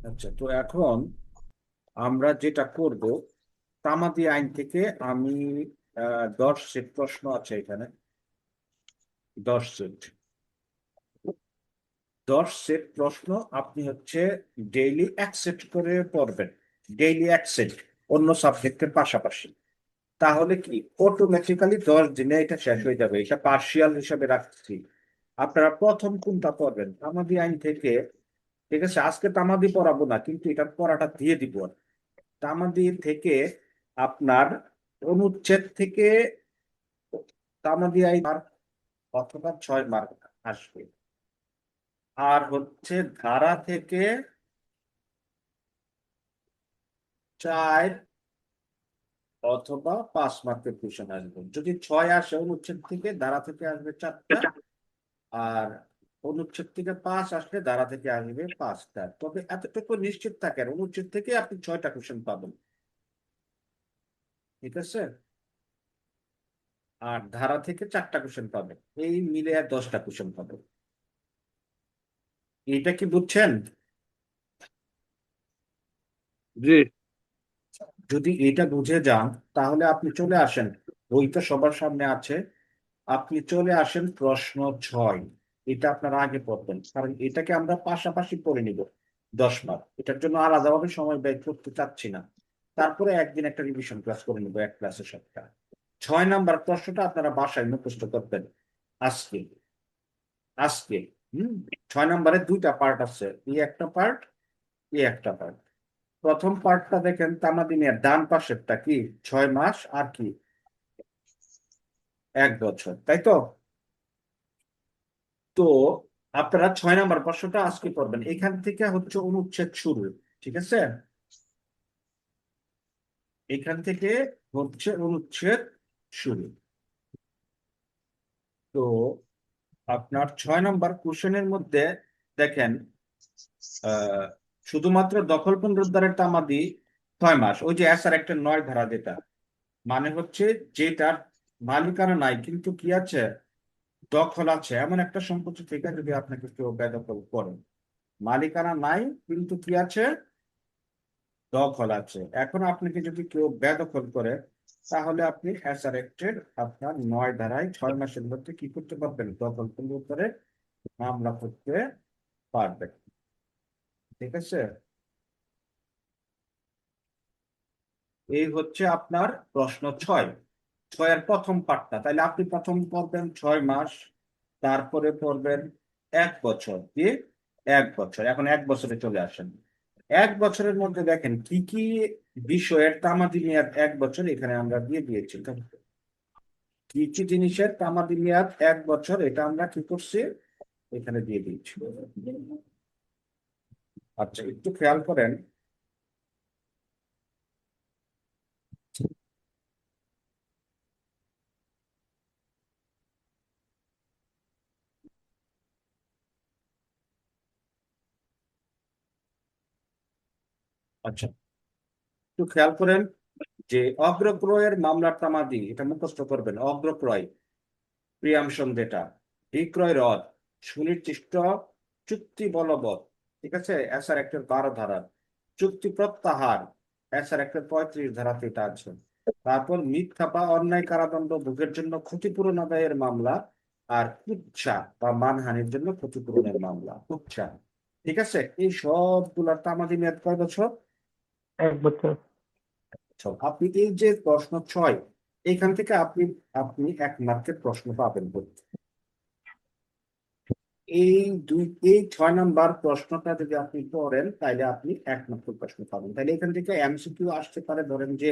আচ্ছা, তো এখন আমরা যেটা করব, তামাদি আইন থেকে আমি 10 সেট প্রশ্ন আছে এখানে। 10 সেট, 10 সেট প্রশ্ন আপনি হচ্ছে ডেইলি 1 সেট করে পড়বেন। ডেইলি 1 সেট, অন্য সাবজেক্টের পাশাপাশি। তাহলে কি অটোমেটিক্যালি 10 দিনে এটা শেষ হয়ে যাবে। এটা পার্শিয়াল হিসাবে রাখছি। আপনারা প্রথম কোনটা পড়বেন? তামাদি আইন থেকে। ঠিক আছে, আজকে তামাদি পড়াবো না, কিন্তু এটা পড়াটা দিয়ে দিব। তামাদি থেকে আপনার অনুচ্ছেদ থেকে তামাদি আইন মার্ক অথবা 6 মার্ক আসবে। আর হচ্ছে ধারা থেকে 4 অথবা 5 মার্কের কোশ্চেন আসবে। যদি 6 আসে অনুচ্ছেদ থেকে, ধারা থেকে আসবে 4টা। আর অনুচ্ছেদ থেকে 5 আসলে ধারা থেকে আসবে 5টা। তবে এতটুকু নিশ্চিত থাকেন, অনুচ্ছেদ থেকে আপনি 6টা কোশ্চেন পাবেন। ঠিক আছে। আর ধারা থেকে 4টা কোশ্চেন পাবেন। এই মিলে 10টা কোশ্চেন পাবেন। এটা কি বুঝছেন? জি। যদি এটা বুঝে যান, তাহলে আপনি চলে আসেন। বই তো সবার সামনে আছে। আপনি চলে আসেন প্রশ্ন 6। এটা আপনারা আগে পড়বেন, কারণ এটাকে আমরা পাশাপাশি পড়ে নিব। 10 মার্ক, এটার জন্য আলাদাভাবে সময় ব্যয় করতে চাচ্ছি না। তারপরে একদিন একটা রিভিশন ক্লাস করে নিব, এক ক্লাসে 7টা। 6 নাম্বার প্রশ্নটা আপনারা বাসায় মুখস্থ করবেন আজকে। আজকে হম 6 নাম্বারে 2টা পার্ট আছে, এই একটা পার্ট, এই একটা পার্ট। প্রথম পার্টটা দেখেন, তামাদিনের ডান পাশেরটা কি? 6 মাস আর কি 1 বছর, তাই তো? তো আপনারা 6 নাম্বার প্রশ্নটা আজকে করবেন। এখান থেকে হচ্ছে অনুচ্ছেদ শুরু। ঠিক আছে, এখান থেকে হচ্ছে অনুচ্ছেদ শুরু। তো আপনার 6 নাম্বার কোশ্চেনের মধ্যে দেখেন, আহ শুধুমাত্র দখল পুনরুদ্ধারের তামাদি 6 মাস। ওই যে এসার একটা 9 ধারা, যেটা মানে হচ্ছে যেটার মালিকানা নাই কিন্তু কি আছে, দখল আছে, এমন একটা সম্পত্তি থেকে যদি আপনাকে কেউ বেদখল করে। মালিকানা নাই কিন্তু কি আছে, দখল আছে। এখন আপনাকে যদি কেউ বেদখল করে, তাহলে আপনি অ্যাসারেক্টেড আপনার 9 ধারায় 6 মাসের মধ্যে কি করতে পারবেন? দখল পুনরুদ্ধারে মামলা করতে পারবেন। ঠিক আছে, এই হচ্ছে আপনার প্রশ্ন 6। 6-এর প্রথম পার্টটা, তাহলে আপনি প্রথম পড়বেন 6 মাস, তারপরে পড়বেন 1 বছর দিয়ে। 1 বছর, এখন 1 বছরে চলে আসেন। 1 বছরের মধ্যে দেখেন কি কি বিষয়ের তামাদি মেয়াদ 1 বছর এখানে আমরা দিয়ে দিয়েছি। কি কি জিনিসের তামাদি মেয়াদ 1 বছর, এটা আমরা কি করছি, এখানে দিয়ে দিচ্ছি। আচ্ছা, একটু খেয়াল করেন। আচ্ছা, একটু খেয়াল করেন যে অগ্রক্রয়ের মামলার তামাদি, এটা মুখস্থ করবেন। অগ্রক্রয় প্রিয়াম্পশন যেটা, বিক্রয় রদ, সুনির্দিষ্ট চুক্তি বলবৎ। ঠিক আছে, এসআর অ্যাক্টের 12 ধারা। চুক্তি প্রত্যাহার, এসআর অ্যাক্টের 35 ধারাতে এটা আছে। তারপর মিথ্যা বা অন্যায় কারাদণ্ড ভোগের জন্য ক্ষতিপূরণ আদায়ের মামলা। আর কুৎসা বা মানহানির জন্য ক্ষতিপূরণের মামলা, কুৎসা। ঠিক আছে, এই সবগুলোর তামাদি মেয়াদ কয় বছর? 1 বছর। আপনি এই যে প্রশ্ন 6, এখান থেকে আপনি আপনি 1 মার্কের প্রশ্ন পাবেন। এই দুই, এই 6 নাম্বার প্রশ্নটা যদি আপনি পড়েন, তাহলে আপনি 1 মাত্র প্রশ্ন পাবেন। তাহলে এখান থেকে এমসিকিউ আসতে পারে। ধরেন যে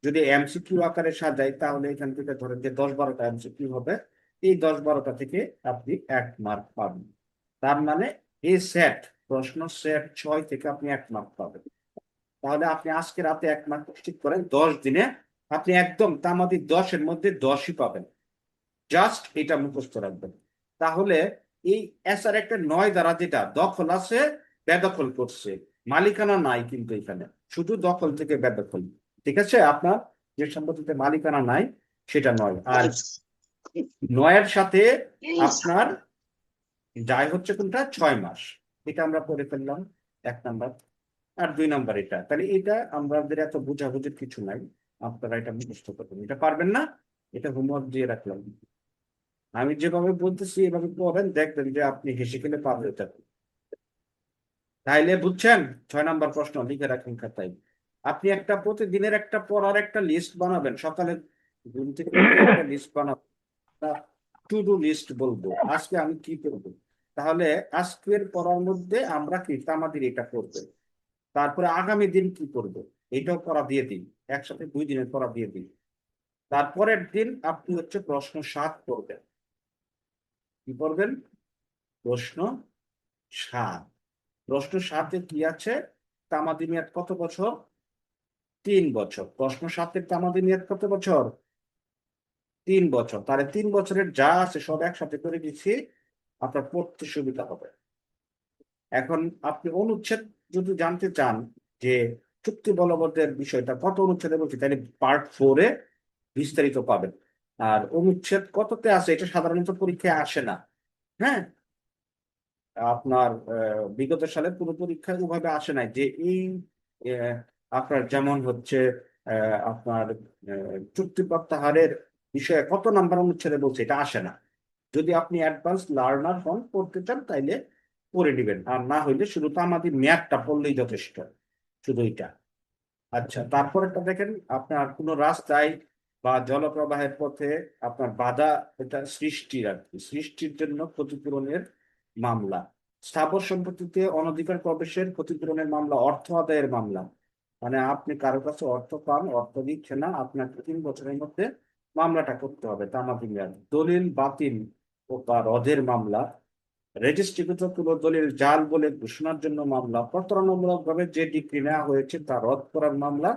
যদি এমসিকিউ আকারে সাজাই, তাহলে এখান থেকে ধরেন যে 10-12টা এমসিকিউ হবে। এই 10-12টা থেকে আপনি 1 মার্ক পাবেন। তার মানে এই সেট, প্রশ্ন সেট 6 থেকে আপনি 1 মার্ক পাবেন। তাহলে আপনি আজকে রাতে 1 মার্ক ঠিক করেন, 10 দিনে আপনি একদম তামাদি 10-এর মধ্যে 10ই পাবেন। জাস্ট এটা মুখস্থ রাখবেন। তাহলে এই এসআর একটা 9 দ্বারা যেটা দখল আছে, বেদখল করছে, মালিকানা নাই কিন্তু এখানে, শুধু দখল থেকে বেদখল। ঠিক আছে, আপনার যে সম্পত্তিতে মালিকানা নাই সেটা নয়। আর 9-এর সাথে আপনার যায় হচ্ছে কোনটা, 6 মাস। এটা আমরা পড়ে ফেললাম, 1 নাম্বার। আর 2 নাম্বার এটা। তাহলে এটা আমাদের এত বোঝাবুঝির কিছু নাই, আপনারা এটা মুখস্থ করবেন। এটা পারবেন না, এটা হোমওয়ার্ক দিয়ে রাখলাম। আমি যেভাবে বলতেছি এভাবে পড়েন, দেখবেন যে আপনি হেসে খেলে পারবেন এটা। তাইলে বুঝছেন? 6 নাম্বার প্রশ্ন লিখে রাখেন খাতায়। আপনি একটা প্রতিদিনের একটা পড়ার একটা লিস্ট বানাবেন, সকালে ঘুম থেকে উঠে একটা লিস্ট বানাবেন, টু ডু লিস্ট বলবো, আজকে আমি কি করবো। তাহলে আজকের পড়ার মধ্যে আমরা কি তামাদির এটা করবো, তারপরে আগামী দিন কি করবো এটাও পড়া দিয়ে দিন, একসাথে 2 দিনের পড়া দিয়ে দিন। তারপরের দিন আপনি হচ্ছে প্রশ্ন 7 করবেন। কি করবেন? প্রশ্ন 7। প্রশ্ন 7-এ কি আছে? তামাদি মেয়াদ কত বছর? 3 বছর। প্রশ্ন 7-এর তামাদি মেয়াদ কত বছর? 3 বছর। তাহলে 3 বছরের যা আছে সব একসাথে করে দিচ্ছি, আপনার পড়তে সুবিধা হবে। এখন আপনি অনুচ্ছেদ যদি জানতে চান যে চুক্তি বলবদ্ধের বিষয়টা কত অনুচ্ছেদে বলছি, তাহলে পার্ট 4-এ বিস্তারিত পাবেন। আর অনুচ্ছেদ কততে আছে এটা সাধারণত পরীক্ষায় আসে না। হ্যাঁ, আপনার বিগত সালের পুরো পরীক্ষায় ওভাবে আসে নাই যে এই আহ, আপনার যেমন হচ্ছে আপনার চুক্তি প্রত্যাহারের বিষয়ে কত নাম্বার অনুচ্ছেদে বলছে, এটা আসে না। যদি আপনি অ্যাডভান্স লার্নার হন, পড়তে চান, তাইলে পড়ে নেবেন, আর না হইলে শুধু তামাদি মেয়াদটা পড়লেই যথেষ্ট, শুধু এটা। আচ্ছা, তারপরেরটা দেখেন, আপনার কোনো রাস্তায় বা জলপ্রবাহের পথে আপনার বাধা, এটা সৃষ্টির আর কি, সৃষ্টির জন্য ক্ষতিপূরণের মামলা। স্থাবর সম্পত্তিতে অনধিকার প্রবেশের ক্ষতিপূরণের মামলা, অর্থ আদায়ের মামলা। মানে আপনি কারো কাছে অর্থ পান, অর্থ দিচ্ছে না, আপনাকে 3 বছরের মধ্যে মামলাটা করতে হবে, তামাদি মেয়াদ। দলিল বাতিল ও বা রদের মামলা, রেজিস্ট্রিকৃত কোনো দলিল জাল বলে ঘোষণার জন্য মামলা, প্রতারণামূলকভাবে যে ডিগ্রি নেওয়া হয়েছে তা রদ করার মামলা,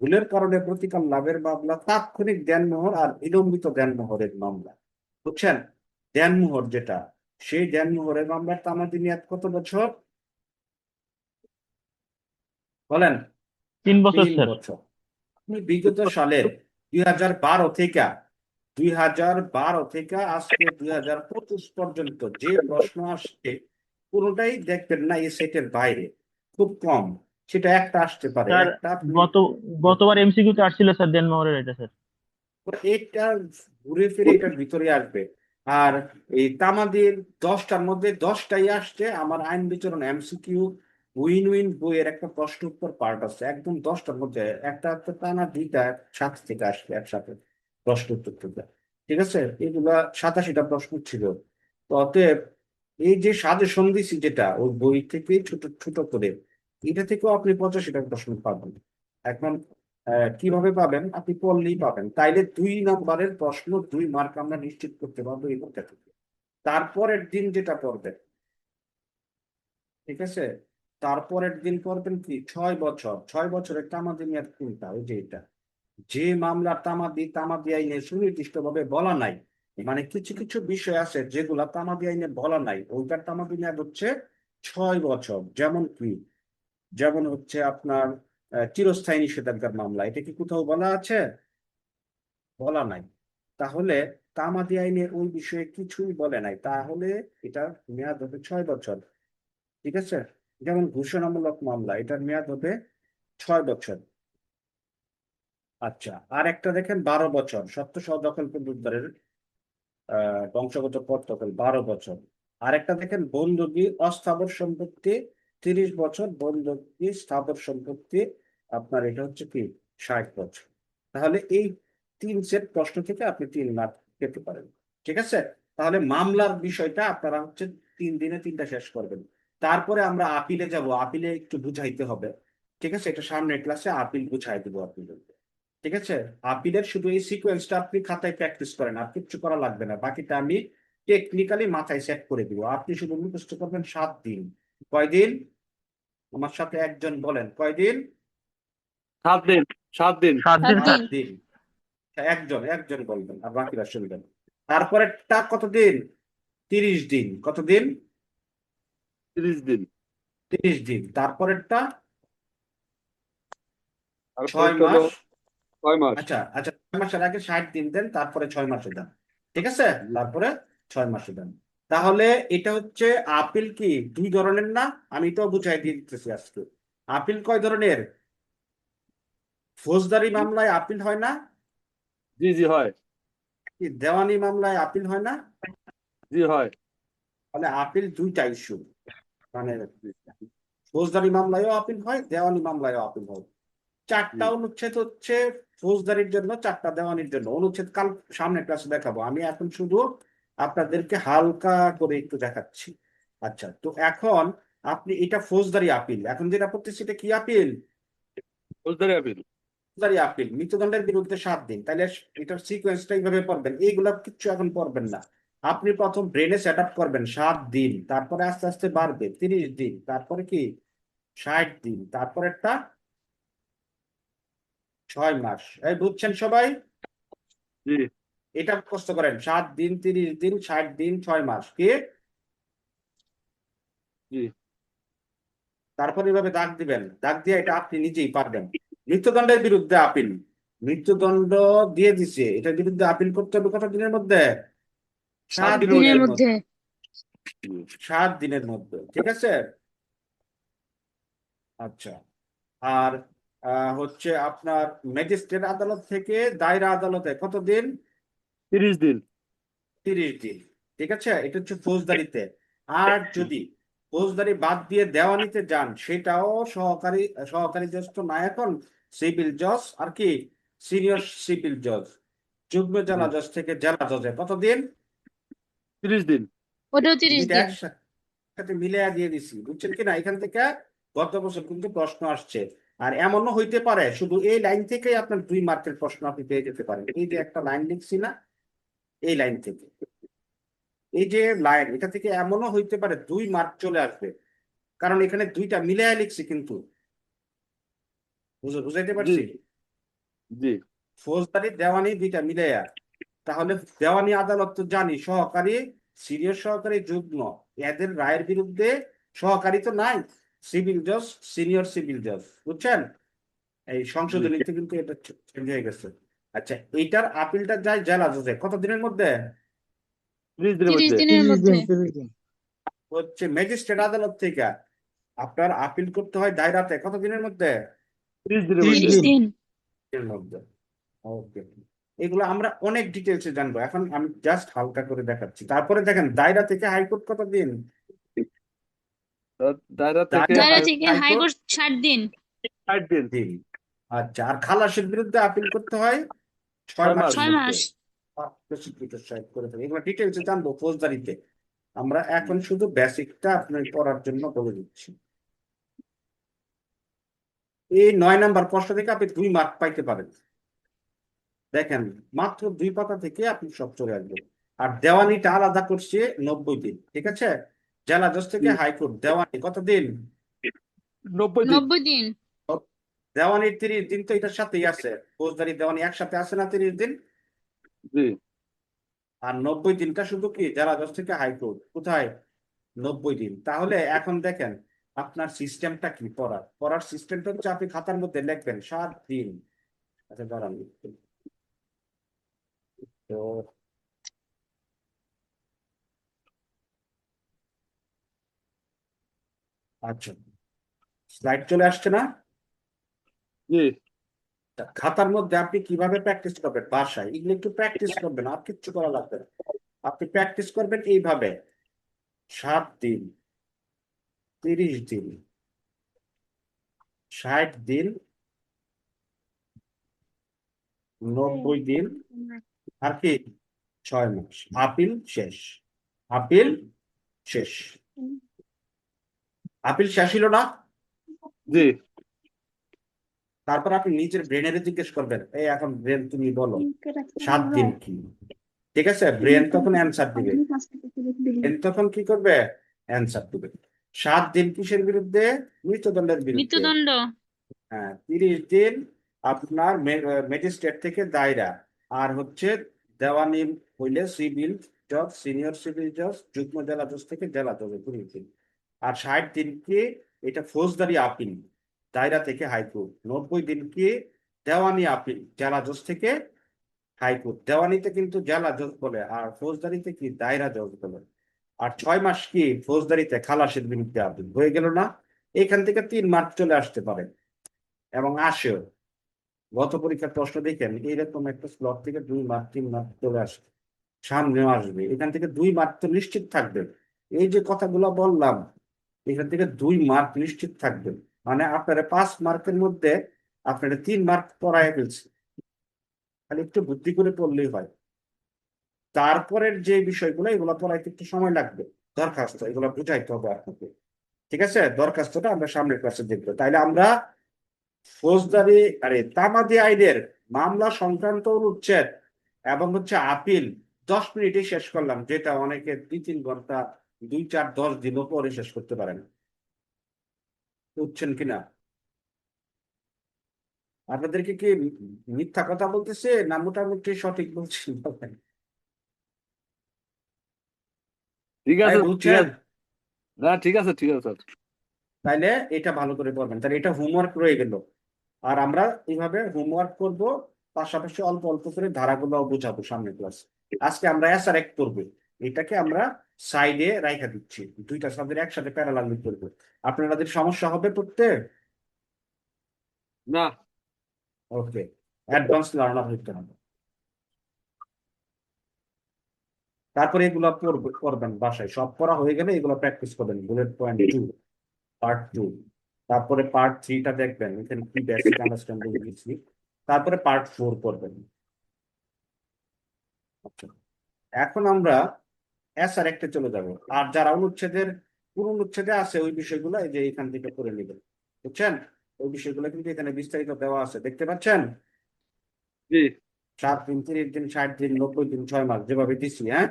ভুলের কারণে প্রতিকার লাভের মামলা, তাৎক্ষণিক দেনমোহর আর বিলম্বিত দেনমোহরের মামলা। বুঝছেন? দেনমোহর যেটা, সেই দেনমোহরের মামলার তামাদি মেয়াদ কত বছর বলেন? 3 বছর 3 স্যার। বছর। আপনি বিগত সালের 2012 থেকে 2012 থেকে আজকে 2025 পর্যন্ত যে প্রশ্ন আসছে, কোনোটাই দেখবেন না এই সেটের বাইরে, খুব কম। সেটা একটা আসতে পারে, স্যার একটা আপনি গত গতবার এমসিকিউ তে আসছিল স্যার দেনমোহরের এটা স্যার। এটা ঘুরে ফিরে এটার ভিতরে আসবে। আর এই তামাদের 10টার মধ্যে 10টাই আসছে আমার আইন বিচরণ এমসিকিউ উইন উইন বইয়ের একটা প্রশ্ন উত্তর পার্ট আছে, একদম 10টার মধ্যে একটা তো তা না, 2টা সাথে থেকে আসবে একসাথে প্রশ্ন উত্তর থেকে। ঠিক আছে, এগুলা 87টা প্রশ্ন ছিল। তো অতএব এই যে সাজেশন দিছি যেটা ওই বই থেকে ছোট ছোট করে, এটা থেকেও আপনি 85টা প্রশ্ন পাবেন। এখন কিভাবে পাবেন? আপনি পড়লেই পাবেন। তাইলে 2 নাম্বারের প্রশ্ন 2 মার্ক আমরা নিশ্চিত করতে পারবো এই বইটা থেকে। তারপরের দিন যেটা পড়বেন, ঠিক আছে, তারপরের দিন পড়বেন কি 6 বছর। 6 বছরের তামাদি মেয়াদ কোনটা? ওই যে এটা, যে মামলার তামাদি তামাদি আইনে সুনির্দিষ্ট ভাবে বলা নাই, মানে কিছু কিছু বিষয় আছে যেগুলা তামাদি আইনে বলা নাই, ওইটার তামাদি মেয়াদ হচ্ছে 6 বছর। যেমন কি? যেমন হচ্ছে আপনার চিরস্থায়ী নিষেধাজ্ঞার মামলা, এটা কি কোথাও বলা আছে? বলা নাই। তাহলে তামাদি আইনে ওই বিষয়ে কিছুই বলে নাই, তাহলে এটা মেয়াদ হবে 6 বছর। ঠিক আছে, যেমন ঘোষণামূলক মামলা, এটার মেয়াদ হবে 6 বছর। আচ্ছা, আর একটা দেখেন 12 বছর, সত্ত্ব সহ দখল পুনরুদ্ধারের বংশগত পদ দখল, 12 বছর। আর একটা দেখেন বন্দী অস্থাবর সম্পত্তি, 30 বছর। বন্দী স্থাবর সম্পত্তি আপনার এটা হচ্ছে কি 60 বছর। তাহলে এই 3 সেট প্রশ্ন থেকে আপনি 3 মার্ক পেতে পারেন। ঠিক আছে, তাহলে মামলার বিষয়টা আপনারা হচ্ছে 3 দিনে 3টা শেষ করবেন। তারপরে আমরা আপিলে যাব, আপিলে একটু বুঝাইতে হবে। ঠিক আছে, এটা সামনের ক্লাসে আপিল বুঝাই দেবো আপনাদেরকে। ঠিক আছে, আপিলের শুধু এই সিকোয়েন্সটা আপনি খাতায় প্র্যাকটিস করেন, আর কিচ্ছু করা লাগবে না, বাকিটা আমি টেকনিক্যালি মাথায় সেট করে দিব। আপনি শুধু মুখস্থ করবেন 7 দিন। কয়দিন? আমার সাথে একজন বলেন, কয়দিন? 7 দিন। 7 দিন। 7 দিন স্যার। 7 দিন। একজন একজন বলবেন আর বাকিরা শুনবেন। তারপরেরটা কতদিন? 30 দিন। কতদিন? 30 দিন। 30 দিন। তারপরেরটা তারপর 6 মাস। 6 মাস। আচ্ছা আচ্ছা, 6 মাসের আগে 60 দিন দেন, তারপরে 6 মাসে দেন। ঠিক আছে, তারপরে 6 মাসে দেন। তাহলে এটা হচ্ছে আপিল কি 2 ধরনের না? আমি তো বুঝাই দিয়ে দিতেছি আজকে। আপিল কয় ধরনের? ফৌজদারি মামলায় আপিল হয় না? জি জি হয়। কি দেওয়ানি মামলায় আপিল হয় না? জি হয়। মানে আপিল দুইটা ইস্যু, মানে ফৌজদারি মামলায়ও আপিল হয়, দেওয়ানি মামলায়ও আপিল হয়। চারটা অনুচ্ছেদ হচ্ছে ফৌজদারির জন্য, চারটা দেওয়ানির জন্য। অনুচ্ছেদ কাল সামনে ক্লাসে দেখাবো, আমি এখন শুধু আপনাদেরকে হালকা করে একটু দেখাচ্ছি। আচ্ছা, তো এখন আপনি এটা ফৌজদারি আপিল, এখন যেটা করতেছি এটা কি আপিল? ফৌজদারি আপিল। ফৌজদারি আপিল, মৃত্যুদণ্ডের বিরুদ্ধে 7 দিন। তাহলে এটার সিকোয়েন্সটা এইভাবে পড়বেন, এইগুলা কিচ্ছু এখন পড়বেন না। আপনি প্রথম ব্রেনে সেট আপ করবেন 7 দিন, তারপরে আস্তে আস্তে বাড়বে 30 দিন, তারপরে কি 60 দিন, তারপরে একটা 6 মাস। এই বুঝছেন সবাই? জি এটা কষ্ট করেন, 7 দিন, 30 দিন, 60 দিন, 6 মাস কি। জি তারপর এইভাবে দাগ দিবেন, দাগ দিয়ে এটা আপনি নিজেই পারবেন। মৃত্যুদণ্ডের বিরুদ্ধে আপিল, মৃত্যুদণ্ড দিয়ে দিছে, এটার বিরুদ্ধে আপিল করতে হবে কত দিনের মধ্যে? 7 সাত দিনের দিনের মধ্যে। মধ্যে। 7 দিনের মধ্যে, ঠিক আছে। আচ্ছা, আর হচ্ছে আপনার ম্যাজিস্ট্রেট আদালত থেকে দায়রা আদালতে কতদিন? 30 দিন। 30 দিন, ঠিক আছে। এটা হচ্ছে ফৌজদারিতে। আর যদি ফৌজদারি বাদ দিয়ে দেওয়ানিতে যান, সেটাও সহকারী, সহকারী জজ তো না এখন, সিভিল জজ আর কি, সিনিয়র সিভিল জজ, যুগ্ম জেলা জজ থেকে জেলা জজে কতদিন? 30 দিন। ওটাও 30 দুইটা দিন। একসাথে মিলিয়ে দিয়ে দিছি, বুঝছেন কিনা। এখান থেকে গত বছর কিন্তু প্রশ্ন আসছে। আর এমনও হইতে পারে শুধু এই লাইন থেকেই আপনার 2 মার্কের প্রশ্ন আপনি পেয়ে যেতে পারেন। এই যে একটা লাইন লিখছি না, এই লাইন থেকে, এই যে লাইন, এটা থেকে এমনও হইতে পারে 2 মার্ক চলে আসবে, কারণ এখানে দুইটা মিলাইয়া লিখছি কিন্তু। বুঝাইতে জি পারছি? জি ফৌজদারি দেওয়ানি দুইটা মিলাইয়া। তাহলে দেওয়ানি আদালত তো জানি সহকারী, সিনিয়র সহকারী, যুগ্ম, এদের রায়ের বিরুদ্ধে সহকারী তো নাই, সিভিল জজ, সিনিয়র সিভিল জজ, বুঝছেন। এই জি সংশোধনীতে কিন্তু এটা চেঞ্জ হয়ে গেছে। আচ্ছা, এইটার আপিলটা যায় জেলা জজে কত দিনের মধ্যে? 30 দিনের 30 মধ্যে। দিনের মধ্যে। হচ্ছে ম্যাজিস্ট্রেট আদালত থেকে আপনার আপিল করতে হয় দায়রাতে কত দিনের মধ্যে? 30 দিনের মধ্যে। 30 দিন। এর মধ্যে। ওকে, এগুলো আমরা অনেক ডিটেলসে জানবো, এখন আমি জাস্ট হালকা করে দেখাচ্ছি। তারপরে দেখেন দায়রা থেকে হাইকোর্ট কত দিন? দায়রা থেকে দায়রা দায়রা থেকে হাইকোর্ট হাইকোর্ট 60 দিন। 60 দিন। দিন। আচ্ছা, আর খালাসের বিরুদ্ধে আপিল করতে হয় 6 6 মাস। মাসের 6 মধ্যে। মাস। করে থাকে, এগুলো ডিটেলসে জানবো ফৌজদারিতে। আমরা এখন শুধু বেসিকটা আপনার পড়ার জন্য বলে দিচ্ছি। এই 9 নাম্বার প্রশ্ন থেকে আপনি 2 মার্ক পাইতে পারেন। দেখেন, মাত্র 2 পাতা থেকে আপনি সব চলে আসবেন। আর দেওয়ানিটা আলাদা করছে 90 দিন, ঠিক আছে। জেলা জজ থেকে হাইকোর্ট দেওয়ানি কতদিন? 90 দিন। 90 দিন। দেওয়ানির 30 দিন তো এটার সাথেই আছে, ফৌজদারি দেওয়ানি একসাথে আছে না 30 দিন। জি আর 90 দিনটা শুধু কি জেলা জজ থেকে হাইকোর্ট, কোথায়? 90 দিন। তাহলে এখন দেখেন আপনার সিস্টেমটা কি, পড়ার পড়ার সিস্টেমটা হচ্ছে আপনি খাতার মধ্যে লিখবেন 7 দিন। আচ্ছা দাঁড়ান, তো আচ্ছা, স্লাইড চলে আসছে না? জি তা খাতার মধ্যে আপনি কিভাবে প্র্যাকটিস করবেন বাসায়, এগুলো একটু প্র্যাকটিস করবেন, আর কিচ্ছু করা লাগবে না। আপনি প্র্যাকটিস করবেন এইভাবে: 7 দিন, 30 দিন, 60 দিন, 90 দিন, আর কি 6 মাস। আপিল শেষ, আপিল শেষ। আপিল শেষ হলো না? জি তারপর আপনি নিজের ব্রেনের জিজ্ঞেস করবেন, এই এখন ব্রেন তুমি বলো 7 দিন কি। ঠিক আছে, ব্রেন তখন অ্যান্সার দিবে। ব্রেন তখন কি করবে? অ্যান্সার দিবে। 7 দিন কিসের বিরুদ্ধে? মৃত্যুদণ্ডের বিরুদ্ধে। মৃত্যুদণ্ড। হ্যাঁ, 30 দিন আপনার ম্যাজিস্ট্রেট থেকে দায়রা। আর হচ্ছে দেওয়ানি হইলে সিভিল জজ, সিনিয়র সিভিল জজ, যুগ্ম জেলা জজ থেকে জেলা জজে 30 দিন। আর 60 দিন কি এটা ফৌজদারি আপিল, দায়রা থেকে হাইকোর্ট। 90 দিন কি দেওয়ানি আপিল, জেলা জজ থেকে হাইকোর্ট। দেওয়ানিতে কিন্তু জেলা জজ বলে, আর ফৌজদারিতে কি দায়রা জজ বলে। আর 6 মাস কি ফৌজদারিতে খালাসের বিরুদ্ধে আপিল। হয়ে গেল না? এখান থেকে 3 মার্ক চলে আসতে পারে এবং আসেও। গত পরীক্ষার প্রশ্ন দেখেন এইরকম একটা স্লট থেকে 2 মার্ক 3 মার্ক চলে আসে, সামনেও আসবে। এখান থেকে 2 মার্ক তো নিশ্চিত থাকবে। এই যে কথাগুলো বললাম, এখান থেকে 2 মার্ক নিশ্চিত থাকবে, মানে আপনারা 5 মার্কের মধ্যে আপনারা 3 মার্ক পড়ায় ফেলছে, খালি একটু বুদ্ধি করে পড়লেই হয়। তারপরের যে বিষয়গুলো এগুলো পড়াইতে একটু সময় লাগবে, দরখাস্ত এগুলো বুঝাইতে হবে আপনাকে। ঠিক আছে, দরখাস্তটা আমরা সামনের ক্লাসে দেখবো। তাইলে আমরা ফৌজদারি তামাদি আইনের মামলা সংক্রান্ত অনুচ্ছেদ এবং হচ্ছে আপিল 10 মিনিটে শেষ করলাম, যেটা অনেকে 2-3 ঘন্টা 2-4-10 দিনও পরে শেষ করতে পারেন। বুঝছেন কিনা? আপনাদেরকে কি মিথ্যা কথা বলতেছে না মোটামুটি সঠিক বলছেন বলেন? ঠিক ভাই আছে, ঠিক বুঝছেন? আছে। না, ঠিক আছে, ঠিক আছে, স্যার। তাইলে এটা ভালো করে পড়বেন, তাহলে এটা হোমওয়ার্ক রয়ে গেল। আর আমরা এইভাবে হোমওয়ার্ক করব, পাশাপাশি অল্প অল্প করে ধারাগুলো বুঝাবো সামনের ক্লাসে। আজকে আমরা এসআর এক করবো, এটাকে আমরা সাইডে রাইখা দিচ্ছি, 2টা সাবজেক্ট একসাথে প্যারালালি করবো। আপনাদের সমস্যা হবে পড়তে? না। ওকে, অ্যাডভান্স লার্নার হইতে হবে। তারপরে এগুলো করবেন বাসায়, সব করা হয়ে গেলে এগুলো প্র্যাকটিস করবেন। বুলেট পয়েন্ট 2 পার্ট 2, তারপরে পার্ট 3টা দেখবেন এখানে কি বেসিক আন্ডারস্ট্যান্ডিং দিচ্ছি, তারপরে পার্ট 4 করবেন। আচ্ছা, এখন আমরা এসআর একটা চলে যাব। আর যারা অনুচ্ছেদের কোন অনুচ্ছেদে আছে ওই বিষয়গুলো এই যে এখান থেকে করে নেবেন, বুঝছেন? ওই বিষয়গুলো কিন্তু এখানে বিস্তারিত দেওয়া আছে, দেখতে পাচ্ছেন? জি, 7 দিন, 30 দিন, 60 দিন, 90 দিন, 6 মাস যেভাবে দিচ্ছি, হ্যাঁ,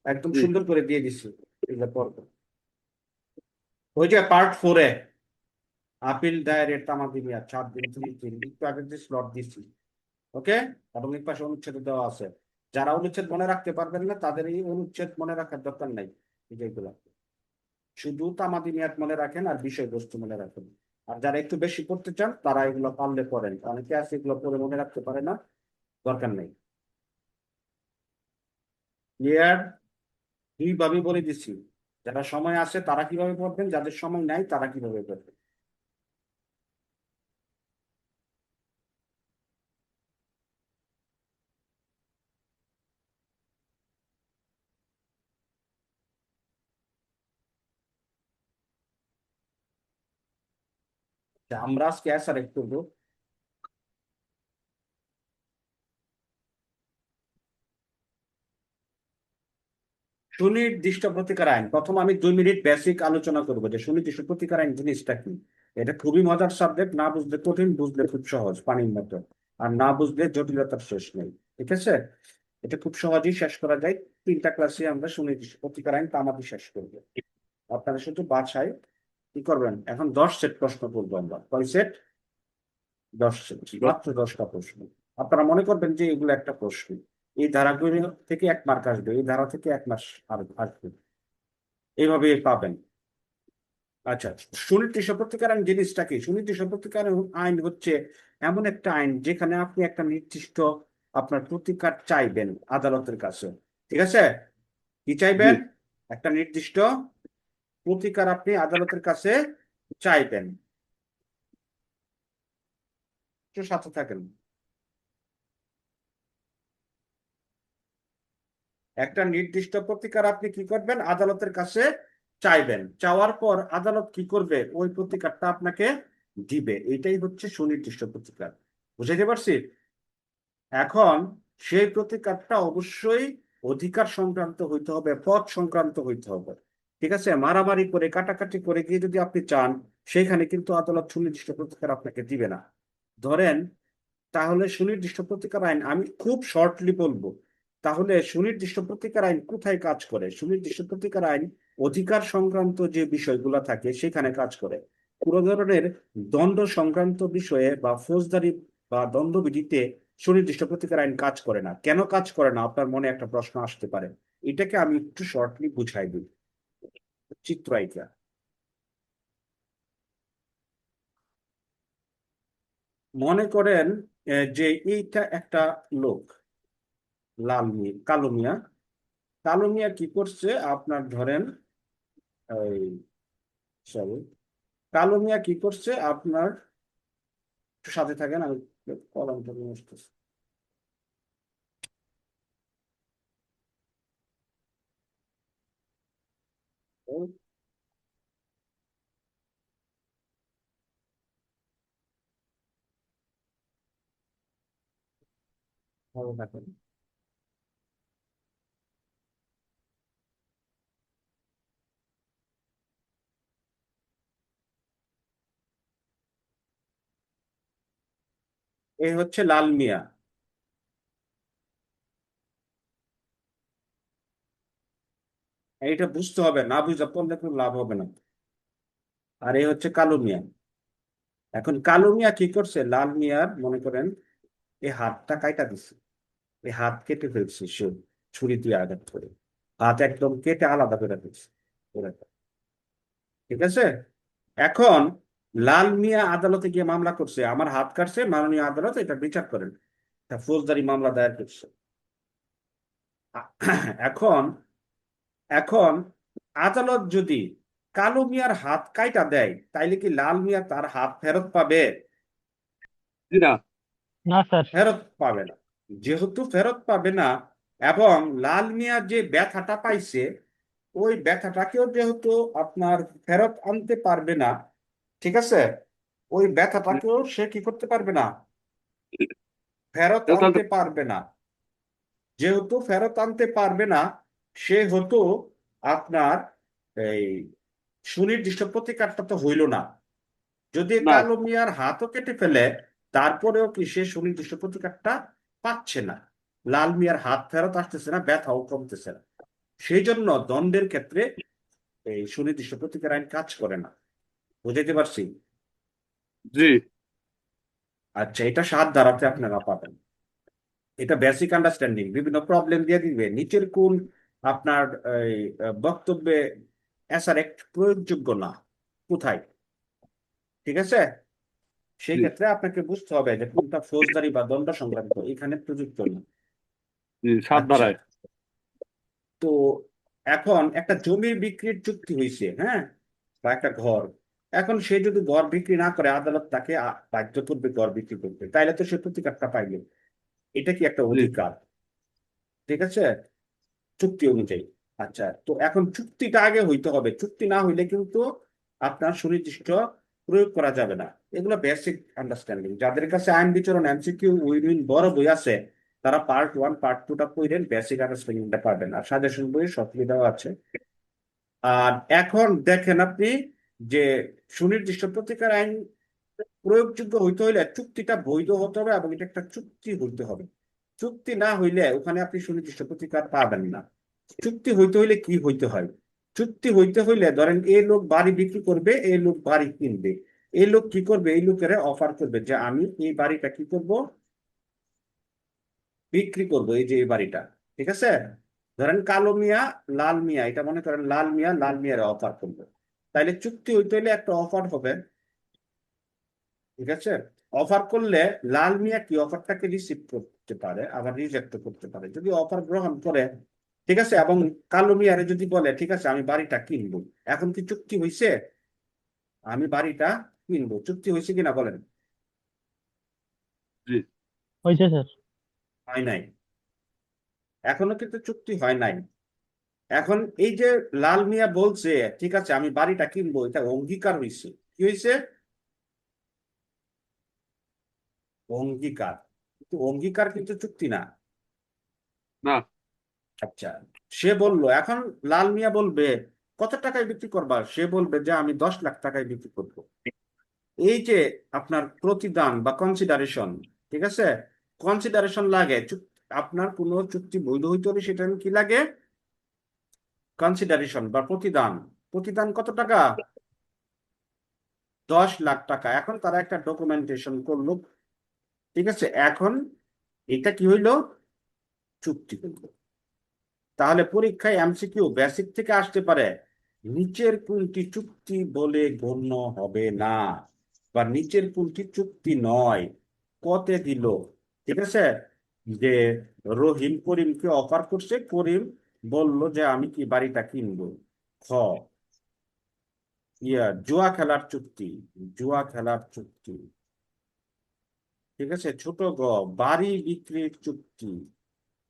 একদম জি, সুন্দর করে দিয়ে দিচ্ছি। এগুলো পড়বো। ওই যে পার্ট 4-এ আপিল দায়েরের তামাদি মেয়াদ 7 দিন, 30 দিন, একটু আগে যে স্লট দিচ্ছি, ওকে। এবং এই পাশে অনুচ্ছেদ দেওয়া আছে। যারা অনুচ্ছেদ মনে রাখতে পারবেন না তাদের এই অনুচ্ছেদ মনে রাখার দরকার নাই, এই যেগুলো শুধু তামাদি মেয়াদ মনে রাখেন আর বিষয়বস্তু মনে রাখেন। আর যারা একটু বেশি পড়তে চান তারা এগুলো পারলে পড়েন, অনেকে আছে এগুলো পড়ে মনে রাখতে পারে না, দরকার নেই। ক্লিয়ার? 2 ভাবে বলে দিচ্ছি, যারা সময় আছে তারা কিভাবে পড়বেন, যাদের সময় নাই তারা কিভাবে পড়বেন। আমরা আজকে অ্যাসার একটু করবো। সুনির্দিষ্ট প্রতিকার আইন, প্রথম আমি 2 মিনিট বেসিক আলোচনা করবো যে সুনির্দিষ্ট প্রতিকার আইন জিনিসটা কি। এটা খুবই মজার সাবজেক্ট, না বুঝলে কঠিন, বুঝলে খুব সহজ, পানির মতো। আর না বুঝলে জটিলতার শেষ নেই। ঠিক আছে, এটা খুব সহজেই শেষ করা যায়। 3টা ক্লাসে আমরা সুনির্দিষ্ট প্রতিকার আইন তামাদি শেষ করবো। আপনারা শুধু বাসায় কি করবেন, এখন 10 সেট প্রশ্ন করবো আমরা। কয় সেট? 10 সেট, মাত্র 10টা প্রশ্ন। আপনারা মনে করবেন যে এগুলো একটা প্রশ্ন, এই ধারাগুলো থেকে 1 মার্ক আসবে, এই ধারা থেকে 1 মাস আর আসবে, এইভাবে পাবেন। আচ্ছা, সুনির্দিষ্ট প্রতিকার আইন জিনিসটা কি? সুনির্দিষ্ট প্রতিকার আইন হচ্ছে এমন একটা আইন যেখানে আপনি একটা নির্দিষ্ট আপনার প্রতিকার চাইবেন আদালতের কাছে। ঠিক আছে, কি জি, চাইবেন? একটা নির্দিষ্ট প্রতিকার আপনি আদালতের কাছে চাইবেন। একটু সাথে থাকেন। একটা নির্দিষ্ট প্রতিকার আপনি কি করবেন, আদালতের কাছে চাইবেন, চাওয়ার পর আদালত কি করবে, ওই প্রতিকারটা আপনাকে দিবে। এটাই হচ্ছে সুনির্দিষ্ট প্রতিকার। বুঝাইতে পারছি? এখন সেই প্রতিকারটা অবশ্যই অধিকার সংক্রান্ত হইতে হবে, পদ সংক্রান্ত হইতে হবে। ঠিক আছে, মারামারি করে কাটাকাটি করে গিয়ে যদি আপনি চান, সেখানে কিন্তু আদালত সুনির্দিষ্ট প্রতিকার আপনাকে দিবে না। ধরেন, তাহলে সুনির্দিষ্ট প্রতিকার আইন আমি খুব শর্টলি বলবো। তাহলে সুনির্দিষ্ট প্রতিকার আইন কোথায় কাজ করে? সুনির্দিষ্ট প্রতিকার আইন অধিকার সংক্রান্ত যে বিষয়গুলো থাকে সেখানে কাজ করে। পুরো ধরনের দণ্ড সংক্রান্ত বিষয়ে বা ফৌজদারি বা দণ্ডবিধিতে সুনির্দিষ্ট প্রতিকার আইন কাজ করে না। কেন কাজ করে না, আপনার মনে একটা প্রশ্ন আসতে পারে। এটাকে আমি একটু শর্টলি বুঝাই দিই, চিত্র আইকা। মনে করেন যে এইটা একটা লোক, লাল মিয়া, কালো মিয়া। কালো মিয়া কি করছে, আপনার ধরেন এই সরি কালো মিয়া কি করছে আপনার, একটু সাথে থাকেন, আমি কলমটা নিয়ে আসতেছি। ভালো থাকেন। এই হচ্ছে লাল মিয়া। এইটা বুঝতে হবে, না বুঝতে পারলে কোনো লাভ হবে না। আর এই হচ্ছে কালো মিয়া। এখন কালো মিয়া কি করছে, লাল মিয়ার মনে করেন এই হাতটা কাইটা দিচ্ছে, এই হাত কেটে ফেলছে সে, ছুরি দিয়ে আঘাত করে হাত একদম কেটে আলাদা করে দিচ্ছে পুরোটা। ঠিক আছে। এখন লাল মিয়া আদালতে গিয়ে মামলা করছে, আমার হাত কাটছে, মাননীয় আদালত এটা বিচার করেন, একটা ফৌজদারি মামলা দায়ের করছে। এখন এখন আদালত যদি কালো মিয়ার হাত কাইটা দেয়, তাইলে কি লাল মিয়া তার হাত ফেরত পাবে? জি না। না স্যার। ফেরত পাবে না। যেহেতু ফেরত পাবে না, এবং লাল মিয়া যে ব্যথাটা পাইছে ওই ব্যথাটাকেও যেহেতু আপনার ফেরত আনতে পারবে না, ঠিক আছে, ওই ব্যথাটাকেও সে কি করতে পারবে না, ফেরত আনতে পারবে না। যেহেতু ফেরত আনতে পারবে না, সেহেতু আপনার এই সুনির্দিষ্ট প্রতিকারটা তো হইল না। যদি না। কালো মিয়ার হাতও কেটে ফেলে, তারপরেও কি সে সুনির্দিষ্ট প্রতিকারটা পাচ্ছে না, লাল মিয়ার হাত ফেরত আসতেছে না, ব্যথাও কমতেছে না। সেই জন্য দণ্ডের ক্ষেত্রে এই সুনির্দিষ্ট প্রতিকার আইন কাজ করে না। বুঝাইতে পারছি? জি। আচ্ছা, এটা 7 ধারাতে আপনারা পাবেন। এটা বেসিক আন্ডারস্ট্যান্ডিং, বিভিন্ন প্রবলেম দিয়ে দিবে নিচের কোন আপনার এই বক্তব্যে অ্যাসার অ্যাক্ট প্রয়োগযোগ্য না, কোথায়। ঠিক আছে। সেই জি। ক্ষেত্রে আপনাকে বুঝতে হবে যে কোনটা ফৌজদারি বা দণ্ড সংক্রান্ত এখানে প্রযুক্ত না। জি, 7 আচ্ছা, ধারায়। তো এখন একটা জমি বিক্রির চুক্তি হয়েছে, হ্যাঁ, বা একটা ঘর। এখন সে যদি ঘর বিক্রি না করে, আদালত তাকে বাধ্য করবে ঘর বিক্রি করতে, তাইলে তো সে প্রতিকারটা পাইবে। এটা কি একটা জি। অধিকার? ঠিক আছে, চুক্তি অনুযায়ী। আচ্ছা, তো এখন চুক্তিটা আগে হইতে হবে, চুক্তি না হইলে কিন্তু আপনার সুনির্দিষ্ট প্রয়োগ করা যাবে না। এগুলো বেসিক আন্ডারস্ট্যান্ডিং। যাদের কাছে আইন বিচরণ এমসিকিউ উইন বড় বই আছে, তারা পার্ট 1 পার্ট 2টা পড়েন, বেসিক আন্ডারস্ট্যান্ডিংটা পাবেন। আর সাজেশন বই সব দেওয়া আছে। আর এখন দেখেন আপনি যে সুনির্দিষ্ট প্রতিকার আইন প্রয়োগযোগ্য হইতে হইলে চুক্তিটা বৈধ হতে হবে, এবং এটা একটা চুক্তি হইতে হবে। চুক্তি না হইলে ওখানে আপনি সুনির্দিষ্ট প্রতিকার পাবেন না। চুক্তি হইতে হইলে কি হইতে হয়? চুক্তি হইতে হইলে ধরেন এই লোক বাড়ি বিক্রি করবে, এই লোক বাড়ি কিনবে। এই লোক কি করবে, এই লোকের অফার করবে যে আমি এই বাড়িটা কি করব, বিক্রি করব, এই যে এই বাড়িটা। ঠিক আছে। ধরেন কালো মিয়া লাল মিয়া, এটা মনে করেন লাল মিয়া লাল মিয়ার অফার করবে। তাইলে চুক্তি হইতে হইলে একটা অফার হবে। ঠিক আছে। অফার করলে লাল মিয়া কি অফারটাকে রিসিভ করতে পারে, আবার রিজেক্ট করতে পারে। যদি অফার গ্রহণ করে, ঠিক আছে, এবং কালো মিয়ারে যদি বলে ঠিক আছে আমি বাড়িটা কিনবো, এখন কি চুক্তি হয়েছে? আমি বাড়িটা কিনবো, চুক্তি হয়েছে কিনা বলেন? জি। হয়েছে স্যার। হয় নাই, এখনো কিন্তু চুক্তি হয় নাই। এখন এই যে লাল মিয়া বলছে ঠিক আছে আমি বাড়িটা কিনবো, এটা অঙ্গীকার হয়েছে। কি হয়েছে? অঙ্গীকার। কিন্তু অঙ্গীকার কিন্তু চুক্তি না। না। আচ্ছা, সে বললো, এখন লাল মিয়া বলবে কত টাকায় বিক্রি করবা, সে বলবে যে আমি 10 লাখ টাকায় বিক্রি করবো। এই যে আপনার প্রতিদান বা কনসিডারেশন, ঠিক আছে, কনসিডারেশন লাগে আপনার কোনো চুক্তি বৈধ হইতে হলে সেটা কি লাগে, কনসিডারেশন বা প্রতিদান। প্রতিদান কত টাকা? 10 লাখ টাকা। এখন তারা একটা ডকুমেন্টেশন করলো, ঠিক আছে, এখন এটা কি হইলো, চুক্তি হইলো। তাহলে পরীক্ষায় এমসিকিউ বেসিক থেকে আসতে পারে, নিচের কোনটি চুক্তি বলে গণ্য হবে না, বা নিচের কোনটি চুক্তি নয়। কতে দিল, ঠিক আছে, যে রহিম করিমকে অফার করছে, করিম বলল যে আমি কি বাড়িটা কিনবো। খ, জুয়া খেলার চুক্তি, জুয়া খেলার চুক্তি, ঠিক আছে। ছোট গ, বাড়ি বিক্রির চুক্তি,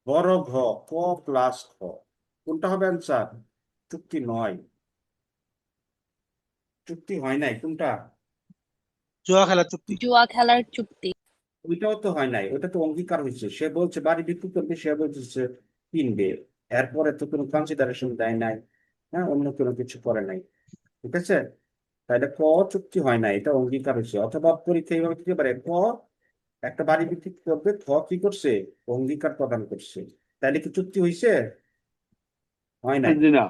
বড় ঘ, ক প্লাস খ, কোনটা হবে অ্যান্সার? চুক্তি নয়, চুক্তি হয় নাই, কোনটা? জুয়া খেলার চুক্তি। জুয়া খেলার চুক্তি। ওইটাও তো হয় নাই, ওটা তো অঙ্গীকার হয়েছে, সে বলছে বাড়ি বিক্রি করবে, সে বলছে সে কিনবে, এরপরে তো কোনো কনসিডারেশন দেয় নাই, হ্যাঁ, অন্য কোনো কিছু করে নাই, ঠিক আছে। তাহলে ক চুক্তি হয় না, এটা অঙ্গীকার হয়েছে। অথবা পরীক্ষা এইভাবে দিতে পারে, ক একটা বাড়ি বিক্রি করবে, খ কি করছে, অঙ্গীকার প্রদান করছে, তাহলে কি চুক্তি হয়েছে? হয় নাই, জি না,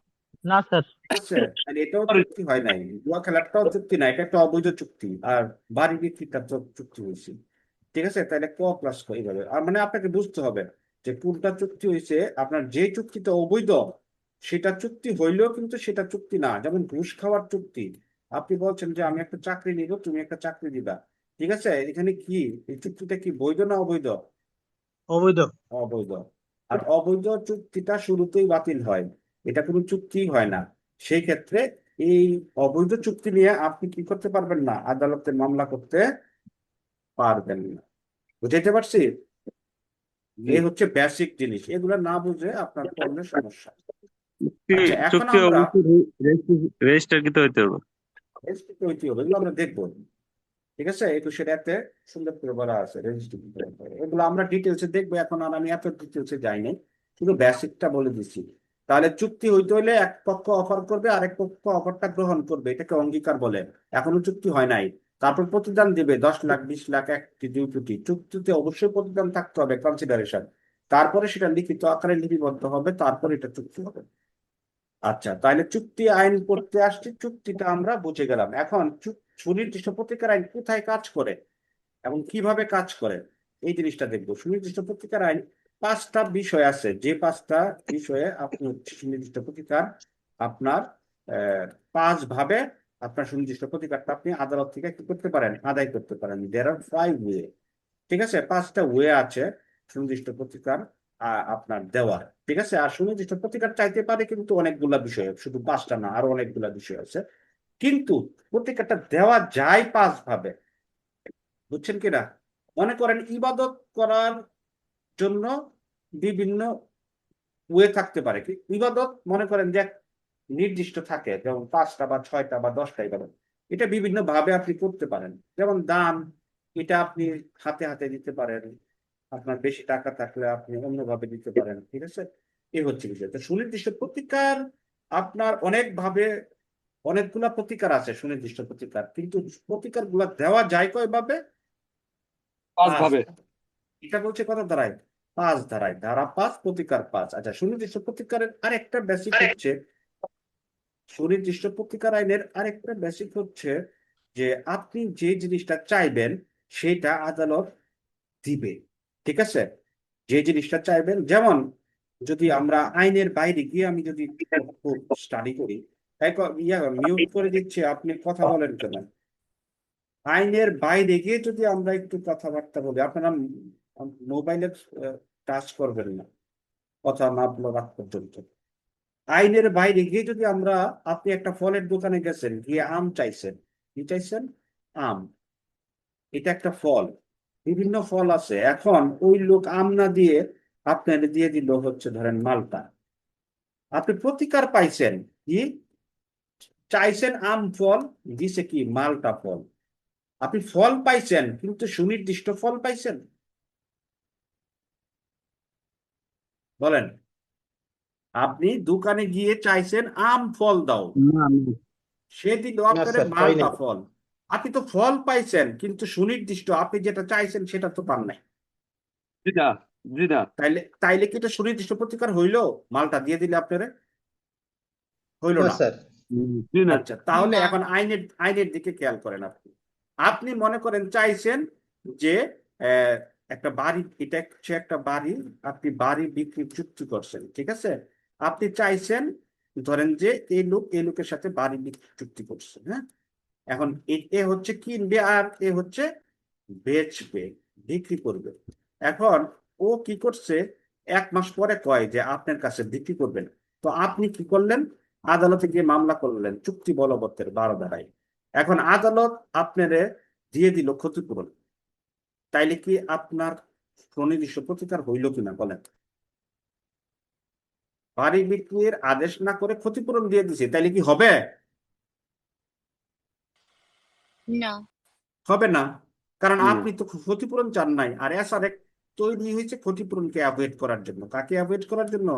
না স্যার। ঠিক আছে। তাহলে এটাও চুক্তি হয় নাই, জুয়া খেলাটাও চুক্তি না, এটা একটা অবৈধ চুক্তি, আর বাড়ি বিক্রিটা তো চুক্তি হয়েছে, ঠিক আছে। তাহলে ক প্লাস ক এইভাবে, আর মানে আপনাকে বুঝতে হবে যে কোনটা চুক্তি হয়েছে। আপনার যে চুক্তিটা অবৈধ সেটা চুক্তি হইলেও কিন্তু সেটা চুক্তি না, যেমন ঘুষ খাওয়ার চুক্তি। আপনি বলছেন যে আমি একটা চাকরি নিব, তুমি একটা চাকরি দিবা, ঠিক আছে, এখানে কি এই চুক্তিটা কি বৈধ না অবৈধ? অবৈধ। অবৈধ। আর অবৈধ চুক্তিটা শুরুতেই বাতিল হয়, এটা কোনো চুক্তি হয় না। সেই ক্ষেত্রে এই অবৈধ চুক্তি নিয়ে আপনি কি করতে পারবেন না, আদালতে মামলা করতে পারবেন না। বুঝাইতে পারছি? জি। এই হচ্ছে বেসিক জিনিস, এগুলো না বুঝে আপনার পড়লে সমস্যা। চুক্তি আচ্ছা, এখন চুক্তি আমরা অবশ্যই রেজিস্টারকৃত হইতে হবে। রেজিস্ট্রি হইতে হবে, এগুলো আমরা দেখবো, ঠিক আছে। 21-এ সুন্দর করে বলা আছে রেজিস্ট্রি, এগুলো আমরা ডিটেলসে দেখবো, এখন আর আমি এত ডিটেলসে যাইনি, শুধু বেসিকটা বলে দিচ্ছি। তাহলে চুক্তি হইতে হইলে এক পক্ষ অফার করবে, আরেক পক্ষ অফারটা গ্রহণ করবে, এটাকে অঙ্গীকার বলে। এখনো চুক্তি হয় নাই, তারপর প্রতিদান দিবে 10 লাখ, 20 লাখ, 1 কোটি, 2 কোটি। চুক্তিতে অবশ্যই প্রতিদান থাকতে হবে, কনসিডারেশন, তারপরে সেটা লিখিত আকারে লিপিবদ্ধ হবে, তারপর এটা চুক্তি হবে। আচ্ছা, তাহলে চুক্তি আইন পড়তে আসছি, চুক্তিটা আমরা বুঝে গেলাম। এখন সুনির্দিষ্ট প্রতিকার আইন কোথায় কাজ করে এবং কিভাবে কাজ করে, এই জিনিসটা দেখবো। সুনির্দিষ্ট প্রতিকার আইন 5টা বিষয় আছে, যে 5টা বিষয়ে আপনি সুনির্দিষ্ট প্রতিকার আপনার 5 ভাবে আপনার সুনির্দিষ্ট প্রতিকারটা আপনি আদালত থেকে কি করতে পারেন, আদায় করতে পারেন। দেয়ার আর 5 ওয়ে, ঠিক আছে, 5টা ওয়ে আছে সুনির্দিষ্ট প্রতিকার আপনার দেওয়ার, ঠিক আছে। আর সুনির্দিষ্ট প্রতিকার চাইতে পারে কিন্তু অনেকগুলা বিষয়, শুধু 5টা না, আরো অনেকগুলা বিষয় আছে, কিন্তু প্রতিকারটা দেওয়া যায় 5 ভাবে, বুঝছেন কিনা। মনে করেন ইবাদত করার জন্য বিভিন্ন ওয়ে থাকতে পারে, কি ইবাদত মনে করেন যে নির্দিষ্ট থাকে, যেমন 5টা বা 6টা বা 10টা ইবাদত, এটা বিভিন্ন ভাবে আপনি করতে পারেন। যেমন দান, এটা আপনি হাতে হাতে দিতে পারেন, আপনার বেশি টাকা থাকলে আপনি অন্যভাবে দিতে পারেন, ঠিক আছে। এই হচ্ছে বিষয়। তো সুনির্দিষ্ট প্রতিকার আপনার অনেক ভাবে, অনেকগুলা প্রতিকার আছে সুনির্দিষ্ট প্রতিকার, কিন্তু প্রতিকার গুলা দেওয়া যায় কয় ভাবে? 5। ভাবে। এটা বলছে কত ধারায়? 5 ধারায়, ধারা 5, প্রতিকার 5। আচ্ছা, সুনির্দিষ্ট প্রতিকারের আরেকটা বেসিক হচ্ছে, সুনির্দিষ্ট প্রতিকার আইনের আরেকটা বেসিক হচ্ছে যে আপনি যে জিনিসটা চাইবেন সেটা আদালত দিবে, ঠিক আছে। যে জিনিসটা চাইবেন, যেমন যদি আমরা আইনের বাইরে গিয়ে আমি যদি স্টাডি করি, মিউট করে দিচ্ছি, আপনি কথা বলেন কেন? আইনের বাইরে গিয়ে যদি আমরা একটু কথাবার্তা বলি, আপনারা মোবাইলে টাচ করবেন না কথা না বলার আগ পর্যন্ত। আইনের বাইরে গিয়ে যদি আমরা, আপনি একটা ফলের দোকানে গেছেন, গিয়ে আম চাইছেন, কি চাইছেন? আম, এটা একটা ফল, বিভিন্ন ফল আছে। এখন ওই লোক আম না দিয়ে আপনার দিয়ে দিল হচ্ছে ধরেন মালটা, আপনি প্রতিকার পাইছেন কি? চাইছেন আম ফল, দিছে কি মালটা ফল। আপনি ফল পাইছেন কিন্তু সুনির্দিষ্ট ফল পাইছেন? বলেন, আপনি দোকানে গিয়ে চাইছেন আম ফল দাও, না, সে দিল না আপনার স্যার, পাই মালটা নাই। ফল। আপনি তো ফল পাইছেন কিন্তু সুনির্দিষ্ট আপনি যেটা চাইছেন সেটা তো পান নাই। জি না, জি না। তাইলে তাইলে কি এটা সুনির্দিষ্ট প্রতিকার হইলো? মালটা দিয়ে দিলে আপনারে, হইলো না না। স্যার। জি না। আচ্ছা, তাহলে এখন আইনের আইনের দিকে খেয়াল করেন। আপনি আপনি মনে করেন চাইছেন যে আহ, একটা বাড়ি, এটা হচ্ছে একটা বাড়ি, আপনি বাড়ি বিক্রি চুক্তি করছেন, ঠিক আছে। আপনি চাইছেন ধরেন যে এই লোক এই লোকের সাথে বাড়ি বিক্রি চুক্তি করছে, হ্যাঁ। এখন এ হচ্ছে কিনবে আর এ হচ্ছে বেচবে, বিক্রি করবে। এখন ও কি করছে, 1 মাস পরে কয় যে আপনার কাছে বিক্রি করবেন। তো আপনি কি করলেন, আদালতে গিয়ে মামলা করলেন চুক্তি বলবতের 12 ধারায়। এখন আদালত আপনারে দিয়ে দিল ক্ষতিপূরণ, তাইলে কি আপনার সুনির্দিষ্ট প্রতিকার হইল কিনা বলেন? বাড়ি বিক্রির আদেশ না করে ক্ষতিপূরণ দিয়ে দিছে, তাইলে কি হবে? না। হবে না, কারণ হুম। আপনি তো ক্ষতিপূরণ চান নাই। আর এসআর তৈরি হয়েছে ক্ষতিপূরণকে অ্যাভয়েড করার জন্য। কাকে অ্যাভয়েড করার জন্য?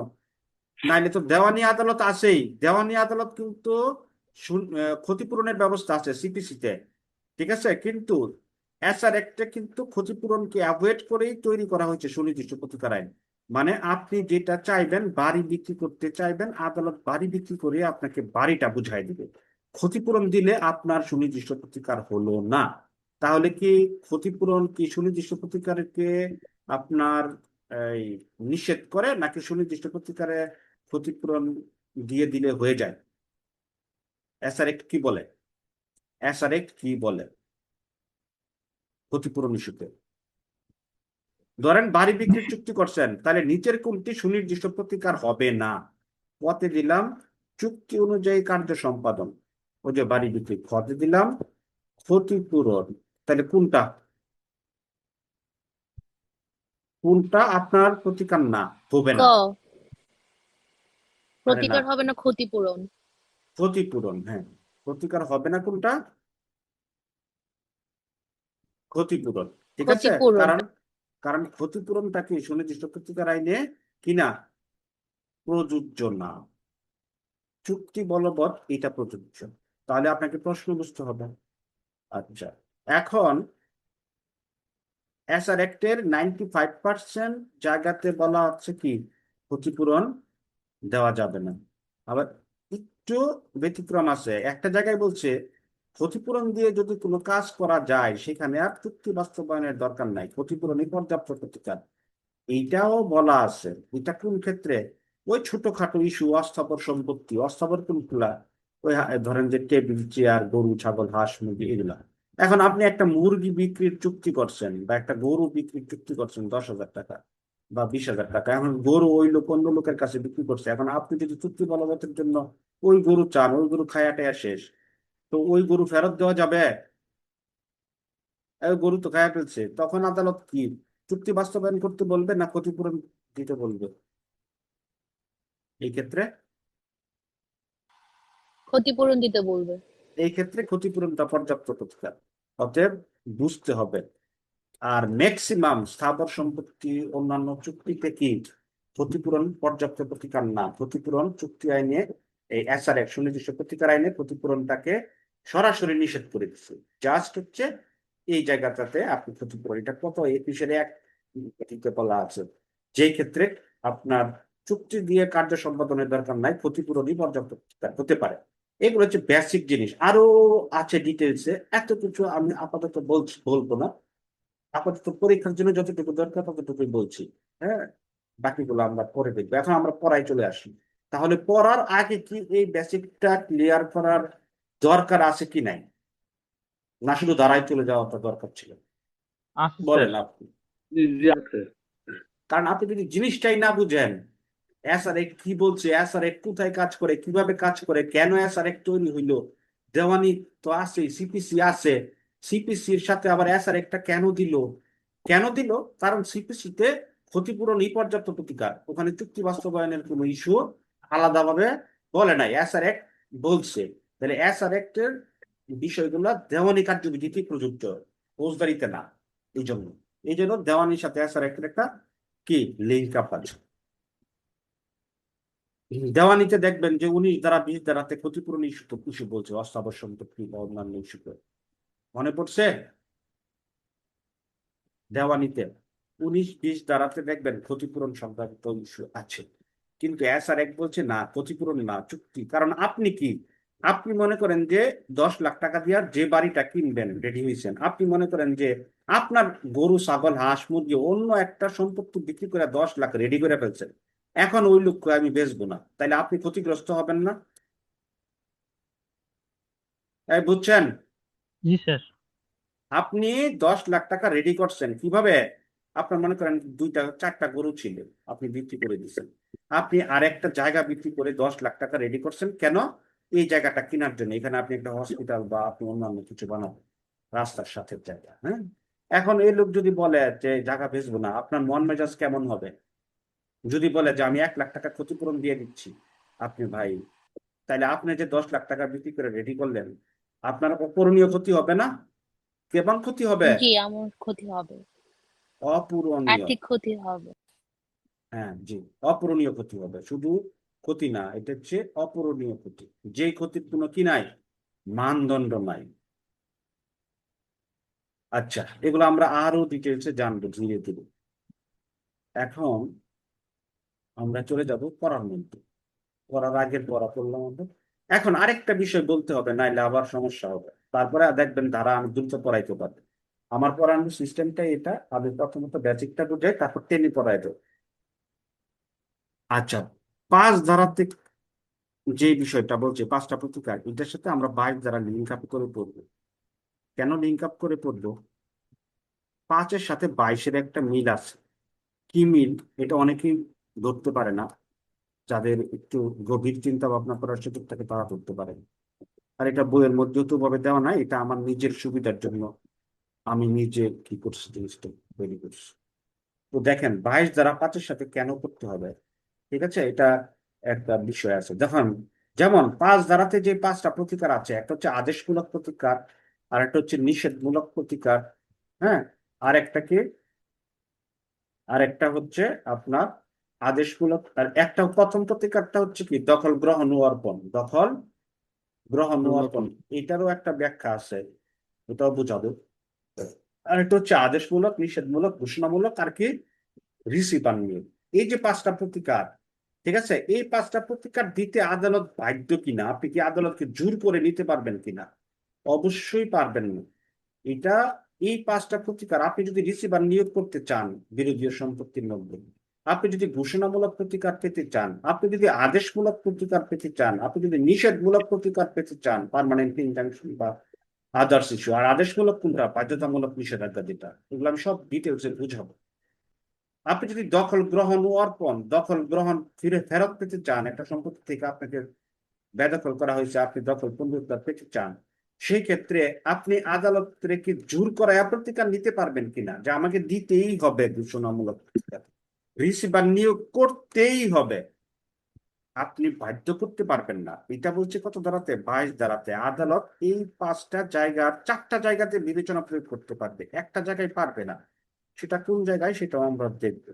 নাইলে তো দেওয়ানি আদালত আছেই। দেওয়ানি আদালত কিন্তু ক্ষতিপূরণের ব্যবস্থা আছে সিপিসিতে, ঠিক আছে, কিন্তু এসআর একটা কিন্তু ক্ষতিপূরণকে অ্যাভয়েড করেই তৈরি করা হয়েছে সুনির্দিষ্ট প্রতিকার আইন। মানে আপনি যেটা চাইবেন, বাড়ি বিক্রি করতে চাইবেন, আদালত বাড়ি বিক্রি করে আপনাকে বাড়িটা বুঝাই দিবে। ক্ষতিপূরণ দিলে আপনার সুনির্দিষ্ট প্রতিকার হলো না। তাহলে কি ক্ষতিপূরণ কি সুনির্দিষ্ট প্রতিকারকে আপনার এই নিষেধ করে, নাকি সুনির্দিষ্ট প্রতিকারে ক্ষতিপূরণ দিয়ে দিলে হয়ে যায়? এসআর অ্যাক্ট কি বলে? এসআর অ্যাক্ট কি বলে ক্ষতিপূরণ ইস্যুতে? ধরেন বাড়ি বিক্রির চুক্তি করছেন, তাহলে নিচের কোনটি সুনির্দিষ্ট প্রতিকার হবে না? পথে দিলাম চুক্তি অনুযায়ী কার্য সম্পাদন, ওই যে বাড়ি বিক্রি। পথে দিলাম ক্ষতিপূরণ, তাহলে কোনটা কোনটা আপনার প্রতিকার না, হবে ক না? মানে না, প্রতিকার হবে না, ক্ষতিপূরণ। ক্ষতিপূরণ, হ্যাঁ। প্রতিকার হবে না কোনটা? ক্ষতিপূরণ, ঠিক আছে। ক্ষতিপূরণ। কারণ কারণ ক্ষতিপূরণটা কি সুনির্দিষ্ট প্রতিকার আইনে কিনা প্রযোজ্য না, চুক্তি বলবৎ এটা প্রযোজ্য। তাহলে আপনাকে প্রশ্ন বুঝতে হবে। আচ্ছা, এখন এসআর অ্যাক্টের 95% জায়গাতে বলা হচ্ছে কি ক্ষতিপূরণ দেওয়া যাবে না। আবার একটু ব্যতিক্রম আছে, একটা জায়গায় বলছে ক্ষতিপূরণ দিয়ে যদি কোনো কাজ করা যায় সেখানে আর চুক্তি বাস্তবায়নের দরকার নাই, ক্ষতিপূরণই পর্যাপ্ত প্রতিকার। এইটাও বলা আছে। এটা কোন ক্ষেত্রে? ওই ছোটখাটো ইস্যু, অস্থাবর সম্পত্তি, অস্থাবর কোনগুলা, ওই ধরেন যে টেবিল চেয়ার, গরু ছাগল হাঁস মুরগি, এগুলা। এখন আপনি একটা মুরগি বিক্রির চুক্তি করছেন বা একটা গরু বিক্রির চুক্তি করছেন 10,000 টাকা বা 20,000 টাকা। এখন গরু ওই লোক অন্য লোকের কাছে বিক্রি করছে। এখন আপনি যদি চুক্তি বলবতের জন্য ওই গরু চান, ওই গরু খায়া টায়া শেষ, তো ওই গরু ফেরত দেওয়া যাবে? ওই গরু তো খায়া ফেলছে, তখন আদালত কি চুক্তি বাস্তবায়ন করতে বলবে না ক্ষতিপূরণ দিতে বলবে এই ক্ষেত্রে? ক্ষতিপূরণ দিতে বলবে। এই ক্ষেত্রে ক্ষতিপূরণটা পর্যাপ্ত প্রতিকার, অতএব বুঝতে হবে। আর ম্যাক্সিমাম স্থাবর সম্পত্তি অন্যান্য চুক্তিতে কি ক্ষতিপূরণ পর্যাপ্ত প্রতিকার না। ক্ষতিপূরণ চুক্তি আইনে, এই এসআর এক সুনির্দিষ্ট প্রতিকার আইনে ক্ষতিপূরণটাকে সরাসরি নিষেধ করে দিচ্ছে। জাস্ট হচ্ছে এই জায়গাটাতে আপনি ক্ষতিপূরণ, এটা কত 21-এর বলা আছে, যেই ক্ষেত্রে আপনার চুক্তি দিয়ে কার্য সম্পাদনের দরকার নাই, ক্ষতিপূরণই পর্যাপ্ত প্রতিকার হতে পারে। এগুলো হচ্ছে বেসিক জিনিস, আরো আছে ডিটেলসে, এত কিছু আমি আপাতত বলবো না। আপাতত পরীক্ষার জন্য যতটুকু দরকার ততটুকুই বলছি, হ্যাঁ। বাকিগুলো আমরা পরে দেখবো, এখন আমরা পড়ায় চলে আসি। তাহলে পড়ার আগে কি এই বেসিকটা ক্লিয়ার করার দরকার আছে কি নাই, না শুধু দাঁড়ায় চলে যাওয়াটা দরকার ছিল? আছে স্যার। বলেন আপনি। জি জি আছে। কারণ আপনি যদি জিনিসটাই না বুঝেন, এসআর কি বলছে, এসআর কোথায় কাজ করে, কিভাবে কাজ করে, কেন এসআর তৈরি হইলো, দেওয়ানি তো আছে, সিপিসি আছে, সিপিসির সাথে আবার এসআর একটা কেন দিল, কেন দিল? কারণ সিপিসি তে ক্ষতিপূরণই পর্যাপ্ত প্রতিকার, ওখানে চুক্তি বাস্তবায়নের কোনো ইস্যু আলাদাভাবে বলে নাই, এসআর বলছে। তাহলে এসআর এর বিষয়গুলো দেওয়ানি কার্যবিধিতে প্রযোজ্য, ফৌজদারিতে না। এই জন্য দেওয়ানির সাথে এসআর একটা কি লিঙ্ক আপ আছে। দেওয়ানিতে দেখবেন যে 19 ধারা 20 ধারাতে ক্ষতিপূরণ ইস্যু বলছে, অস্থাবর সম্পত্তি বা অন্যান্য ইস্যু। মনে পড়ছে? দেওয়ানিতে 19-20 ধারাতে দেখবেন ক্ষতিপূরণ সংক্রান্ত ইস্যু আছে, কিন্তু এসআর বলছে না, ক্ষতিপূরণ না, চুক্তি। কারণ আপনি কি, আপনি মনে করেন যে 10 লাখ টাকা দিয়ে যে বাড়িটা কিনবেন রেডি হয়েছেন, আপনি মনে করেন যে আপনার গরু ছাগল হাঁস মুরগি অন্য একটা সম্পত্তি বিক্রি করে 10 লাখ রেডি করে ফেলছেন, এখন ওই লোককে আমি বেচবো না, তাইলে আপনি ক্ষতিগ্রস্ত হবেন না? এই বুঝছেন? জি স্যার। আপনি 10 লাখ টাকা রেডি করছেন কিভাবে? আপনার মনে করেন 2-4টা গরু ছিল, আপনি বিক্রি করে দিচ্ছেন, আপনি আরেকটা জায়গা বিক্রি করে 10 লাখ টাকা রেডি করছেন কেন? এই জায়গাটা কেনার জন্য। এখানে আপনি একটা হসপিটাল বা আপনি অন্যান্য কিছু বানাবেন, রাস্তার সাথে জায়গা। হ্যাঁ, এখন এই লোক যদি বলে যে জায়গা বেচবো না, আপনার মন মেজাজ কেমন হবে? যদি বলে যে আমি 1 লাখ টাকা ক্ষতিপূরণ দিয়ে দিচ্ছি, আপনি ভাই, তাহলে আপনি যে 10 লাখ টাকা বিক্রি করে রেডি করলেন, আপনার অপূরণীয় ক্ষতি হবে না? কেমন ক্ষতি হবে? জি, আমার ক্ষতি হবে, অপূরণীয়। আর্থিক ক্ষতি হবে। হ্যাঁ জি, অপূরণীয় ক্ষতি হবে। শুধু ক্ষতি না, এটা হচ্ছে অপূরণীয় ক্ষতি, যে ক্ষতির কোনো কি নাই, মানদণ্ড নাই। আচ্ছা, এগুলো আমরা আরো ডিটেলসে জানবো ধীরে ধীরে। এখন আমরা চলে যাব পড়ার মধ্যে। পড়ার আগের পড়া করলাম আমরা। এখন আরেকটা বিষয় বলতে হবে, নাইলে আবার সমস্যা হবে। তারপরে দেখবেন ধারা আমি দ্রুত পড়াইতে পারবো। আমার পড়ানোর সিস্টেমটা এটা, আমি প্রথমত বেসিকটা বুঝাই, তারপর টেনে পড়াই দেবো। আচ্ছা, 5 ধারাতে যে বিষয়টা বলছে 5টা প্রতিকার, এটার সাথে আমরা 22 ধারা লিঙ্ক আপ করে পড়বো। কেন লিঙ্ক আপ করে পড়বো? 5-এর সাথে 22-এর একটা মিল আছে। কি মিল? এটা অনেকেই ধরতে পারে না। যাদের একটু গভীর চিন্তা ভাবনা করার সুযোগ থাকে তারা ধরতে পারে। আর এটা বইয়ের মধ্যে তো ভাবে দেওয়া নাই, এটা আমার নিজের সুবিধার জন্য আমি নিজে কি করছি, জিনিসটা তৈরি করছি। তো দেখেন 22 ধারা 5-এর সাথে কেন করতে হবে, ঠিক আছে? এটা একটা বিষয় আছে। দেখুন, যেমন 5 ধারাতে যে 5টা প্রতিকার আছে, একটা হচ্ছে আদেশমূলক প্রতিকার, আর একটা হচ্ছে নিষেধমূলক প্রতিকার। হ্যাঁ, আর একটা কি, আর একটা হচ্ছে আপনার আদেশমূলক। আর একটা প্রথম প্রতিকারটা হচ্ছে কি, দখল গ্রহণ ও অর্পণ। দখল গ্রহণ ও অর্পণ, এটারও একটা ব্যাখ্যা আছে, এটাও বোঝাবো। আর একটা হচ্ছে আদেশমূলক, নিষেধমূলক, ঘোষণামূলক, আর কি রিসিভার নিয়ে। এই যে 5টা প্রতিকার, ঠিক আছে, এই 5টা প্রতিকার দিতে আদালত বাধ্য কিনা, আপনি কি আদালতকে জোর করে নিতে পারবেন কিনা? অবশ্যই পারবেন না। এটা, এই 5টা প্রতিকার আপনি যদি রিসিভার নিয়োগ করতে চান বিরোধী সম্পত্তির মধ্যে, আপনি যদি ঘোষণামূলক প্রতিকার পেতে চান, আপনি যদি আদেশমূলক প্রতিকার পেতে চান, আপনি যদি নিষেধমূলক প্রতিকার পেতে চান, পার্মানেন্ট ইনজাংশন বা আদার্স ইস্যু, আর আদেশমূলক কোনটা, বাধ্যতামূলক নিষেধাজ্ঞা যেটা, এগুলো আমি সব ডিটেলসে বুঝাবো। আপনি যদি দখল গ্রহণ ও অর্পণ, দখল গ্রহণ ফেরত পেতে চান, একটা সম্পত্তি থেকে আপনাকে বেদখল করা হয়েছে, আপনি দখল পুনরুদ্ধার পেতে চান, সেই ক্ষেত্রে আপনি আদালত রেখে জোর করায় প্রতিকার নিতে পারবেন কিনা, যে আমাকে দিতেই হবে ঘোষণামূলক প্রতিকার, রিসিভার নিয়োগ করতেই হবে, আপনি বাধ্য করতে পারবেন না। এটা বলছে কত ধারাতে? 22 ধারাতে। আদালত এই 5টা জায়গার 4টা জায়গাতে বিবেচনা প্রয়োগ করতে পারবে, একটা জায়গায় পারবে না। সেটা কোন জায়গায়, সেটাও আমরা দেখব।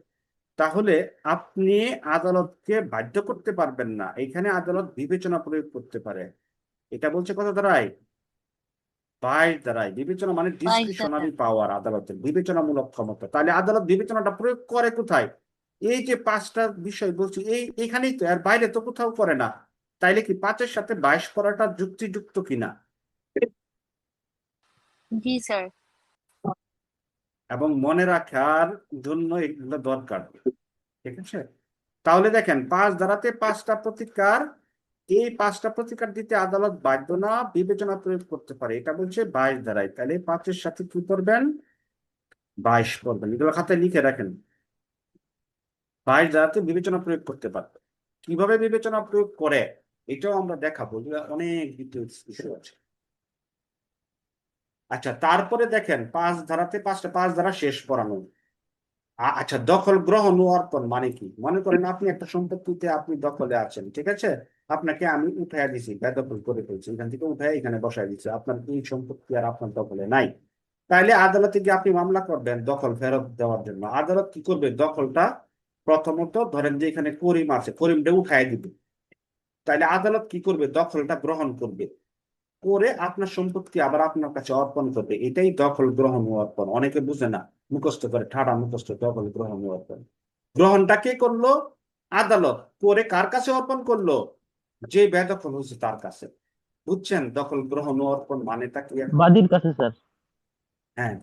তাহলে আপনি আদালতকে বাধ্য করতে পারবেন না, এখানে আদালত বিবেচনা প্রয়োগ করতে পারে। এটা বলছে কত ধারায়? 22 ধারায়। বিবেচনা মানে 22 ধারা। ডিসক্রিশনারি পাওয়ার, আদালতের বিবেচনামূলক ক্ষমতা। তাহলে আদালত বিবেচনাটা প্রয়োগ করে কোথায়? এই যে 5টা বিষয় বলছি, এখানেই তো, এর বাইরে তো কোথাও করে না। তাইলে কি 5-এর সাথে 22 করাটা যুক্তিযুক্ত কিনা? জি স্যার। এবং মনে রাখার জন্য এগুলো দরকার, ঠিক আছে? তাহলে দেখেন 5 ধারাতে 5টা প্রতিকার, এই 5টা প্রতিকার দিতে আদালত বাধ্য না, বিবেচনা প্রয়োগ করতে পারে, এটা বলছে 22 ধারায়। তাহলে 5-এর সাথে কি করবেন? 22 করবেন। এগুলো খাতায় লিখে রাখেন। 22 ধারাতে বিবেচনা প্রয়োগ করতে পারবে। কিভাবে বিবেচনা প্রয়োগ করে এটাও আমরা দেখাবো, এগুলো অনেক ডিটেলস ইস্যু আছে। আচ্ছা, তারপরে দেখেন 5 ধারাতে 5টা শেষ পড়ানো। আচ্ছা, দখল গ্রহণ ও অর্পণ মানে কি? মনে করেন আপনি একটা সম্পত্তিতে আপনি দখলে আছেন, ঠিক আছে? আপনাকে আমি উঠাইয়া দিছি, বেদখল করে ফেলছি, এখান থেকে উঠাই এখানে বসাই দিচ্ছি, আপনার এই সম্পত্তি আর আপনার দখলে নাই। তাইলে আদালতে গিয়ে আপনি মামলা করবেন দখল ফেরত দেওয়ার জন্য। আদালত কি করবে? দখলটা প্রথমত ধরেন যে এখানে করিম আছে, করিমটা উঠাই দিবে। তাইলে আদালত কি করবে? দখলটা গ্রহণ করবে, করে আপনার সম্পত্তি আবার আপনার কাছে অর্পণ করবে। এটাই দখল গ্রহণ ও অর্পণ। অনেকে বুঝে না, মুখস্থ করে, ঠাড়া মুখস্থ, দখল গ্রহণ ও অর্পণ। গ্রহণটা কে করলো? আদালত। করে কার কাছে অর্পণ করলো? যে বেদখল হয়েছে তার কাছে। বুঝছেন দখল গ্রহণ ও অর্পণ মানেটা কি এখন? বাদীর কাছে স্যার। হ্যাঁ,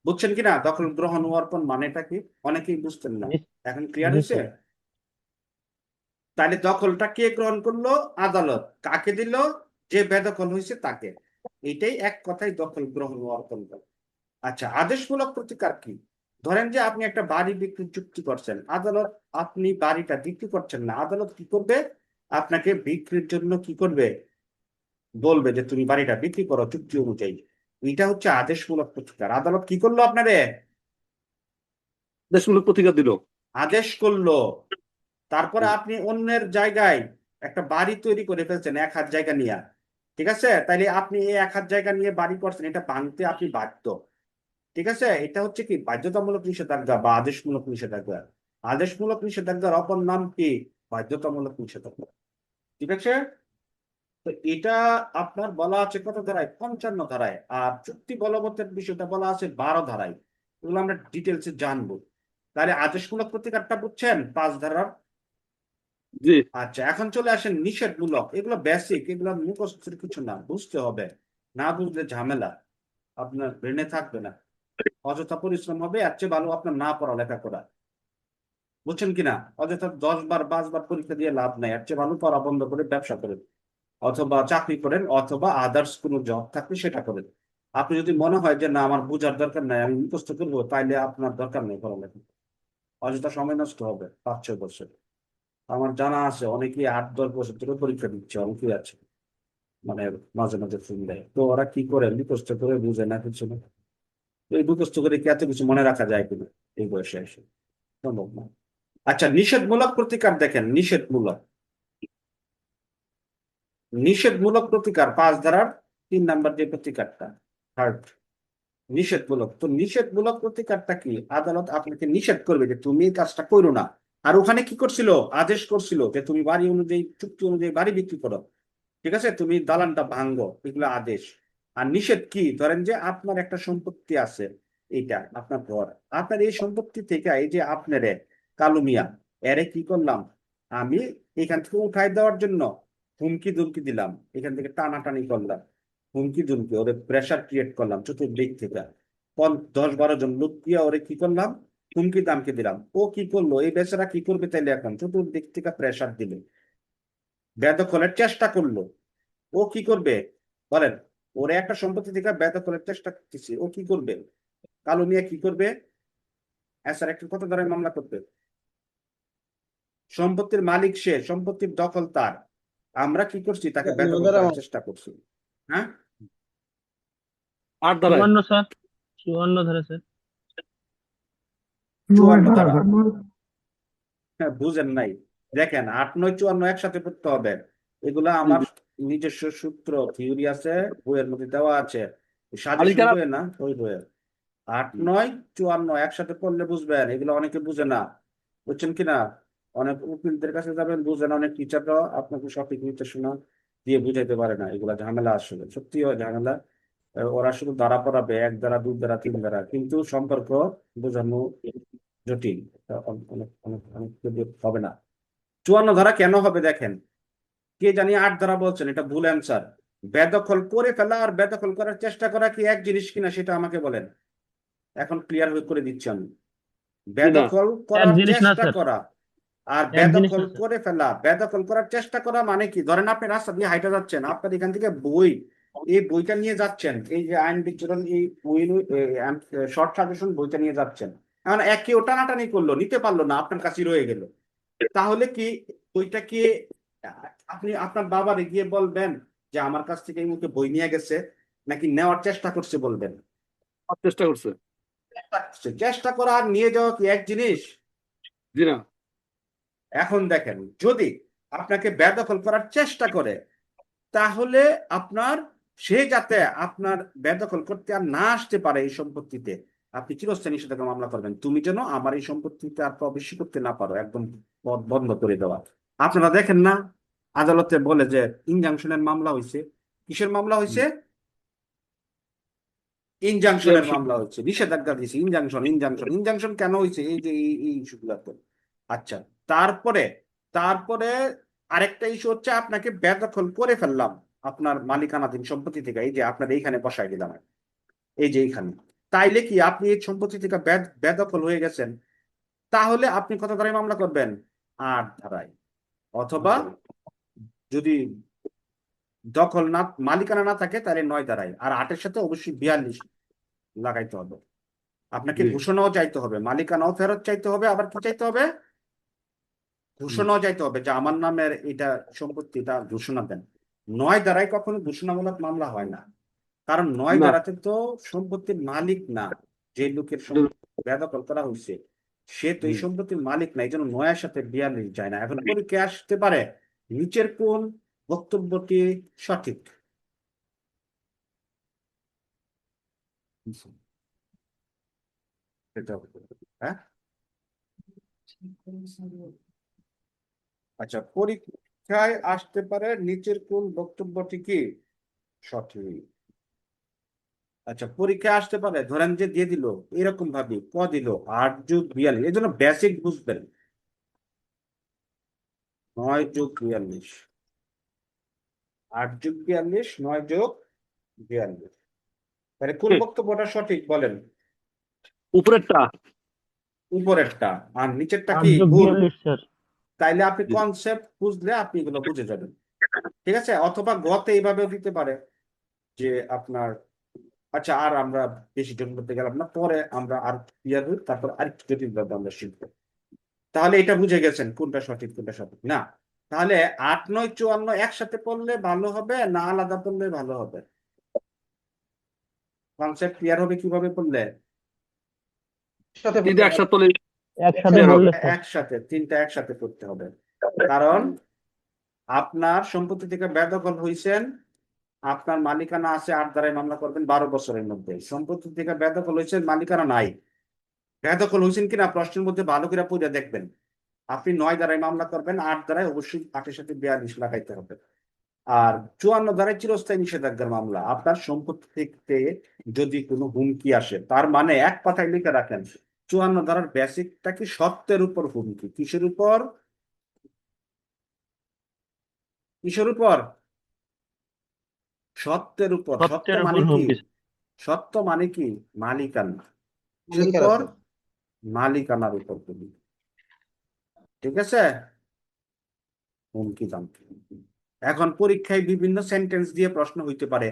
বুঝছেন কিনা দখল গ্রহণ ও অর্পণ মানেটা কি? অনেকেই বুঝতেন না, জি এখন ক্লিয়ার জি হয়েছে? স্যার। তাহলে দখলটা কে গ্রহণ করলো? আদালত। কাকে দিল? যে বেদখল হয়েছে তাকে। এটাই এক কথায় দখল গ্রহণ ও অর্পণ করে। আচ্ছা, আদেশমূলক প্রতিকার কি? ধরেন যে আপনি একটা বাড়ি বিক্রির চুক্তি করছেন, আদালত আপনি বাড়িটা বিক্রি করছেন না, আদালত কি করবে, আপনাকে বিক্রির জন্য কি করবে, বলবে যে তুমি বাড়িটা বিক্রি করো চুক্তি অনুযায়ী। এটা হচ্ছে আদেশমূলক প্রতিকার। আদালত কি করলো আপনারে, দেশমূলক প্রতিকার দিল। আদেশ করলো। তারপরে আপনি অন্যের জায়গায় একটা বাড়ি তৈরি করে ফেলছেন 1 হাত জায়গা নিয়ে, ঠিক আছে, তাইলে আপনি এই 1 হাত জায়গা নিয়ে বাড়ি করছেন, এটা ভাঙতে আপনি বাধ্য, ঠিক আছে। এটা হচ্ছে কি বাধ্যতামূলক নিষেধাজ্ঞা বা আদেশমূলক নিষেধাজ্ঞা। আদেশমূলক নিষেধাজ্ঞার অপর নাম কি, বাধ্যতামূলক নিষেধাজ্ঞা, ঠিক আছে। তো এটা আপনার বলা আছে কত ধারায়, 55 ধারায়। আর চুক্তি বলবতের বিষয়টা বলা আছে 12 ধারায়। এগুলো আমরা ডিটেলসে জানবো। তাহলে আদেশমূলক প্রতিকারটা বুঝছেন 5 ধারার। জি। আচ্ছা, এখন চলে আসেন নিষেধমূলক। এগুলো বেসিক, এগুলো মুখস্থের কিছু না, বুঝতে হবে। না বুঝলে ঝামেলা, আপনার ব্রেনে থাকবে না, অযথা পরিশ্রম হবে। এর চেয়ে ভালো আপনার না পড়ালেখা করা, বুঝছেন কিনা। অযথা 10 বার 5 বার পরীক্ষা দিয়ে লাভ নাই। এর চেয়ে ভালো পড়া বন্ধ করে ব্যবসা করেন, অথবা চাকরি করেন, অথবা আদার্স কোনো জব থাকলে সেটা করেন। আপনি যদি মনে হয় যে না আমার বোঝার দরকার নাই, আমি মুখস্থ করবো, তাইলে আপনার দরকার নেই পড়ালেখা, অযথা সময় নষ্ট হবে 5-6 বছর। আমার জানা আছে অনেকেই 8-10 বছর ধরে পরীক্ষা দিচ্ছে, অনেকেই আছে, মানে মাঝে মাঝে ফোন দেয়। তো ওরা কি করে, মুখস্থ করে বুঝে না কিছু না। তো এই মুখস্থ করে কি এত কিছু মনে রাখা যায় কিনা এই বয়সে এসে, সম্ভব না। আচ্ছা, নিষেধমূলক প্রতিকার দেখেন, নিষেধমূলক, নিষেধমূলক প্রতিকার 5 ধারার 3 নাম্বার যে প্রতিকারটা, থার্ড, নিষেধমূলক। তো নিষেধমূলক প্রতিকারটা কি, আদালত আপনাকে নিষেধ করবে যে তুমি এই কাজটা করো না। আর ওখানে কি করছিল, আদেশ করছিল যে তুমি বাড়ি অনুযায়ী, চুক্তি অনুযায়ী বাড়ি বিক্রি করো, ঠিক আছে, তুমি দালানটা ভাঙ্গো, এগুলো আদেশ। আর নিষেধ কি, ধরেন যে আপনার একটা সম্পত্তি আছে, এইটা আপনার ঘর, আপনার এই সম্পত্তি থেকে এই যে আপনার কালু মিয়া, এরে কি করলাম, আমি এখান থেকে উঠাই দেওয়ার জন্য হুমকি দুমকি দিলাম, এখান থেকে টানাটানি করলাম, হুমকি দুমকি ওরে প্রেশার ক্রিয়েট করলাম চতুর্দিক থেকে, 10-12 জন লোক দিয়ে ওরে কি করলাম, হুমকি দামকে দিলাম। ও কি করলো, এই বেচারা কি করবে তাইলে, এখন চতুর্দিক থেকে প্রেশার দিল, বেদখলের চেষ্টা করলো। ও কি করবে বলেন, ওরে একটা সম্পত্তি থেকে বেদখলের চেষ্টা করতেছে, ও কি করবে, কালু মিয়া কি করবে, স্যার একটা কত ধরনের মামলা করবে, সম্পত্তির মালিক সে, সম্পত্তির দখল তার, আমরা কি করছি, তাকে বেদখল করার চেষ্টা করছি। হ্যাঁ, 8 ধারায়। 54 স্যার, 54 ধরে স্যার। 54 ধারা। হ্যাঁ, বুঝেন নাই, দেখেন 8, 9, 54 একসাথে পড়তে হবে। এগুলা আমার নিজস্ব সূত্র, থিওরি আছে, বইয়ের মধ্যে দেওয়া আছে, সাজেশন মালিকানা। বইয়ে না, ওই বইয়ে। 8, 9, 54 একসাথে পড়লে বুঝবেন, এগুলো অনেকে বুঝে না, বুঝছেন কিনা। অনেক উকিলদের কাছে যাবেন, বুঝেন, অনেক টিচাররাও আপনাকে সঠিক নির্দেশনা দিয়ে বুঝাইতে পারে না। এগুলা ঝামেলা, আসলে সত্যি হয় ঝামেলা। ওরা শুধু দ্বারা পড়াবে, 1 দ্বারা 2 দ্বারা 3 দ্বারা, কিন্তু সম্পর্ক বোঝানো জটিল। অনেক অনেক অনেক হবে না। 54 ধারা কেন হবে দেখেন, কে জানি 8 ধারা বলছেন, এটা ভুল অ্যান্সার। বেদখল করে ফেলা আর বেদখল করার চেষ্টা করা কি এক জিনিস কিনা সেটা আমাকে বলেন, এখন ক্লিয়ার করে দিচ্ছি আমি। বেদখল এক করার জিনিস না চেষ্টা স্যার, করা আর এক জিনিস বেদখল না স্যার। করে ফেলা, বেদখল করার চেষ্টা করা মানে কি, ধরেন আপনি রাস্তা দিয়ে হাইটে যাচ্ছেন, আপনার এখান থেকে বই, এই বইটা নিয়ে যাচ্ছেন, এই যে আইন বিচরণ, এই শর্ট সাজেশন বইটা নিয়ে যাচ্ছেন, এখন কেউ টানাটানি করলো, নিতে পারলো না, আপনার কাছে রয়ে গেল, তাহলে কি বইটা কি আপনি আপনার বাবার গিয়ে বলবেন যে আমার কাছ থেকে এই মুখে বই নিয়ে গেছে, নাকি নেওয়ার চেষ্টা করছে বলবেন? চেষ্টা করছে। চেষ্টা করা আর নিয়ে যাওয়া কি এক জিনিস? জি না। এখন দেখেন, যদি আপনাকে বেদখল করার চেষ্টা করে, তাহলে আপনার, সে যাতে আপনার বেদখল করতে আর না আসতে পারে এই সম্পত্তিতে, আপনি চিরস্থায়ী নিষেধাজ্ঞা মামলা করবেন, তুমি যেন আমার এই সম্পত্তিতে আর প্রবেশ করতে না পারো, একদম পথ বন্ধ করে দেওয়া। আপনারা দেখেন না, আদালতে বলে যে ইনজাংশনের মামলা হয়েছে, কিসের মামলা হয়েছে, ইনজাংশনের মামলা হচ্ছে, নিষেধাজ্ঞা দিয়েছে, ইনজাংশন ইনজাংশন ইনজাংশন কেন হয়েছে, এই যে এই ইস্যুগুলোতে। আচ্ছা, তারপরে তারপরে আরেকটা ইস্যু হচ্ছে, আপনাকে বেদখল করে ফেললাম আপনার মালিকানাধীন সম্পত্তি থেকে, এই যে আপনার এইখানে বসাই দিলাম, এই যে এইখানে, তাইলে কি আপনি এই সম্পত্তি থেকে বেদখল হয়ে গেছেন, তাহলে আপনি কত ধারায় মামলা করবেন, 8 ধারায়। অথবা যদি দখল না, মালিকানা না থাকে, তাহলে 9 ধারায়। আর 8-এর সাথে অবশ্যই 42 লাগাইতে হবে। আপনাকে জি ঘোষণাও চাইতে হবে, মালিকানাও ফেরত চাইতে হবে, আবার কি চাইতে হবে, ঘোষণাও চাইতে হবে যে আমার নামের এটা সম্পত্তিটা ঘোষণা দেন। নয় দ্বারাই কখনো ঘোষণামূলক মামলা হয় না, কারণ নয় না দ্বারাতে তো সম্পত্তির মালিক না, যে লোকের সম্পত্তি বেদখল করা হয়েছে সে তো এই হুম, সম্পত্তির মালিক না, এই জন্য নয়ের সাথে 42 যায় না। এখন পরীক্ষায় আসতে পারে নিচের কোন বক্তব্যটি সঠিক। এটা হবে। হ্যাঁ, আচ্ছা, পরীক্ষায় আসতে পারে নিচের কোন বক্তব্যটি কি সঠিক। আচ্ছা, পরীক্ষায় আসতে পারে, ধরেন যে দিয়ে দিল এরকম ভাবে দিল 8+42, এই জন্য বেসিক বুঝবেন, 9+42, 8+42, 9+42, তাহলে কোন বক্তব্যটা সঠিক বলেন। উপরেরটা। উপরেরটা, আর নিচেরটা আট কি যোগ ভুল। বিয়াল্লিশ স্যার। তাইলে আপনি জি কনসেপ্ট বুঝলে আপনি এগুলো বুঝে যাবেন, ঠিক আছে। অথবা গতে এইভাবেও দিতে পারে যে আপনার, আচ্ছা আর আমরা বেশি জন করতে গেলাম না, পরে আমরা আর ক্লিয়ার হই, তারপর আরেকটু জটিল ভাবে আমরা শিখবো। তাহলে এটা বুঝে গেছেন কোনটা সঠিক কোনটা সঠিক না। তাহলে 8, 9, 54 একসাথে পড়লে ভালো হবে না আলাদা পড়লে ভালো হবে, কনসেপ্ট ক্লিয়ার হবে কিভাবে পড়লে। সাথে তিনটা বলতে হবে। একসাথে তোলে একসাথে ক্লিয়ার হবে। বললে স্যার। একসাথে তিনটা একসাথে পড়তে হবে, কারণ আপনার সম্পত্তি থেকে বেদখল হয়েছেন, আপনার মালিকানা আছে 8 ধারায় মামলা করবেন 12 বছরের মধ্যে। সম্পত্তি থেকে বেদখল হয়েছেন, মালিকানা নাই, বেদখল হয়েছেন কিনা প্রশ্নের মধ্যে ভালো করে পড়ে দেখবেন। আপনি 9 ধারায় মামলা করবেন, 8 ধারায় অবশ্যই 8-এর সাথে 42 লাগাইতে হবে। আর 54 ধারায় চিরস্থায়ী নিষেধাজ্ঞার মামলা, আপনার সম্পত্তি থেকে যদি কোনো হুমকি আসে, তার মানে এক কথায় লিখে রাখেন 54 ধারার বেসিকটা কি সত্যের উপর হুমকি, কিসের উপর, কিসের উপর, সত্যের উপর। সত্য সত্যের উপর মানে কি, হুমকি। সত্য মানে কি, মালিকানা, কিসের লিখে উপর, রাখো। মালিকানার উপর তুমি, ঠিক আছে, হুমকি জানতে। এখন পরীক্ষায় বিভিন্ন সেন্টেন্স দিয়ে প্রশ্ন হইতে পারে,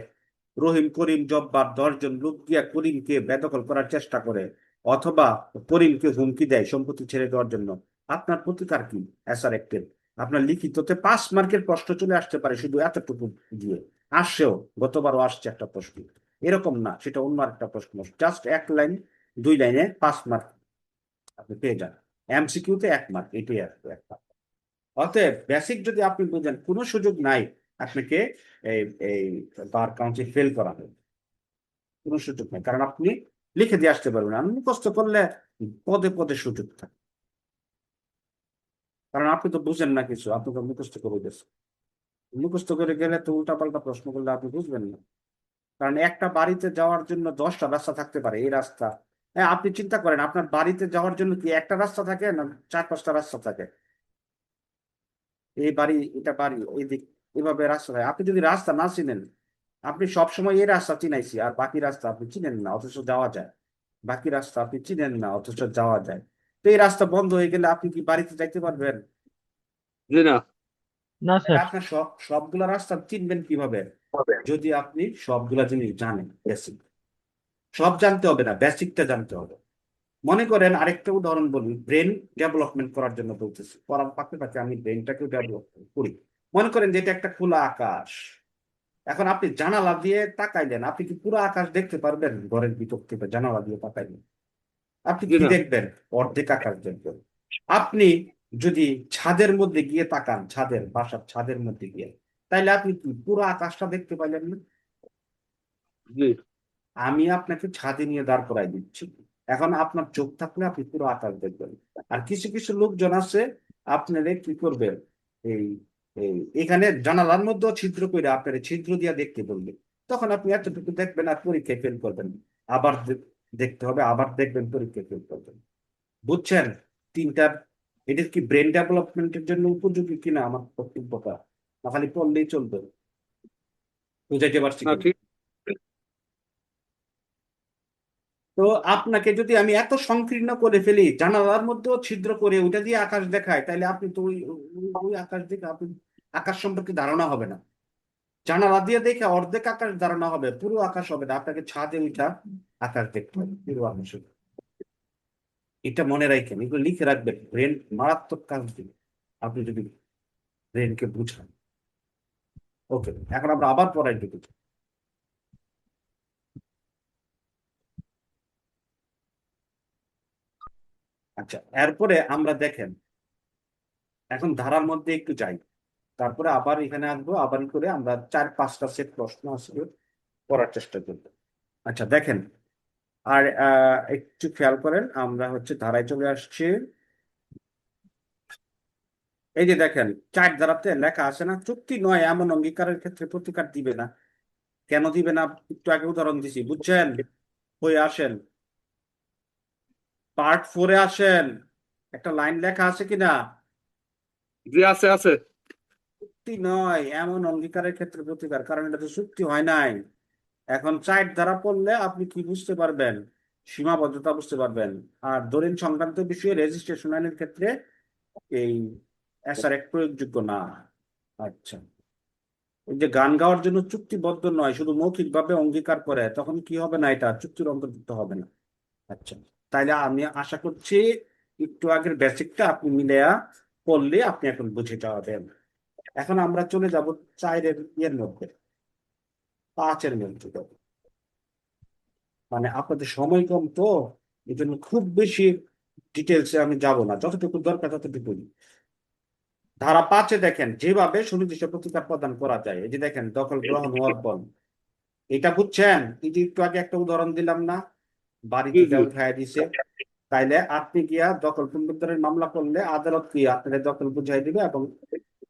রহিম করিম জব্বার 10 জন লোক গিয়া করিমকে বেদখল করার চেষ্টা করে, অথবা করিমকে হুমকি দেয় সম্পত্তি ছেড়ে দেওয়ার জন্য, আপনার প্রতিকার কি অ্যাসার একটের। আপনার লিখিততে 5 মার্কের প্রশ্ন চলে আসতে পারে শুধু এতটুকু দিয়ে, আসছেও, গতবারও আসছে একটা প্রশ্ন, এরকম না, সেটা অন্য একটা প্রশ্ন, জাস্ট 1 লাইন 2 লাইনে 5 মার্ক আপনি পেয়ে যান, এমসিকিউতে 1 মার্ক, এটাই আসবে 1 মার্ক। অতএব বেসিক যদি আপনি বুঝেন, কোনো সুযোগ নাই আপনাকে এই এই বার কাউন্সিল ফেল করা হবে, কোনো সুযোগ নেই, কারণ আপনি লিখে দিয়ে আসতে পারবেন। আমি মুখস্থ করলে পদে পদে সুযোগ থাকে, কারণ আপনি তো বুঝেন না কিছু, আপনি তো মুখস্থ করে গেছেন। মুখস্থ করে গেলে তো উল্টাপাল্টা প্রশ্ন করলে আপনি বুঝবেন না, কারণ একটা বাড়িতে যাওয়ার জন্য 10টা রাস্তা থাকতে পারে, এই রাস্তা, হ্যাঁ আপনি চিন্তা করেন আপনার বাড়িতে যাওয়ার জন্য কি একটা রাস্তা থাকে না 4-5টা রাস্তা থাকে, এই বাড়ি এটা বাড়ি এই দিক, এভাবে রাস্তা থাকে। আপনি যদি রাস্তা না চিনেন, আপনি সবসময় এই রাস্তা চিনাইছি আর বাকি রাস্তা আপনি চিনেন না অথচ যাওয়া যায়, বাকি রাস্তা আপনি চিনেন না অথচ যাওয়া যায়, তো এই রাস্তা বন্ধ হয়ে গেলে আপনি কি বাড়িতে যাইতে পারবেন। জি না না তাহলে স্যার। আপনার সবগুলা রাস্তা চিনবেন কিভাবে, যদি আপনি সবগুলা জিনিস জানেন। বেসিক সব জানতে হবে না, বেসিকটা জানতে হবে। মনে করেন আরেকটা উদাহরণ বলি, ব্রেন ডেভেলপমেন্ট করার জন্য বলতেছি, পড়ার পাশে পাশে আমি ব্রেনটাকেও ডেভেলপ করি। মনে করেন যে এটা একটা খোলা আকাশ, এখন আপনি জানালা দিয়ে তাকাইলেন, আপনি কি পুরো আকাশ দেখতে পারবেন ঘরের ভিতর থেকে জানালা দিয়ে তাকাইলেন, আপনি জি কি না দেখবেন, অর্ধেক আকাশ দেখবেন। আপনি যদি ছাদের মধ্যে গিয়ে তাকান, ছাদের বাসার ছাদের মধ্যে গিয়ে, তাইলে আপনি কি পুরো আকাশটা দেখতে পাইলেন না। জি আমি আপনাকে ছাদে নিয়ে দাঁড় করাই দিচ্ছি, এখন আপনার চোখ থাকলে আপনি পুরো আকাশ দেখবেন। আর কিছু কিছু লোকজন আছে, আপনারা কি করবেন, এই এই এখানে জানালার মধ্যে ছিদ্র করে আপনার ছিদ্র দিয়ে দেখতে বলবে, তখন আপনি এতটুকু দেখবেন আর পরীক্ষায় ফেল করবেন, আবার দেখতে হবে, আবার দেখবেন, পরীক্ষায় ফেল করবেন। বুঝছেন তিনটার, এটা কি ব্রেন ডেভেলপমেন্টের জন্য উপযোগী কিনা আমার বক্তব্যটা, না খালি পড়লেই চলবে, বুঝাইতে পারছি না কিনা। ঠিক। তো আপনাকে যদি আমি এত সংকীর্ণ করে ফেলি, জানালার মধ্যেও ছিদ্র করে ওইটা দিয়ে আকাশ দেখায়, তাহলে আপনি তো ওই আকাশ দেখে আপনি আকাশ সম্পর্কে ধারণা হবে না। জানালা দিয়ে দেখে অর্ধেক আকাশ ধারণা হবে, পুরো আকাশ হবে না, আপনাকে ছাদে উঠা আকাশ দেখতে হবে পুরো আকাশ। এটা মনে রাখেন, এগুলো লিখে রাখবেন, ব্রেন মারাত্মক কাজ দিবে আপনি যদি ব্রেনকে বুঝান। ওকে, এখন আমরা আবার পড়াই ঢুকি। আচ্ছা, এরপরে আমরা দেখেন এখন ধারার মধ্যে একটু যাই, তারপরে আবার এখানে আসবো, আবার করে আমরা 4-5টা সেট প্রশ্ন আসবে করার চেষ্টা করবো। আচ্ছা দেখেন, আর একটু খেয়াল করেন, আমরা হচ্ছে ধারায় চলে আসছি। এই যে দেখেন, 4 ধারাতে লেখা আছে না, চুক্তি নয় এমন অঙ্গীকারের ক্ষেত্রে প্রতিকার দিবে না। কেন দিবে না? একটু আগে উদাহরণ দিছি, বুঝছেন? হয়ে আসেন, পার্ট 4-এ আসেন, একটা লাইন লেখা আছে কিনা, জি আছে আছে। চুক্তি নয় এমন অঙ্গীকারের ক্ষেত্রে প্রতিকার, কারণ এটা তো চুক্তি হয় নাই। এখন 4 ধারা পড়লে আপনি কি বুঝতে পারবেন? সীমাবদ্ধতা বুঝতে পারবেন। আর দলিল সংক্রান্ত বিষয়ে রেজিস্ট্রেশন আইনের ক্ষেত্রে এই এসআরএক্ট প্রয়োগযোগ্য না। আচ্ছা, ওই যে গান গাওয়ার জন্য চুক্তিবদ্ধ নয়, শুধু মৌখিক ভাবে অঙ্গীকার করে, তখন কি হবে না, এটা চুক্তির অন্তর্ভুক্ত হবে না। আচ্ছা, তাইলে আমি আশা করছি একটু আগের বেসিকটা আপনি মিলেয়া পড়লে আপনি এখন বুঝে যাবেন। এখন আমরা চলে যাব 4-এর ইয়ের মধ্যে, 5-এর মধ্যে যাবো। মানে আপনাদের সময় কম তো, এই জন্য খুব বেশি ডিটেলসে আমি যাব না, যতটুকু দরকার ততটুকু। ধারা 5-এ দেখেন যেভাবে সুনির্দিষ্ট প্রতিকার প্রদান করা যায়, এই যে দেখেন দখল গ্রহণ অর্পণ, এটা বুঝছেন? এই যে একটু আগে একটা উদাহরণ দিলাম না, বাড়ি জি থেকে জি উঠায় দিছে, তাইলে আপনি গিয়া দখল পুনরুদ্ধারের মামলা করলে আদালত কি আপনার দখল বুঝাই দিবে এবং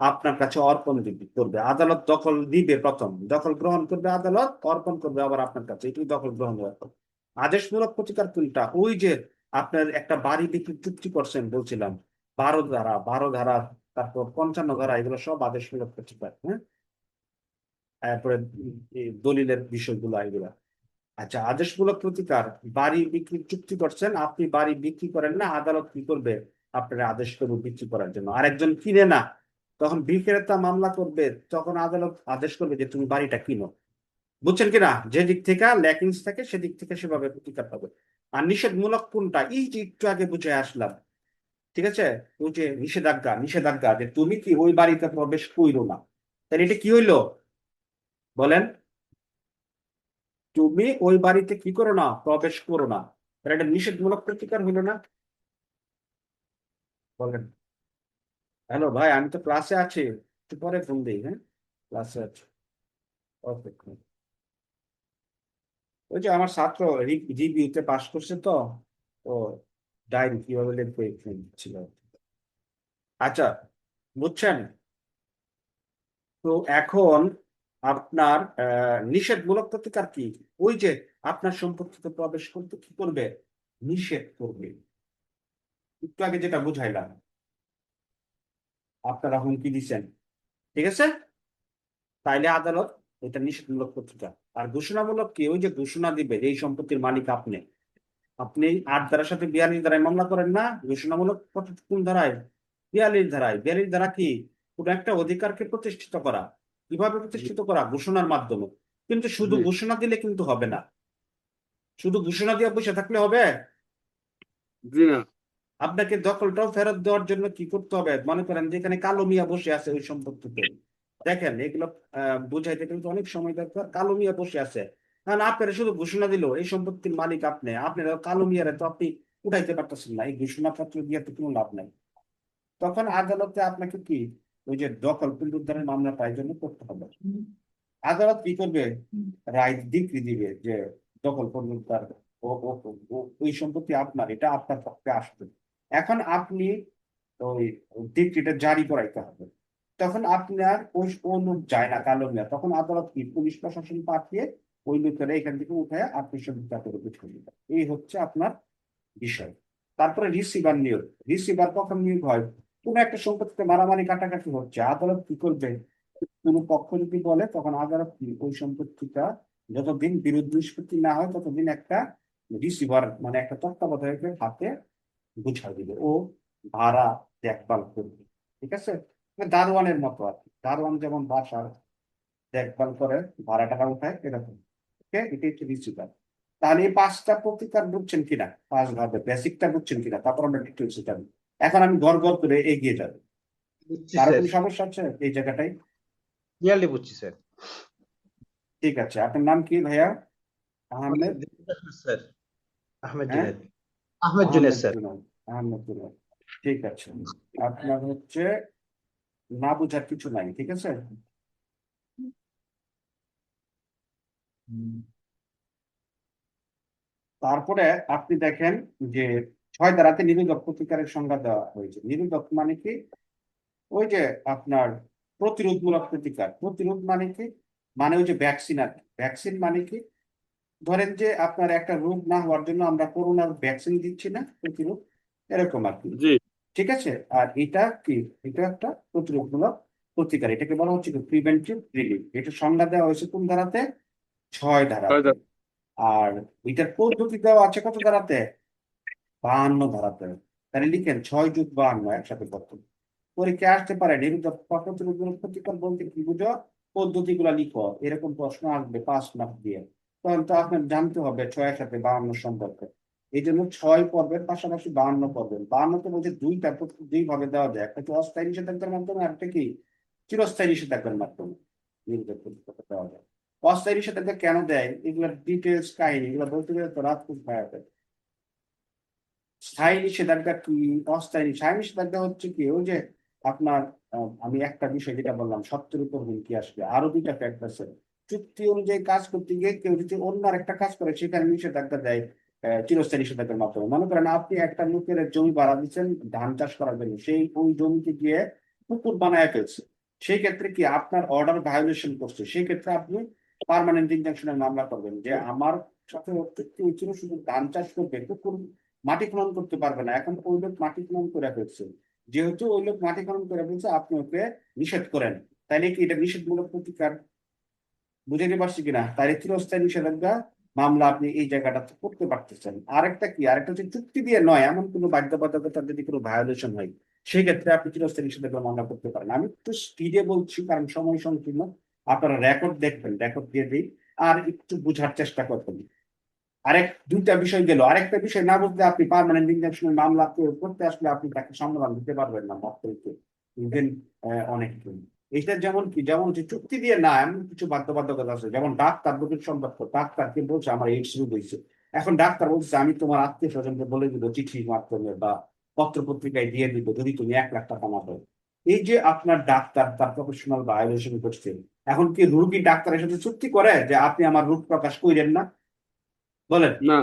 আপনার কাছে অর্পণ দিবে করবে। আদালত দখল দিবে, প্রথম দখল গ্রহণ করবে আদালত, অর্পণ করবে আবার আপনার কাছে, এটি দখল গ্রহণ অর্পণ। আদেশমূলক প্রতিকার কোনটা? ওই যে আপনার একটা বাড়ি বিক্রি চুক্তি করছেন বলছিলাম, 12 ধারা, তারপর 55 ধারা, এগুলো সব আদেশমূলক প্রতিকার। হ্যাঁ, তারপরে এই দলিলের বিষয়গুলো এগুলা। আচ্ছা, আদেশমূলক প্রতিকার, বাড়ি বিক্রির চুক্তি করছেন, আপনি বাড়ি বিক্রি করেন না, আদালত কি করবে? আপনার আদেশ করবে বিক্রি করার জন্য। আরেকজন কিনে না, তখন বিক্রেতা মামলা করবে, তখন আদালত আদেশ করবে যে তুমি বাড়িটা কিনো। বুঝছেন কিনা? যে দিক থেকে ল্যাকিংস থাকে সেদিক থেকে সেভাবে প্রতিকার পাবে। আর নিষেধমূলক কোনটা? এই যে একটু আগে বুঝে আসলাম, ঠিক আছে? ওই যে নিষেধাজ্ঞা, নিষেধাজ্ঞা যে তুমি কি ওই বাড়িতে প্রবেশ কইরো না, তাহলে এটা কি হইলো বলেন? তুমি ওই বাড়িতে কি করো না, প্রবেশ করো না, তাহলে এটা নিষেধমূলক প্রতিকার হইলো না? বলেন। হ্যালো ভাই, আমি তো ক্লাসে আছি, একটু পরে ফোন দিই। হ্যাঁ, ক্লাসে আছি। ওকে। ওই যে আমার ছাত্র রিভিউতে পাশ করছে তো, ও ডায়েরি কিভাবে লিখবে ছিল। আচ্ছা, বুঝছেন? তো এখন আপনার নিষেধমূলক প্রতিকার কি? ওই যে আপনার সম্পত্তিতে প্রবেশ করতে কি করবে? নিষেধ করবে। একটু আগে যেটা বুঝাইলাম, আপনারা হুমকি দিচ্ছেন, ঠিক আছে? তাইলে আদালত এটা নিষেধমূলক প্রতিকার। আর ঘোষণামূলক কি? ওই যে ঘোষণা দিবে যে এই সম্পত্তির মালিক আপনি। আপনি 8 ধারার সাথে 42 ধারায় মামলা করেন না, ঘোষণামূলক কোন ধারায়? 42 ধারায়। 42 ধারা কি? কোন একটা অধিকারকে প্রতিষ্ঠিত করা। কিভাবে প্রতিষ্ঠিত করা? ঘোষণার মাধ্যমে। কিন্তু শুধু জি ঘোষণা দিলে কিন্তু হবে না, শুধু ঘোষণা দিয়ে বসে থাকলে হবে? জি না। আপনাকে দখলটাও ফেরত দেওয়ার জন্য কি করতে হবে? মনে করেন যে এখানে কালো মিয়া বসে আছে ওই সম্পত্তিতে, দেখেন এগুলো বুঝাইতে কিন্তু অনেক সময় দরকার। কালো মিয়া বসে আছে, কারণ আপনারা শুধু ঘোষণা দিল এই সম্পত্তির মালিক আপনি, আপনারা কালো মিয়ারে তো আপনি উঠাইতে পারতেছেন না, এই ঘোষণাপত্র দিয়ে তো কোনো লাভ নাই। তখন আদালতে আপনাকে কি ওই যে দখল পুনরুদ্ধারের মামলাটা এই জন্য করতে হবে। আদালত কি করবে? রায় ডিক্রি দিবে যে দখল পুনরুদ্ধার ওই সম্পত্তি আপনার, এটা আপনার পক্ষে আসবে। এখন আপনি ওই ডিক্রিটা জারি করাইতে হবে, তখন আপনার ওই লোক যায় না, কালো মিয়া, তখন আদালত কি পুলিশ প্রশাসন পাঠিয়ে ওই লোকেরা এখান থেকে উঠে আত্মীয় করে বুঝে দিবে। এই হচ্ছে আপনার বিষয়। তারপরে রিসিভার নিয়োগ। রিসিভার কখন নিয়োগ হয়? কোন একটা সম্পত্তিতে মারামারি কাটাকাটি হচ্ছে, আদালত কি করবে? কোন পক্ষ যদি বলে, তখন আদালত কি ওই সম্পত্তিটা যতদিন বিরোধ নিষ্পত্তি না হয় ততদিন একটা রিসিভার মানে একটা তত্ত্বাবধায়কের হাতে বুঝাই দিবে, ও ভাড়া দেখভাল করবে। ঠিক আছে? মানে দারোয়ানের মতো আর কি। দারোয়ান যেমন বাসার দেখভাল করে, ভাড়া টাকা উঠায়, এরকম। ওকে, এটাই হচ্ছে রিসিভার। তাহলে এই পাঁচটা প্রতিকার বুঝছেন কিনা, পাঁচ ভাবে বেসিকটা বুঝছেন কিনা, তারপর আমরা ডিটেলসে যাবো। এখন আমি গড় গড় করে এগিয়ে যাবো। বুঝছি কারো স্যার, কোনো সমস্যা আছে এই জায়গাটায়? ক্লিয়ারলি বুঝছি স্যার। ঠিক আছে, আপনার নাম কি ভাইয়া? আহমেদ? স্যার আহমেদ হ্যাঁ, জুনেদ। আহমেদ জুনেদ আহমেদ স্যার। জুনাদ। আহমেদ জুনাদ। ঠিক আছে, আপনার হচ্ছে না বোঝার কিছু নাই, ঠিক আছে। তারপরে আপনি দেখেন যে 6 ধারাতে নিরোধক প্রতিকারের সংজ্ঞা দেওয়া হয়েছে। নিরোধক মানে কি? ওই যে আপনার প্রতিরোধমূলক প্রতিকার। প্রতিরোধ মানে কি? মানে ওই যে ভ্যাকসিন আর কি। ভ্যাকসিন মানে কি? ধরেন যে আপনার একটা রোগ না হওয়ার জন্য আমরা করোনার ভ্যাকসিন দিচ্ছি না, প্রতিরোধ, এরকম আর কি। জি। ঠিক আছে। আর এটা কি? এটা একটা প্রতিরোধমূলক প্রতিকার, এটাকে বলা হচ্ছে প্রিভেন্টিভ রিলিফ। এটা সংজ্ঞা দেওয়া হয়েছে কোন ধারাতে? 6 ধারাতে। ছয় আর এটার পদ্ধতি দেওয়া আছে কত ধারাতে? 52 ধারাতে। তাহলে লিখেন 6+52 একসাথে কত? পরীক্ষায় আসতে পারে নিরুদ্ধ প্রতিরোধমূলক প্রতিকার বলতে কি বুঝো, পদ্ধতিগুলো লিখো, এরকম প্রশ্ন আসবে 5 মার্ক দিয়ে। তখন তো আপনার জানতে হবে 6-এর সাথে 52 সম্পর্কে। এই জন্য 6 পর্বের পাশাপাশি 52 পর্বের। 52 বলতে দুই ভাবে দেওয়া যায়, একটা হচ্ছে অস্থায়ী নিষেধাজ্ঞার মাধ্যমে, আর একটা কি চিরস্থায়ী নিষেধাজ্ঞার মাধ্যমে নিরুদ্ধ প্রতিকার দেওয়া যায়। অস্থায়ী নিষেধাজ্ঞা কেন দেয় এগুলোর ডিটেলস কাহিনী এগুলো বলতে গেলে তো রাত খুব ভায়া যায়। স্থায়ী নিষেধাজ্ঞা কি, স্থায়ী নিষেধাজ্ঞা হচ্ছে কি, ওই যে আপনার আমি একটা বিষয় যেটা বললাম, সত্যের উপর হুমকি আসবে, আরো 2টা ফ্যাক্ট আছে। চুক্তি অনুযায়ী কাজ করতে গিয়ে কেউ যদি অন্য একটা কাজ করে সেখানে নিষেধাজ্ঞা দেয় চিরস্থায়ী নিষেধাজ্ঞার মাধ্যমে। মনে করেন আপনি একটা লোকের জমি ভাড়া দিচ্ছেন ধান চাষ করার জন্য, সেই ওই জমিতে গিয়ে পুকুর বানায় ফেলছে, সেই ক্ষেত্রে কি আপনার অর্ডার ভায়োলেশন করছে, সেই ক্ষেত্রে আপনি পার্মানেন্ট ইনজাংশনের মামলা করবেন যে আমার সাথে চুক্তি হয়েছিল শুধু ধান চাষ করবে, পুকুর মাটি খনন করতে পারবে না। এখন ওই লোক মাটি খনন করে ফেলছে, যেহেতু ওই লোক মাটি খনন করে ফেলছে আপনি ওকে নিষেধ করেন, তাইলে কি এটা নিষেধমূলক প্রতিকার? বুঝাইতে পারছি কিনা? তাইলে চিরস্থায়ী নিষেধাজ্ঞা মামলা আপনি এই জায়গাটা করতে পারতেছেন। আরেকটা কি, আরেকটা হচ্ছে চুক্তি দিয়ে নয় এমন কোনো বাধ্যবাধকতার যদি কোনো ভায়োলেশন হয়, সেই ক্ষেত্রে আপনি চিরস্থায়ী নিষেধাজ্ঞা মামলা করতে পারেন। আমি একটু স্পিডে বলছি কারণ সময় সংকীর্ণ, আপনারা রেকর্ড দেখবেন, রেকর্ড দিয়ে দিই, আর একটু বোঝার চেষ্টা করবেন। দুইটা বিষয় গেল, আরেকটা বিষয় না বুঝলে আপনি পার্মানেন্ট ইনজাংশনের মামলা করতে আসলে আপনি তাকে সমাধান দিতে পারবেন না মক্কেলকে, ইভেন অনেকজন। এটা যেমন কি, যেমন হচ্ছে চুক্তি দিয়ে না এমন কিছু বাধ্যবাধকতা আছে, যেমন ডাক্তার রোগীর সম্পর্ক, ডাক্তারকে বলছে আমার এইডস রোগ হয়েছে, এখন ডাক্তার বলছে আমি তোমার আত্মীয় স্বজনকে বলে দিব চিঠির মাধ্যমে বা পত্র পত্রিকায় দিয়ে দিব যদি তুমি 1 লাখ টাকা কামাবে। এই যে আপনার ডাক্তার তার প্রফেশনাল ভায়োলেশন করছে। এখন কি রোগী ডাক্তারের সাথে চুক্তি করে যে আপনি আমার রোগ প্রকাশ করেন না? বলেন। না।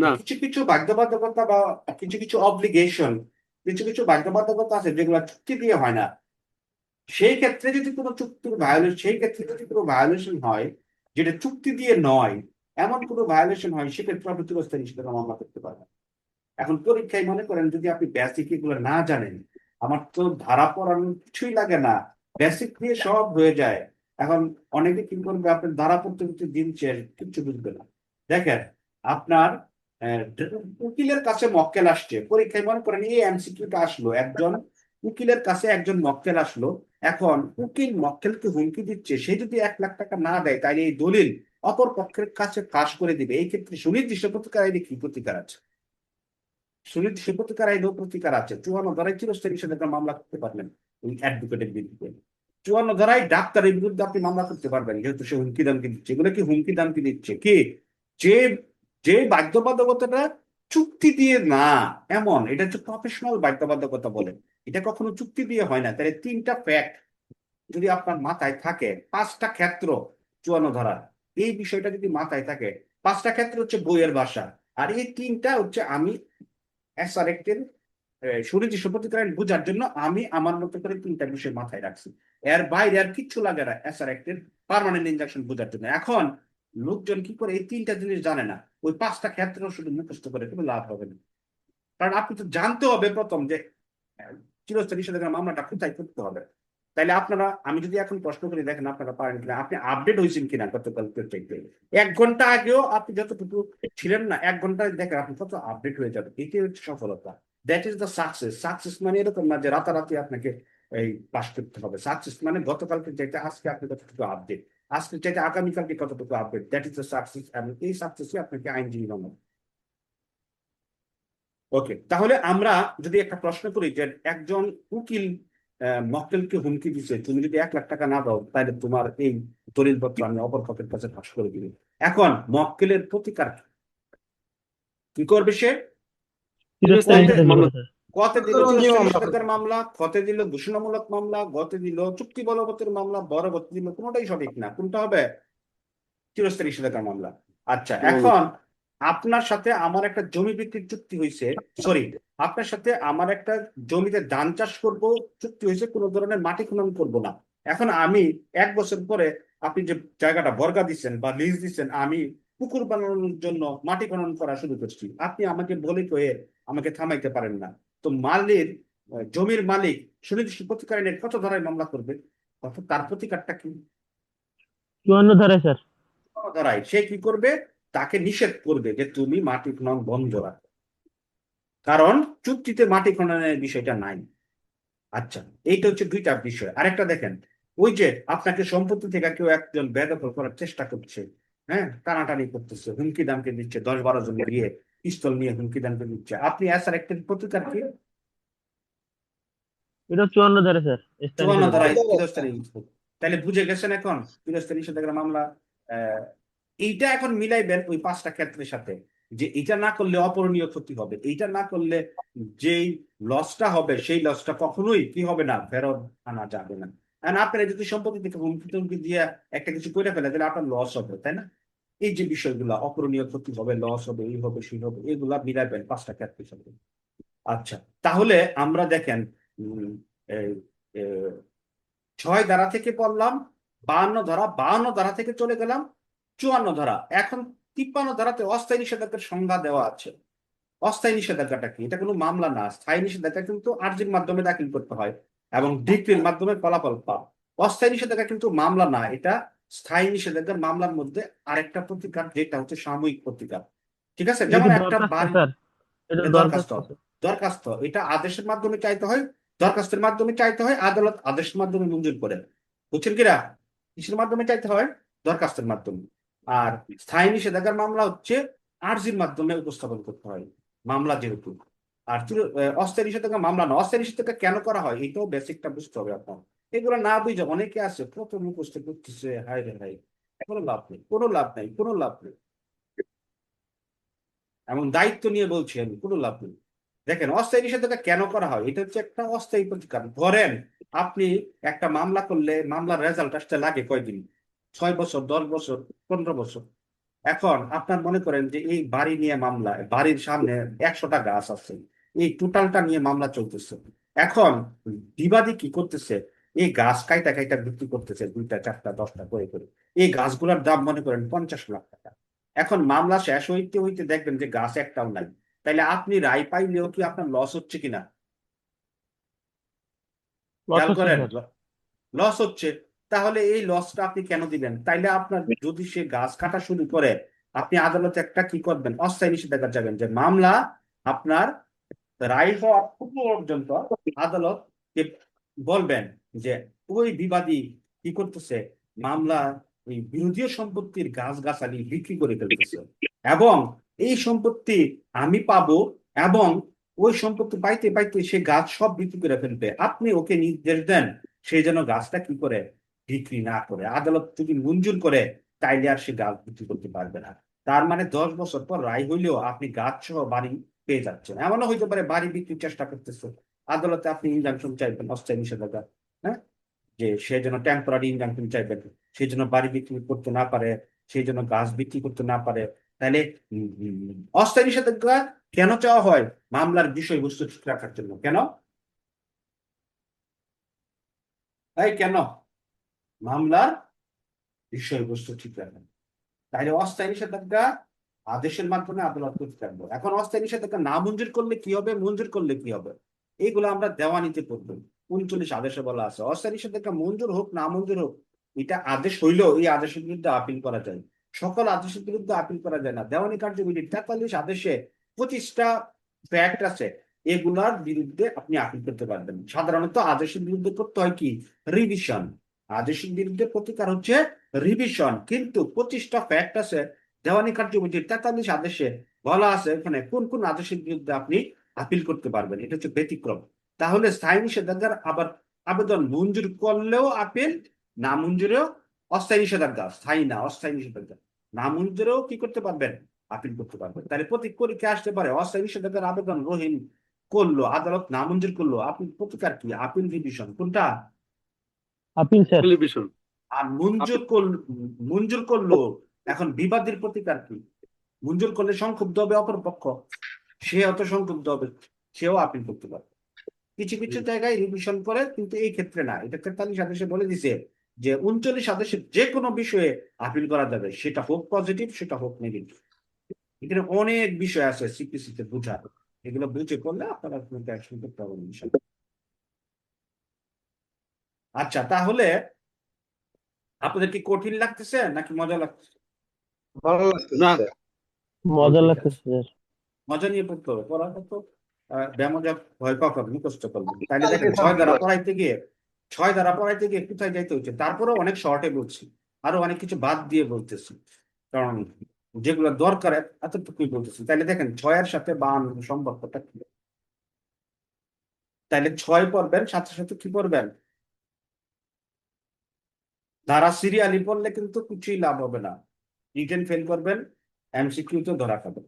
না। কিছু কিছু বাধ্যবাধকতা বা কিছু কিছু অব্লিগেশন, কিছু কিছু বাধ্যবাধকতা আছে যেগুলো চুক্তি দিয়ে হয় না। সেই ক্ষেত্রে যদি কোনো চুক্তির ভায়োলেশন, সেই ক্ষেত্রে যদি কোনো ভায়োলেশন হয় যেটা চুক্তি দিয়ে নয়, এমন কোনো ভায়োলেশন হয়, সেক্ষেত্রে আপনি চিরস্থায়ী নিষেধাজ্ঞা মামলা করতে পারবেন। এখন পরীক্ষায় মনে করেন যদি আপনি বেসিক এগুলো না জানেন, আমার তো ধারা পড়ানোর কিছুই লাগে না, বেসিক দিয়ে সব হয়ে যায়। এখন অনেকে কি করবে, আপনার ধারা পড়তে পড়তে দিন শেষ, কিচ্ছু বুঝবে না। দেখেন আপনার আহ, উকিলের কাছে মক্কেল আসছে পরীক্ষায়, মনে করেন এই এমসিকিউটা আসলো, একজন উকিলের কাছে একজন মক্কেল আসলো। এখন উকিল মক্কেলকে হুমকি দিচ্ছে সে যদি 1 লাখ টাকা না দেয় তাহলে এই দলিল অপর পক্ষের কাছে ফাঁস করে দিবে। এই ক্ষেত্রে সুনির্দিষ্ট প্রতিকার আইনে কি প্রতিকার আছে? সুনির্দিষ্ট প্রতিকার আইনেও প্রতিকার আছে। 54 ধারায় চিরস্থায়ী নিষেধাজ্ঞা মামলা করতে পারবেন ওই অ্যাডভোকেটের বিরুদ্ধে। 54 ধারায় ডাক্তারের বিরুদ্ধে আপনি মামলা করতে পারবেন, যেহেতু সে হুমকি দামকি দিচ্ছে। এগুলো কি হুমকি দামকি দিচ্ছে কি? যে যে বাধ্যবাধকতাটা চুক্তি দিয়ে না, এমন এটা হচ্ছে প্রফেশনাল বাধ্যবাধকতা বলে, এটা কখনো চুক্তি দিয়ে হয় না। তাহলে 3টা ফ্যাক্ট যদি আপনার মাথায় থাকে, 5টা ক্ষেত্র 54 ধারা, এই বিষয়টা যদি মাথায় থাকে, 5টা ক্ষেত্র হচ্ছে বইয়ের ভাষা, আর এই 3টা হচ্ছে আমি এসআরেক্টের সুনির্দিষ্ট প্রতিকার বোঝার জন্য আমি আমার মতো করে 3টা বিষয় মাথায় রাখছি। এর বাইরে আর কিচ্ছু লাগে না এসআরেক্টের পার্মানেন্ট ইনজাংশন বোঝার জন্য। এখন লোকজন কি করে এই 3টা জিনিস জানে না, ওই 5টা ক্ষেত্র শুধু মুখস্থ করে কোনো লাভ হবে না। কারণ আপনি তো জানতে হবে প্রথম যে চিরস্থায়ী নিষেধাজ্ঞার মামলাটা কোথায় করতে হবে। তাইলে আপনারা, আমি যদি এখন প্রশ্ন করি দেখেন আপনারা পারেন কিনা, আপনি আপডেট হয়েছেন কিনা গতকাল চাইতে 1 ঘন্টা আগেও আপনি যতটুকু ছিলেন না, 1 ঘন্টায় দেখেন আপনি কত আপডেট হয়ে যাবে। এটাই হচ্ছে সফলতা, that is the success. Success মানে এরকম না যে রাতারাতি আপনাকে এই পাস করতে হবে। সাকসেস মানে গতকালকে যেটা আজকে আপনি কতটুকু আপডেট, আজকে চাইতে আগামীকালকে কতটুকু update, that is the success, এবং এই সাকসেসই আপনাকে আইনজীবী বানাবে। ওকে, তাহলে আমরা যদি একটা প্রশ্ন করি যে একজন উকিল মক্কেলকে হুমকি দিচ্ছে, তুমি যদি 1 লাখ টাকা না দাও তাহলে তোমার এই দলিলপত্র আমি অপর পক্ষের কাছে ফাঁস করে দিবি। এখন মক্কেলের প্রতিকার কি করবে সে? চিরস্থায়ী কতে- নিষেধাজ্ঞা স্যার। কতে দিল চিরস্থায়ী চিরস্থায়ী মামলা নিষেধাজ্ঞার মামলা, কতে দিল ঘোষণামূলক মামলা, গতে দিল চুক্তি বলবতের মামলা, বড় গতে দিল, কোনোটাই সঠিক না। কোনটা হবে? চিরস্থায়ী নিষেধাজ্ঞার মামলা। আচ্ছা, এখন আপনার সাথে আমার একটা জমি বিক্রির চুক্তি হয়েছে, সরি, আপনার সাথে আমার একটা জমিতে ধান চাষ করব চুক্তি হয়েছে, কোনো ধরনের মাটি খনন করব না। এখন আমি 1 বছর পরে আপনি যে জায়গাটা বর্গা দিচ্ছেন বা লিজ দিচ্ছেন, আমি পুকুর বানানোর জন্য মাটি খনন করা শুরু করছি, আপনি আমাকে বলে কয়ে আমাকে থামাইতে পারেন না। তো জমির মালিক সুনির্দিষ্ট প্রতিকার আইনের কত ধারায় মামলা করবে? অর্থাৎ তার প্রতিকারটা কি? 54 ধারায় স্যার। ধারায় সে কি করবে? তাকে নিষেধ করবে যে তুমি মাটি খনন বন্ধ রাখো, কারণ চুক্তিতে মাটি খননের বিষয়টা নাই। আচ্ছা, এইটা হচ্ছে দুইটা বিষয়। আরেকটা দেখেন, ওই যে আপনাকে সম্পত্তি থেকে কেউ একজন বেদখল করার চেষ্টা করছে, হ্যাঁ, টানাটানি করতেছে, হুমকি দামকে দিচ্ছে, 10-12 জন দিয়ে পিস্তল নিয়ে হুমকি দামকে দিচ্ছে, আপনি এসার একটা প্রতিকার কি? এটা 54 ধারায় স্যার, স্থায়ী 54 নিষেধাজ্ঞা। ধারায় চিরস্থায়ী নিষেধাজ্ঞা। তাহলে বুঝে গেছেন এখন চিরস্থায়ী নিষেধাজ্ঞার মামলা। আহ এইটা এখন মিলাইবেন ওই 5টা ক্ষেত্রের সাথে, যে এটা না করলে অপূরণীয় ক্ষতি হবে, এইটা না করলে যেই লসটা হবে সেই লসটা কখনোই কি হবে না, ফেরত আনা যাবে না। আর আপনারা যদি সম্পত্তি থেকে হুমকি টুমকি দিয়ে একটা কিছু করে ফেলে তাহলে আপনার লস হবে, তাই না? এই যে বিষয়গুলো, অপূরণীয় ক্ষতি হবে, লস হবে, এই হবে সেই হবে, এগুলা মিলাইবেন 5টা ক্ষেত্রের সাথে। আচ্ছা, তাহলে আমরা দেখেন, উম, এই, এ, 6 ধারা থেকে পড়লাম, 52 ধারা, 52 ধারা থেকে চলে গেলাম 54 ধারা। এখন 53 ধারাতে অস্থায়ী নিষেধাজ্ঞার সংজ্ঞা দেওয়া আছে। অস্থায়ী নিষেধাজ্ঞাটা কি? এটা কোনো মামলা না। স্থায়ী নিষেধাজ্ঞা কিন্তু আর্জির মাধ্যমে দাখিল করতে হয় এবং ডিক্রির মাধ্যমে ফলাফল পাও। অস্থায়ী নিষেধাজ্ঞা কিন্তু মামলা না, এটা স্থায়ী নিষেধাজ্ঞার মামলার মধ্যে আরেকটা প্রতিকার, যেটা হচ্ছে সাময়িক প্রতিকার। ঠিক আছে, এটা যেমন কি একটা দরখাস্ত বাড়ি, স্যার? এটা এটা দরখাস্ত, দরখাস্ত স্যার। দরখাস্ত এটা আদেশের মাধ্যমে চাইতে হয়, দরখাস্তের মাধ্যমে চাইতে হয়, আদালত আদেশের মাধ্যমে মঞ্জুর করে। বুঝছেন কিনা? কিসের মাধ্যমে চাইতে হয়? দরখাস্তের মাধ্যমে। আর স্থায়ী নিষেধাজ্ঞার মামলা হচ্ছে আর্জির মাধ্যমে উপস্থাপন করতে হয়, মামলা যেহেতু। আর অস্থায়ী নিষেধাজ্ঞা মামলা না। অস্থায়ী নিষেধাজ্ঞা কেন করা হয় এটাও বেসিকটা বুঝতে হবে আপনার। এগুলো না বুঝে অনেকে আছে কত মুখস্থ করতেছে, হায় রে হায়, কোনো লাভ নেই, কোনো লাভ নেই, কোনো লাভ নেই। এমন দায়িত্ব নিয়ে বলছি আমি, কোনো লাভ নেই। দেখেন, অস্থায়ী নিষেধাজ্ঞা কেন করা হয়? এটা হচ্ছে একটা অস্থায়ী প্রতিকার। ধরেন আপনি একটা মামলা করলে মামলার রেজাল্ট আসতে লাগে কয়দিন? 6 বছর, 10 বছর, 15 বছর। এখন আপনার মনে করেন যে এই বাড়ি নিয়ে মামলা, বাড়ির সামনে 100টা গাছ আছে, এই টোটালটা নিয়ে মামলা চলতেছে। এখন বিবাদী কি করতেছে? এই গাছ কাইটা কাইটা বিক্রি করতেছে 2টা 4টা 10টা করে করে। এই গাছগুলোর দাম মনে করেন 50 লাখ টাকা। এখন মামলা শেষ হইতে হইতে দেখবেন যে গাছ একটাও নাই। তাইলে আপনি রায় পাইলেও কি আপনার লস হচ্ছে কিনা? লস খেয়াল হচ্ছে করেন, স্যার। লস হচ্ছে। তাহলে এই লসটা আপনি কেন দিবেন? তাইলে আপনার যদি সে গাছ কাটা শুরু করে, আপনি আদালতে একটা কি করবেন, অস্থায়ী নিষেধাজ্ঞা যাবেন, যে মামলা আপনার রায় হওয়ার পূর্ব পর্যন্ত আদালত বলবেন যে ওই বিবাদী কি করতেছে, মামলা ওই বিরোধী সম্পত্তির গাছ গাছালি বিক্রি করে ফেলতেছে, এবং এই সম্পত্তি আমি পাবো, এবং ওই সম্পত্তি পাইতে পাইতে সে গাছ সব বিক্রি করে ফেলবে। আপনি ওকে নির্দেশ দেন সে যেন গাছটা কি করে, বিক্রি না করে। আদালত যদি মঞ্জুর করে তাইলে আর সে গাছ বিক্রি করতে পারবে না। তার মানে 10 বছর পর রায় হইলেও আপনি গাছ সহ বাড়ি পেয়ে যাচ্ছেন। এমনও হইতে পারে বাড়ি বিক্রির চেষ্টা করতেছে, আদালতে আপনি ইনজাংশন চাইবেন, অস্থায়ী নিষেধাজ্ঞা, হ্যাঁ, যে সে যেন টেম্পোরারি ইনজাংশন চাইবেন, সে যেন বাড়ি বিক্রি করতে না পারে, সেই জন্য গাছ বিক্রি করতে না পারে। তাহলে অস্থায়ী নিষেধাজ্ঞা কেন চাওয়া হয়? মামলার বিষয়বস্তু ঠিক রাখার জন্য। কেন? তাই কেন? মামলার বিষয়বস্তু ঠিক রাখেন। তাহলে অস্থায়ী নিষেধাজ্ঞা আদেশের মাধ্যমে আদালত করতে থাকবো। এখন অস্থায়ী নিষেধাজ্ঞা না মঞ্জুর করলে কি হবে, মঞ্জুর করলে কি হবে, এইগুলো আমরা দেওয়ানিতে পড়বো। 39 আদেশে বলা আছে অস্থায়ী নিষেধাজ্ঞা মঞ্জুর হোক না মঞ্জুর হোক, এটা আদেশ হইলেও এই আদেশের বিরুদ্ধে আপিল করা যায়। সকল আদেশের বিরুদ্ধে আপিল করা যায় না। দেওয়ানি কার্যবিধি 43 আদেশে 25টা ফ্যাক্ট আছে, এগুলার বিরুদ্ধে আপনি আপিল করতে পারবেন। সাধারণত আদেশের বিরুদ্ধে করতে হয় কি, রিভিশন। আদেশের বিরুদ্ধে প্রতিকার হচ্ছে রিভিশন। কিন্তু 25টা ফ্যাক্ট আছে দেওয়ানি কার্যবিধির 43 আদেশে বলা আছে এখানে কোন কোন আদেশের বিরুদ্ধে আপনি আপিল করতে পারবেন, এটা হচ্ছে ব্যতিক্রম। তাহলে স্থায়ী নিষেধাজ্ঞার আবার আবেদন মঞ্জুর করলেও আপিল, না মঞ্জুরেও অস্থায়ী নিষেধাজ্ঞা, স্থায়ী না অস্থায়ী নিষেধাজ্ঞা, না মঞ্জুরেও কি করতে পারবেন, আপিল করতে পারবেন। তাহলে পরীক্ষা আসতে পারে অস্থায়ী নিষেধাজ্ঞার আবেদন রহিন করলো, আদালত না মঞ্জুর করলো, আপনি প্রতিকার কি, আপিল রিভিশন কোনটা, আপিল স্যার। টেলিভিশন। আর মঞ্জুর করলো এখন বিবাদের প্রতিকার কি, মঞ্জুর করলে সংক্ষুব্ধ হবে অপর পক্ষ, সে অত সংক্ষুব্ধ হবে, সেও আপিল করতে পারবে। কিছু কিছু জায়গায় রিভিশন করে, কিন্তু এই ক্ষেত্রে না। এটা 43 আদেশে বলে দিছে যে 39 আদেশের যে কোনো বিষয়ে আপিল করা যাবে, সেটা হোক পজিটিভ সেটা হোক নেগেটিভ। এখানে অনেক বিষয় আছে সিপিসিতে বোঝার, এগুলো বুঝে করলে আপনারা অ্যাকশন করতে পারবেন ইনশাআল্লাহ। আচ্ছা, তাহলে আপনাদের কি কঠিন লাগতেছে নাকি মজা লাগতেছে? ভালো লাগতেছে না। স্যার। মজা ঠিক লাগতেছে স্যার। মজা নিয়ে পড়তে হবে, পড়াটা তো ব্যামোজা ভয় পাওয়া হবে, মুখস্থ করবেন। তাইলে দেখেন 6 ধারা পড়াইতে গিয়ে কোথায় যাইতে হচ্ছে, তারপরেও অনেক শর্টে বলছি, আরো অনেক কিছু বাদ দিয়ে বলতেছি, কারণ যেগুলো দরকার এতটুকুই বলতেছি। তাইলে দেখেন 6 এর সাথে 52 সম্পর্কটা কি, তাইলে 6 পড়বেন সাথে সাথে কি পড়বেন, ধারা সিরিয়ালি পড়লে কিন্তু কিছুই লাভ হবে না, রিটেন ফেল করবেন, এমসিকিউ তো ধরা খাবেন।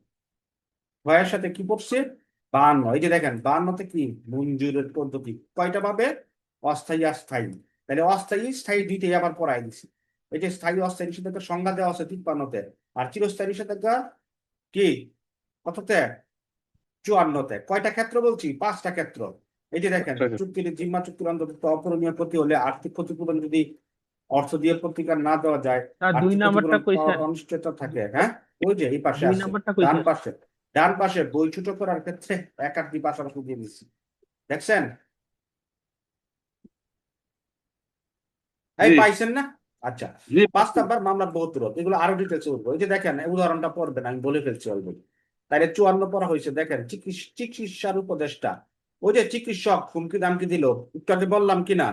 6 এর সাথে কি পড়ছে, 52। এই যে দেখেন 52তে কি মঞ্জুরের পদ্ধতি কয়টা পাবে, অস্থায়ী আর স্থায়ী। তাহলে অস্থায়ী স্থায়ী দুইটাই আবার পড়াই দিছি। এই যে স্থায়ী অস্থায়ী নিষেধাজ্ঞার সংজ্ঞা দেওয়া আছে 53তে, আর চিরস্থায়ী নিষেধাজ্ঞা কি কততে, 54তে। কয়টা ক্ষেত্র বলছি, 5টা ক্ষেত্র। এই যে দেখেন চুক্তির জিম্মা চুক্তির অন্তর্ভুক্ত অপূরণীয় ক্ষতি হলে আর্থিক ক্ষতিপূরণ যদি অর্থ দিয়ে প্রতিকার না দেওয়া যায়, স্যার 2 আর্থিক নাম্বারটা ক্ষতিপূরণ কই পাওয়ার স্যার? অনিশ্চয়তা থাকে। হ্যাঁ, ওই যে এই পাশে 2 আছে, নাম্বারটা কই ডান স্যার? পাশে, ডান পাশে বই ছোট করার ক্ষেত্রে এক আর দুই পাশাপাশি দিয়ে দিচ্ছি, দেখছেন? এই জি পাইছেন না? আচ্ছা, জি 5 নাম্বার মামলার বহুত রোধ, এগুলো আরো ডিটেলস বলবো। এই যে দেখেন উদাহরণটা পড়বেন, আমি বলে ফেলছি অলরেডি। তাহলে 54 পড়া হয়েছে, দেখেন চিকিৎসার উপদেষ্টা, ওই যে চিকিৎসক হুমকি দামকি দিল, একটু আগে বললাম কিনা,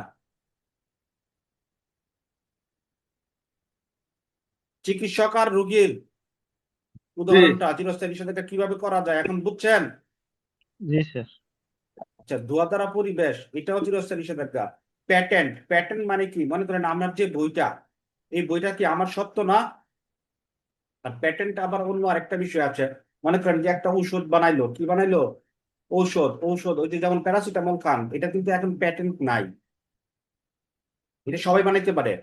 চিকিৎসক আর রোগীর জি উদাহরণটা চিরস্থায়ী নিষেধাজ্ঞা কিভাবে করা যায় এখন বুঝছেন? জি স্যার। আচ্ছা, ধোয়া দ্বারা পরিবেশ, এটাও চিরস্থায়ী নিষেধাজ্ঞা। প্যাটেন্ট, প্যাটেন্ট মানে কি, মনে করেন আমার যে বইটা, এই বইটা কি আমার সত্য না? আর প্যাটেন্ট আবার অন্য আরেকটা বিষয় আছে। মনে করেন যে একটা ঔষধ বানাইলো, কি বানাইলো, ঔষধ ওই যে যেমন প্যারাসিটামল খান, এটা কিন্তু এখন প্যাটেন্ট নাই, এটা সবাই বানাইতে পারে।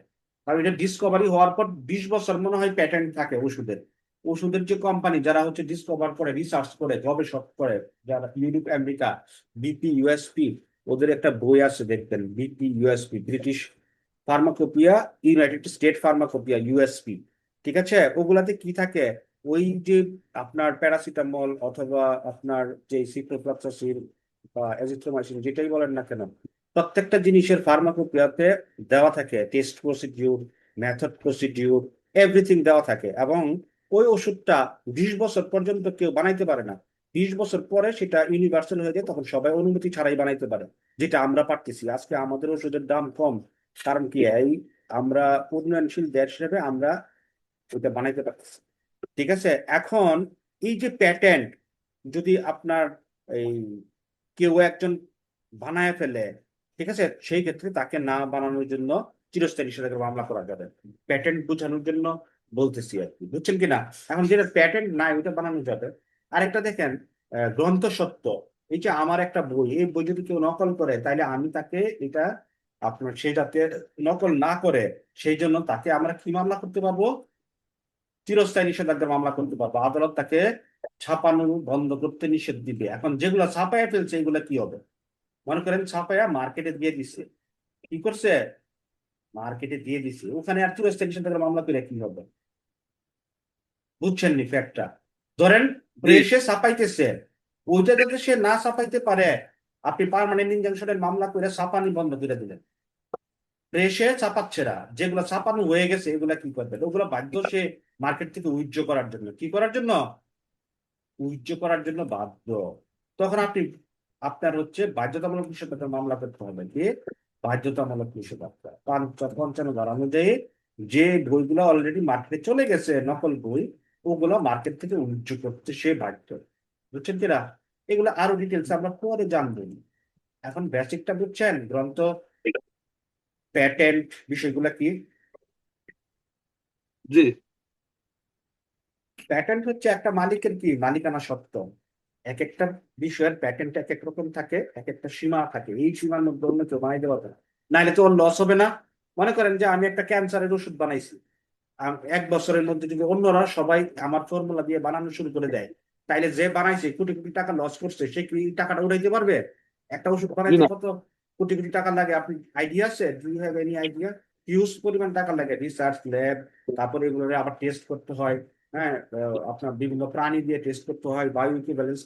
কারণ এটা ডিসকভারি হওয়ার পর 20 বছর মনে হয় প্যাটেন্ট থাকে ওষুধের। ওষুধের যে কোম্পানি যারা হচ্ছে ডিসকভার করে, রিসার্চ করে, গবেষক করে, যারা ইউরোপ আমেরিকা, বিপি ইউএসপি, ওদের একটা বই আছে দেখবেন, BP USP, British pharmacopoeia, United state pharmacopoeia, USP. ঠিক আছে, ওগুলাতে কি থাকে, ওই যে আপনার প্যারাসিটামল অথবা আপনার যে সিপ্রোফ্লক্সাসিন বা এজিথ্রোমাইসিন যেটাই বলেন না কেন, প্রত্যেকটা জিনিসের ফার্মাকোপিয়াতে দেওয়া থাকে test procedure, method procedure, everything দেওয়া থাকে। এবং ওই ওষুধটা 20 বছর পর্যন্ত কেউ বানাইতে পারে না, 20 বছর পরে সেটা ইউনিভার্সাল হয়ে যায়, তখন সবাই অনুমতি ছাড়াই বানাইতে পারে, যেটা আমরা পারতেছি। আজকে আমাদের ওষুধের দাম কম, কারণ কি, এই আমরা উন্নয়নশীল দেশ হিসেবে আমরা ওইটা বানাইতে পারতেছি। ঠিক আছে, এখন এই যে প্যাটেন্ট যদি আপনার এই কেউ একজন বানায় ফেলে, ঠিক আছে, সেই ক্ষেত্রে তাকে না বানানোর জন্য চিরস্থায়ী নিষেধাজ্ঞার মামলা করা যাবে। প্যাটেন্ট বোঝানোর জন্য বলতেছি আর কি, বুঝছেন কিনা? এখন যেটা প্যাটেন্ট নাই ওইটা বানানো যাবে। আরেকটা দেখেন, গ্রন্থ সত্য, এই যে আমার একটা বই, এই বই যদি কেউ নকল করে, তাহলে আমি তাকে এটা আপনার সেটাতে নকল না করে, সেই জন্য তাকে আমরা কি মামলা করতে পারবো, চিরস্থায়ী নিষেধাজ্ঞার মামলা করতে পারবো। আদালত তাকে ছাপানো বন্ধ করতে নিষেধ দিবে। এখন যেগুলো ছাপাইয়া ফেলছে এগুলা কি হবে, মনে করেন ছাপাইয়া মার্কেটে দিয়ে দিচ্ছে, কি করছে, মার্কেটে দিয়ে দিচ্ছে, ওখানে আর চিরস্থায়ী নিষেধাজ্ঞার মামলা করে কি হবে, বুঝছেন নি ফ্যাক্টটা? ধরেন জি সে ছাপাইতেছে, ওইটা যাতে সে না ছাপাইতে পারে, আপনি পার্মানেন্ট ইনজাংশনের মামলা করে ছাপানি বন্ধ করে দিলেন। প্রেসে চাপাচ্ছে না, যেগুলো ছাপানো হয়ে গেছে এগুলা কি করবে, ওগুলো বাধ্য সে মার্কেট থেকে উইথড্র করার জন্য, কি করার জন্য, উইথড্র করার জন্য বাধ্য। তখন আপনি আপনার হচ্ছে বাধ্যতামূলক নিষেধাজ্ঞার মামলা করতে হবে, কি বাধ্যতামূলক নিষেধাজ্ঞা 55 ধারা অনুযায়ী যে বইগুলো অলরেডি মার্কেটে চলে গেছে নকল বই, ওগুলো মার্কেট থেকে উজ্জু করতে সে বাধ্য। বুঝছেন কিনা? এগুলো আরো ডিটেলস আমরা পরে জানবো। এখন বেসিকটা বুঝছেন, গ্রন্থ, প্যাটেন্ট বিষয়গুলো কি? জি প্যাটেন্ট হচ্ছে একটা মালিকের কি মালিকানা সত্ত্ব। এক একটা বিষয়ের প্যাটেন্ট এক এক রকম থাকে, এক একটা সীমা থাকে, এই সীমার মধ্যে অন্য কেউ বানাইতে পারবে না, নাহলে তো ওর লস হবে না। মনে করেন যে আমি একটা ক্যান্সারের ওষুধ বানাইছি, 1 বছরের মধ্যে যদি অন্যরা সবাই আমার ফর্মুলা দিয়ে বানানো শুরু করে দেয়, তাইলে যে বানাইছে কোটি কোটি টাকা লস করছে সে কি টাকাটা উঠাইতে পারবে? একটা ওষুধ জি বানাইতে না কত কোটি কোটি টাকা লাগে, আপনি আইডিয়া আছে? Do you have any idea? Huge পরিমাণ টাকা লাগে, রিসার্চ ল্যাব, তারপরে এগুলো আবার টেস্ট করতে হয়। হ্যাঁ, আপনার বিভিন্ন প্রাণী দিয়ে টেস্ট করতে হয়, বায়ো ইকুইভ্যালেন্স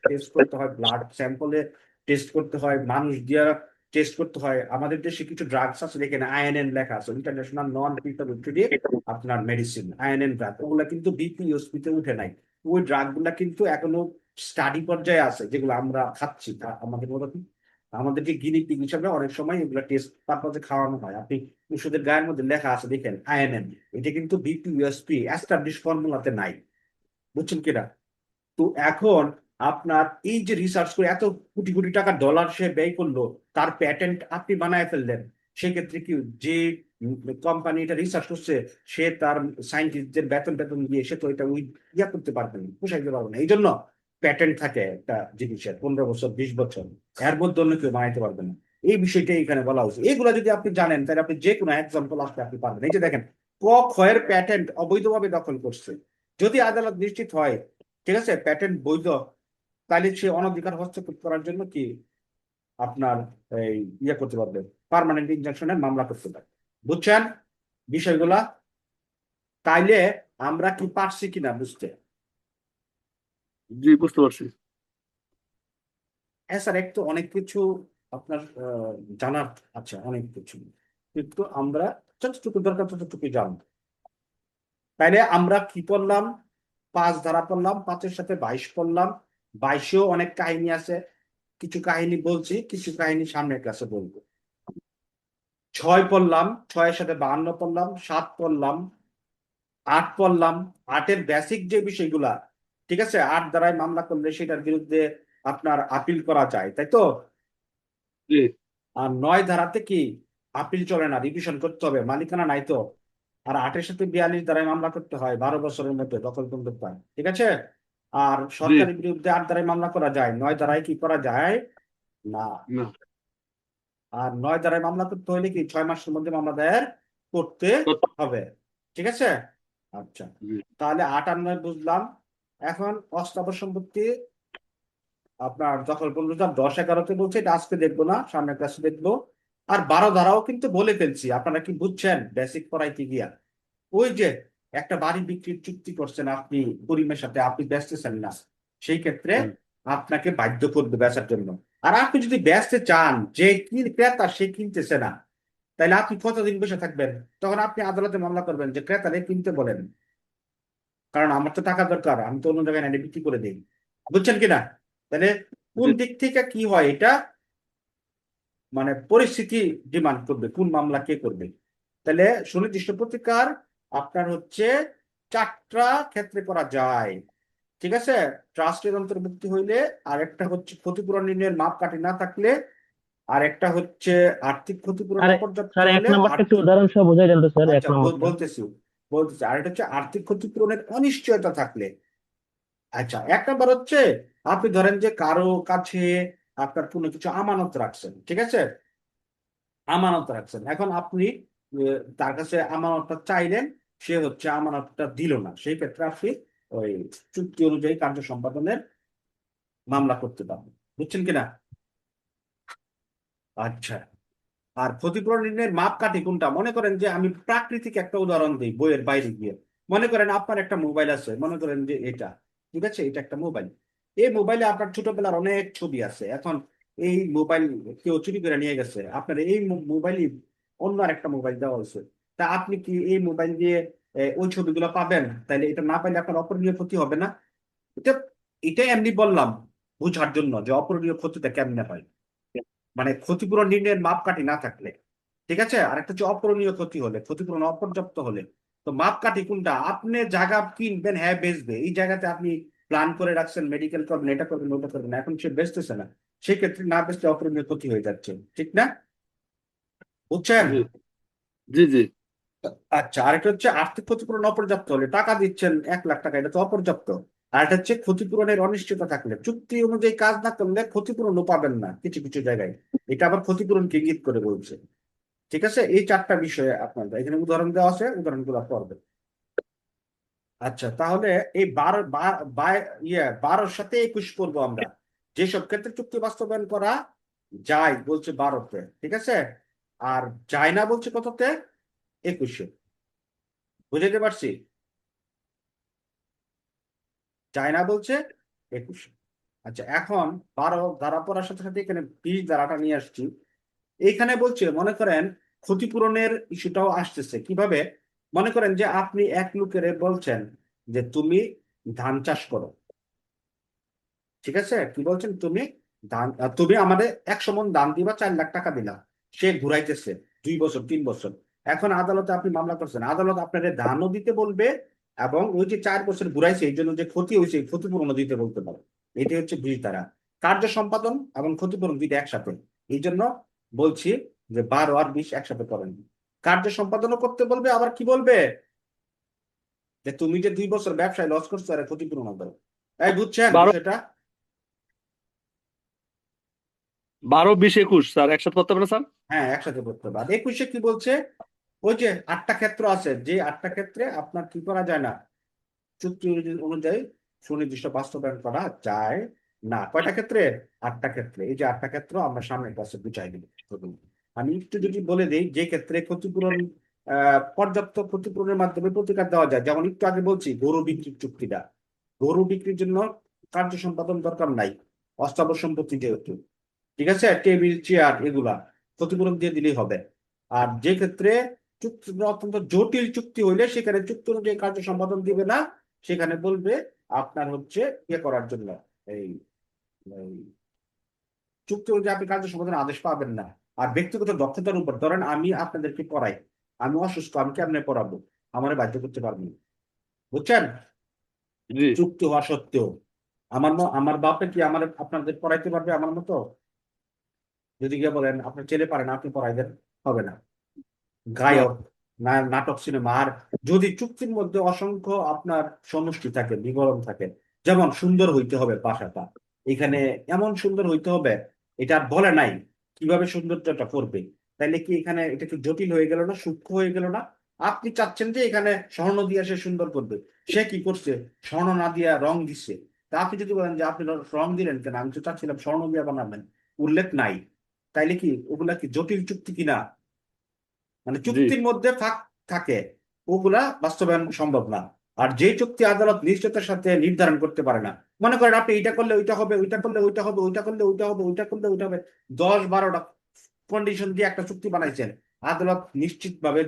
টেস্ট করতে হয়, ব্লাড স্যাম্পলে টেস্ট করতে হয়, মানুষ দিয়ে টেস্ট করতে হয়। আমাদের দেশে কিছু ড্রাগস আছে, এখানে আইএনএন লেখা আছে, ইন্টারন্যাশনাল নন প্রিপারেটরি আপনার মেডিসিন, আইএনএন ড্রাগ, ওগুলা কিন্তু বিপিওএসপি তে উঠে নাই। ওই ড্রাগ গুলা কিন্তু এখনো স্টাডি পর্যায়ে আছে, যেগুলো আমরা খাচ্ছি। আমাদের মতো আমাদেরকে গিনি পিগ হিসাবে অনেক সময় এগুলো টেস্ট পারপাজে খাওয়ানো হয়। আপনি ওষুধের গায়ের মধ্যে লেখা আছে দেখেন আইএনএন, এটা কিন্তু বিপিওএসপি এস্টাবলিশ ফর্মুলাতে নাই। বুঝছেন কিনা? তো এখন আপনার এই যে রিসার্চ করে এত কোটি কোটি টাকা ডলার সে ব্যয় করলো, তার প্যাটেন্ট আপনি বানায় ফেললেন, সেক্ষেত্রে কি যে কোম্পানি এটা রিসার্চ করছে সে তার সাইন্টিস্টদের বেতন বেতন দিয়ে সে তো এটা ওই ইয়া করতে পারবে না, পোষাইতে পারবে না। এই জন্য প্যাটেন্ট থাকে একটা জিনিসের 15 বছর 20 বছর, এর মধ্যে অন্য কেউ বানাইতে পারবে না। এই বিষয়টা এখানে বলা হয়েছে। এগুলো যদি আপনি জানেন তাহলে আপনি যে কোনো এক্সাম্পল আসলে আপনি পারবেন। এই যে দেখেন, ক ক্ষয়ের প্যাটেন্ট অবৈধভাবে দখল করছে, যদি আদালত নিশ্চিত হয় ঠিক আছে প্যাটেন্ট বৈধ, তাহলে সে অনধিকার হস্তক্ষেপ করার জন্য কি আপনার এই ইয়ে করতে পারবে, পার্মানেন্ট ইনজাংশনের মামলা করতে পারবে। বুঝছেন বিষয়গুলা? তাইলে আমরা কি পারছি কিনা বুঝতে? জি বুঝতে পারছি। হ্যাঁ স্যার, একটু অনেক কিছু আপনার জানার আছে, অনেক কিছু, কিন্তু আমরা যতটুকু দরকার ততটুকু জানবো। তাইলে আমরা কি করলাম? 5 ধারা পড়লাম, 5-এর সাথে 22 পড়লাম, 22-এও অনেক কাহিনী আছে। কিছু কাহিনী বলছি, কিছু কাহিনী সামনের ক্লাসে বলবো। 6 পড়লাম, 6-এর সাথে 52 পড়লাম, 7 পড়লাম, 8 পড়লাম। 8-এর বেসিক যে বিষয়গুলা, ঠিক আছে, 8 ধারায় মামলা করলে সেটার বিরুদ্ধে আপনার আপিল করা যায়, তাই তো? জি আর 9 ধারাতে কি আপিল চলে না, রিভিশন করতে হবে, মালিকানা নাই তো। আর 8-এর সাথে 42 ধারায় মামলা করতে হয়, 12 বছরের মধ্যে দখল বন্দুক পায়, ঠিক আছে। আর জি সরকারের বিরুদ্ধে 8 ধারায় মামলা করা যায়, 9 ধারায় কি করা যায় না। না আর 9 ধারায় মামলা করতে হলে কি 6 মাসের মধ্যে মামলা দায়ের করতে হবে, ঠিক আছে। আচ্ছা, জি তাহলে 8 আর 9 বুঝলাম। এখন অস্থাবর সম্পত্তি আপনার দখল বন্দুক 10-11-তে বলছে, এটা আজকে দেখবো না, সামনের ক্লাসে দেখবো। আর 12 ধারাও কিন্তু বলে ফেলছি, আপনারা কি বুঝছেন বেসিক পড়াইতে গিয়া? ওই যে একটা বাড়ি বিক্রির চুক্তি করছেন আপনি করিমের সাথে, আপনি বেচতেছেন না, সেই ক্ষেত্রে হুম, আপনাকে বাধ্য করবে বেচার জন্য। আর আপনি যদি বেচতে চান, যে কি ক্রেতা সে কিনতেছে না, তাহলে আপনি কতদিন বসে থাকবেন? তখন আপনি আদালতে মামলা করবেন যে ক্রেতারে কিনতে বলেন, কারণ আমার তো টাকা দরকার, আমি তো অন্য জায়গায় এনে বিক্রি করে দিই। বুঝছেন কিনা? তাহলে কোন জি দিক থেকে কি হয় এটা, মানে পরিস্থিতি ডিমান্ড করবে কোন মামলা কে করবে। তাহলে সুনির্দিষ্ট প্রতিকার আপনার হচ্ছে 4টা ক্ষেত্রে করা যায়, ঠিক আছে। ট্রাস্টের অন্তর্ভুক্তি হইলে, আর একটা হচ্ছে ক্ষতিপূরণ নির্ণয়ের মাপকাঠি না থাকলে, আর একটা হচ্ছে আর্থিক ক্ষতিপূরণ স্যার অপর্যাপ্ত স্যার এক হলে, নাম্বারটা একটু আর্থিক, উদাহরণ সহ বোঝাই দেন তো স্যার, এক আচ্ছা নাম্বারটা। বলতেছি বলতেছি, আর এটা হচ্ছে আর্থিক ক্ষতিপূরণের অনিশ্চয়তা থাকলে। আচ্ছা, 1 নাম্বার হচ্ছে আপনি ধরেন যে কারো কাছে আপনার কোনো কিছু আমানত রাখছেন, ঠিক আছে, আমানত রাখছেন। এখন আপনি তার কাছে আমানতটা চাইলেন, সে হচ্ছে আমানতটা দিল না, সেই ক্ষেত্রে আপনি ওই চুক্তি অনুযায়ী কার্য সম্পাদনের মামলা করতে পারবেন। বুঝছেন কিনা? আচ্ছা, আর ক্ষতিপূরণ নির্ণয়ের মাপকাঠি কোনটা? মনে করেন যে আমি প্রাকৃতিক একটা উদাহরণ দিই বইয়ের বাইরে গিয়ে। মনে করেন আপনার একটা মোবাইল আছে, মনে করেন যে এটা, ঠিক আছে, এটা একটা মোবাইল। এই মোবাইলে আপনার ছোটবেলার অনেক ছবি আছে। এখন এই মোবাইল কেউ চুরি করে নিয়ে গেছে, আপনার এই মোবাইলই অন্য আরেকটা মোবাইল দেওয়া হয়েছে, তা আপনি কি এই মোবাইল দিয়ে ওই ছবিগুলো পাবেন? তাইলে এটা না পাইলে আপনার অপরণীয় ক্ষতি হবে না? এটা এটাই এমনি বললাম বোঝার জন্য যে অপরণীয় ক্ষতিটা কেমনে হয়। মানে ক্ষতিপূরণ নির্ণয়ের মাপকাঠি না থাকলে, ঠিক আছে। আর একটা হচ্ছে অপূরণীয় ক্ষতি হলে, ক্ষতিপূরণ অপর্যাপ্ত হলে। তো মাপকাঠি কোনটা? আপনি জায়গা কিনবেন, হ্যাঁ বেচবে, এই জায়গাতে আপনি প্ল্যান করে রাখছেন মেডিকেল করবেন, এটা করবেন ওটা করবেন, এখন সে বেচতেছে না, সেক্ষেত্রে না বেচলে অপূরণীয় ক্ষতি হয়ে যাচ্ছে, ঠিক না? বুঝছেন? জি জি জি আচ্ছা, আরেকটা হচ্ছে আর্থিক ক্ষতিপূরণ অপর্যাপ্ত হলে, টাকা দিচ্ছেন 1 লাখ টাকা, এটা তো অপর্যাপ্ত। আর এটা হচ্ছে ক্ষতিপূরণের অনিশ্চয়তা থাকলে, চুক্তি অনুযায়ী কাজ না করলে ক্ষতিপূরণও পাবেন না কিছু কিছু জায়গায়, এটা আবার ক্ষতিপূরণকে ইঙ্গিত করে বলছে। ঠিক আছে, এই 4টা বিষয়ে আপনাদের এখানে উদাহরণ দেওয়া আছে, উদাহরণগুলো পড়বেন। আচ্ছা, তাহলে এই 12 সাথে 21 করবো আমরা। যেসব ক্ষেত্রে চুক্তি বাস্তবায়ন করা যায় বলছে 12-তে, ঠিক আছে। আর যায় না বলছে কততে? 21-এ। বুঝাতে পারছি? যায় না বলছে 21-এ। আচ্ছা, এখন 12 ধারা পড়ার সাথে সাথে এখানে 20 ধারাটা নিয়ে আসছি। এইখানে বলছে, মনে করেন ক্ষতিপূরণের ইস্যুটাও আসতেছে কিভাবে। মনে করেন যে আপনি এক লোকের বলছেন যে তুমি ধান চাষ করো, ঠিক আছে, কি বলছেন, তুমি তুমি আমাদের 100 মণ ধান দিবা, 4 লাখ টাকা দিলা। সে ঘুরাইতেছে 2 বছর 3 বছর। এখন আদালতে আপনি মামলা করছেন, আদালত আপনার ধানও দিতে বলবে, এবং ওই যে 4 বছর ঘুরাইছে এই জন্য যে ক্ষতি হয়েছে এই ক্ষতিপূরণও দিতে বলতে পারে। এটি হচ্ছে 20 ধারা। কার্য সম্পাদন এবং ক্ষতিপূরণ দুইটা একসাথে, এই জন্য বলছি যে 12 আর 20 একসাথে করেন। কার্য সম্পাদনও করতে বলবে, আবার কি বলবে, যে তুমি যে 2 বছর ব্যবসায় লস করছো আর ক্ষতিপূরণ হবে। তাই বুঝছেন 12 বিষয়টা? 12 20 21 স্যার একসাথে করতে পারে স্যার। হ্যাঁ, একসাথে করতে হবে। আর 21-এ কি বলছে? ওই যে 8টা ক্ষেত্র আছে, যে 8টা ক্ষেত্রে আপনার কি করা যায় না, চুক্তি অনুযায়ী সুনির্দিষ্ট বাস্তবায়ন করা যায় না। কয়টা ক্ষেত্রে? 8টা ক্ষেত্রে। এই যে 8টা ক্ষেত্র আমরা সামনের ক্লাসে বুঝাই দিব। আমি একটু যদি বলে দিই, যে ক্ষেত্রে ক্ষতিপূরণ পর্যাপ্ত ক্ষতিপূরণের মাধ্যমে প্রতিকার দেওয়া যায়, যেমন একটু আগে বলছি গরু বিক্রির চুক্তিটা, গরু বিক্রির জন্য কার্য সম্পাদন দরকার নাই, অস্থাবর সম্পত্তি যেহেতু, ঠিক আছে, টেবিল চেয়ার এগুলা ক্ষতিপূরণ দিয়ে দিলেই হবে। আর যে ক্ষেত্রে চুক্তি অত্যন্ত জটিল চুক্তি হইলে সেখানে চুক্তি অনুযায়ী কার্য সম্পাদন দিবে না, সেখানে বলবে আপনার হচ্ছে ইয়ে করার জন্য, এই এই চুক্তি অনুযায়ী আপনি কার্য সম্পাদনের আদেশ পাবেন না। আর ব্যক্তিগত দক্ষতার উপর, ধরেন আমি আপনাদেরকে পড়াই, আমি অসুস্থ, আমি কেমনে পড়াবো, আমার বাধ্য করতে পারবো না। বুঝছেন? জি চুক্তি হওয়া সত্ত্বেও আমার বাপে কি আমার আপনাদের পড়াইতে পারবে আমার মতো? যদি গিয়ে বলেন আপনার ছেলে পারেন আপনি পড়াই দেন, হবে না। না গায়ক, নাটক, সিনেমা। আর যদি চুক্তির মধ্যে অসংখ্য আপনার সমষ্টি থাকে, বিবরণ থাকে, যেমন সুন্দর হইতে হবে ভাষাটা, এখানে এমন সুন্দর হইতে হবে, এটা আর বলে নাই কিভাবে সৌন্দর্যটা করবে, তাইলে কি এখানে এটা কি জটিল হয়ে গেল না, সূক্ষ্ম হয়ে গেল না? আপনি চাচ্ছেন যে এখানে স্বর্ণ দিয়ে সে সুন্দর করবে, সে কি করছে, স্বর্ণ না দিয়া রং দিচ্ছে। তা আপনি যদি বলেন যে আপনি রং দিলেন কেন, আমি তো চাচ্ছিলাম স্বর্ণ দিয়ে বানাবেন, উল্লেখ নাই, তাইলে কি ওগুলা কি জটিল চুক্তি কিনা? মানে জি চুক্তির মধ্যে ফাঁক থাকে, ওগুলা বাস্তবায়ন সম্ভব না। আর যে চুক্তি আদালত নিশ্চয়তার সাথে নির্ধারণ করতে পারে না, মনে করেন আপনি এটা করলে ওইটা হবে, ওইটা করলে ওইটা হবে, ওইটা করলে ওইটা হবে, ওইটা করলে ওইটা হবে, 10-12টা কন্ডিশন দিয়ে একটা চুক্তি বানাইছেন, আদালত নিশ্চিত ভাবে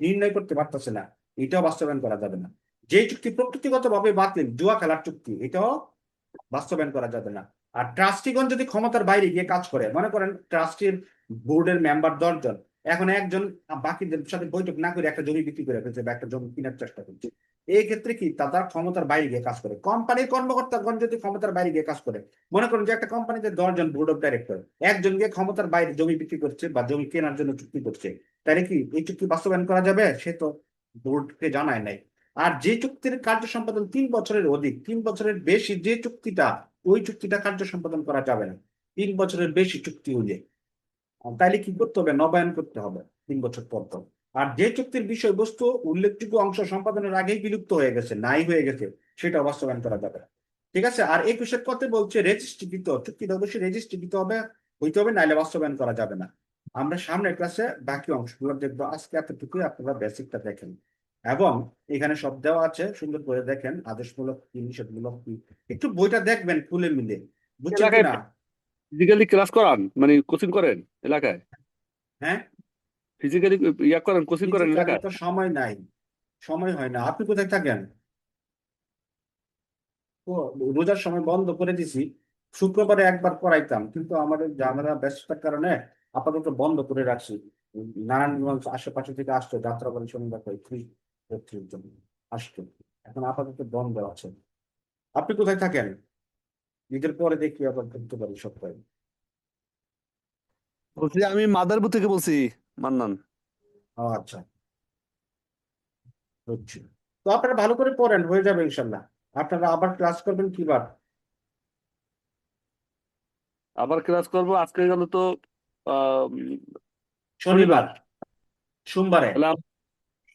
নির্ণয় করতে পারতেছে না, এটাও বাস্তবায়ন করা যাবে না। যে চুক্তি প্রকৃতিগত ভাবে বাতিল, জুয়া খেলার চুক্তি, এটাও বাস্তবায়ন করা যাবে না। আর ট্রাস্টিগণ যদি ক্ষমতার বাইরে গিয়ে কাজ করে, মনে করেন ট্রাস্টির বোর্ডের মেম্বার 10 জন, এখন একজন বাকিদের সাথে বৈঠক না করে একটা জমি বিক্রি করে ফেলছে বা একটা জমি কেনার চেষ্টা করছে, এই ক্ষেত্রে কি তারা ক্ষমতার বাইরে গিয়ে কাজ করে? কোম্পানির কর্মকর্তাগণ যদি ক্ষমতার বাইরে গিয়ে কাজ করে, মনে করেন যে একটা কোম্পানিতে 10 জন বোর্ড অফ ডাইরেক্টর, একজন গিয়ে ক্ষমতার বাইরে জমি বিক্রি করছে বা জমি কেনার জন্য চুক্তি করছে, তাহলে কি এই চুক্তি বাস্তবায়ন করা যাবে? সে তো বোর্ডকে জানায় নাই। আর যে চুক্তির কার্য সম্পাদন 3 বছরের অধিক, 3 বছরের বেশি যে চুক্তিটা, ওই চুক্তিটা কার্য সম্পাদন করা যাবে না। 3 বছরের বেশি চুক্তি হইলে তাইলে কি করতে হবে? নবায়ন করতে হবে 3 বছর পর পর। আর যে চুক্তির বিষয়বস্তু উল্লেখযোগ্য অংশ সম্পাদনের আগেই বিলুপ্ত হয়ে গেছে, নাই হয়ে গেছে, সেটা বাস্তবায়ন করা যাবে না। ঠিক আছে। আর 21-এর কথা বলছে রেজিস্ট্রিকৃত চুক্তিটা অবশ্যই রেজিস্ট্রিকৃত হইতে হবে, নাহলে বাস্তবায়ন করা যাবে না। আমরা সামনের ক্লাসে বাকি অংশগুলো দেখবো, আজকে এতটুকুই, আপনারা বেসিকটা দেখেন। এবং এখানে সব দেওয়া আছে, সুন্দর করে দেখেন, আদেশমূলক কি নিষেধমূলক কি, একটু বইটা দেখবেন খুলে মিলে, বুঝছেন এলাকায় কিনা? ফিজিক্যালি ক্লাস করান, মানে কোচিং করেন এলাকায়, হ্যাঁ, ফিজিক্যালি ইয়া করেন, কোচিং করেন ফিজিক্যালি এলাকায়। তো সময় নাই, সময় হয় না। আপনি কোথায় থাকেন? ও, রোজার সময় বন্ধ করে দিছি, শুক্রবারে একবার করাইতাম, কিন্তু আমাদের ঝামেলা ব্যস্ততার কারণে আপাতত বন্ধ করে রাখছি। নারায়ণগঞ্জ আশেপাশে থেকে আসতো, যাত্রাবাড়ি শনিবার ফ্রি ভর্তির জন্য আসতো। এখন আপাতত বন্ধ আছে। আপনি কোথায় থাকেন? ঈদের পরে দেখি আবার করতে পারি সপ্তাহে। বলছি আমি মাদারীপুর থেকে বলছি, মান্নান। ও আচ্ছা, বুঝছি। তো আপনারা ভালো করে পড়েন, হয়ে যাবে ইনশাল্লাহ। আপনারা আবার ক্লাস করবেন কি বার? আবার ক্লাস করব, আজকে গেল তো আহ শনিবার। শনিবার, সোমবারে। তাহলে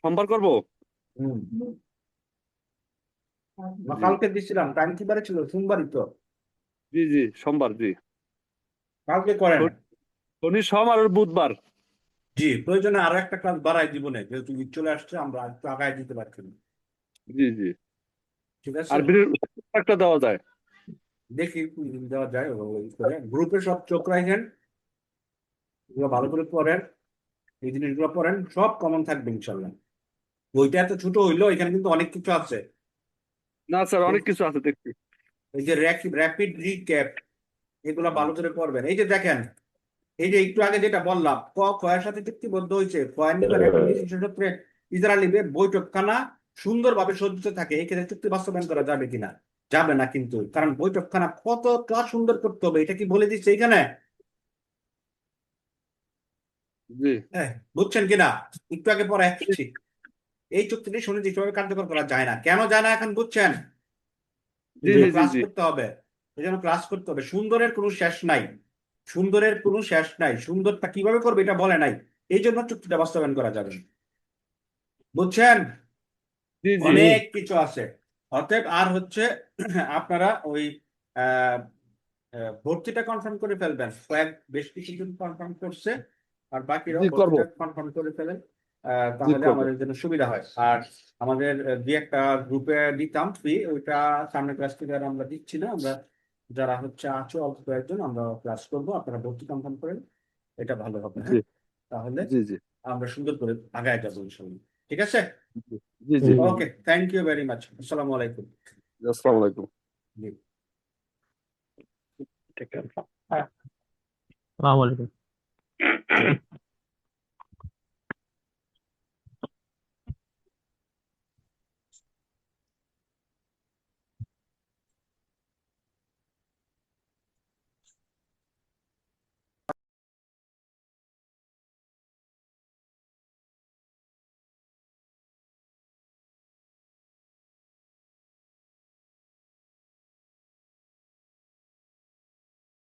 সোমবার করব। হুম। না, জি কালকে দিছিলাম, টাইম কি বারে ছিল? সোমবারই তো। জি জি, সোমবার জি। কালকে করেন। শনি সোম আর বুধবার। জি, প্রয়োজনে আরো একটা ক্লাস বাড়াই জীবনে, যেহেতু ঈদ চলে আসছে, আমরা একটু আগায় দিতে পারছি না। জি জি। ঠিক আছে, আর বৃহস্পতিবার একটা দেওয়া যায়। দেখি কোন দিন দেওয়া যায় ওই করে। গ্রুপে সব চোখ রাখেন, এগুলো ভালো করে পড়েন, এই জিনিসগুলো পড়েন, সব কমন থাকবে ইনশাল্লাহ। বইটা এত ছোট হইলো, এখানে কিন্তু অনেক কিছু আছে। না স্যার, অনেক কিছু আছে দেখছি। এই যে র্যাপিড রিক্যাপ, এগুলো ভালো করে পড়বেন। এই যে দেখেন, এই যে একটু আগে যেটা বললাম, খয়ের সাথে চুক্তিবদ্ধ হয়েছে, খয়ের নিবে র্যাপিড সূত্রে ইজারা নিবে, বৈঠকখানা সুন্দরভাবে সজ্জিত থাকে। এই ক্ষেত্রে চুক্তি বাস্তবায়ন করা যাবে কিনা? যাবে না কিন্তু, কারণ বৈঠকখানা কতটা সুন্দর করতে হবে এটা কি বলে দিচ্ছে এখানে? জি হ্যাঁ, বুঝছেন কিনা? একটু আগে পরে আসছি। এই চুক্তিটি সুনির্দিষ্টভাবে কার্যকর করা যায় না, কেন যায় না এখন বুঝছেন? জি এই জন্য জি জি ক্লাস জি করতে হবে, এই জন্য ক্লাস করতে হবে। সুন্দরের কোনো শেষ নাই, সুন্দরের কোনো শেষ নাই, সুন্দরটা কিভাবে করবে এটা বলে নাই, এই জন্য চুক্তিটা বাস্তবায়ন করা যাবে না। বুঝছেন? জি জি। জি অনেক কিছু আছে। অতএব আর হচ্ছে আপনারা ওই আহ, ভর্তিটা কনফার্ম করে ফেলবেন, বেশ কিছুজন কনফার্ম করছে, আর বাকিরাও জি করব। ভর্তিটা কনফার্ম করে ফেলেন। জি তাহলে করব। আমাদের জন্য সুবিধা হয়। আর আমাদের দুই একটা গ্রুপে দিতাম ফ্রি, ওইটা সামনের ক্লাস থেকে আর আমরা দিচ্ছি না। আমরা যারা হচ্ছে আছো অল্প কয়েকজন আমরা ক্লাস করবো, আপনারা ভর্তি কনফার্ম করেন, এটা ভালো হবে। জি হ্যাঁ, তাহলে জি জি আমরা সুন্দর করে আগায় যাবো ইনশাল্লাহ। ঠিক আছে, জি জি। ওকে, থ্যাংক ইউ ভেরি মাচ, আসসালামু আলাইকুম। আসসালামু আলাইকুম। জি। আসসালামু আলাইকুম।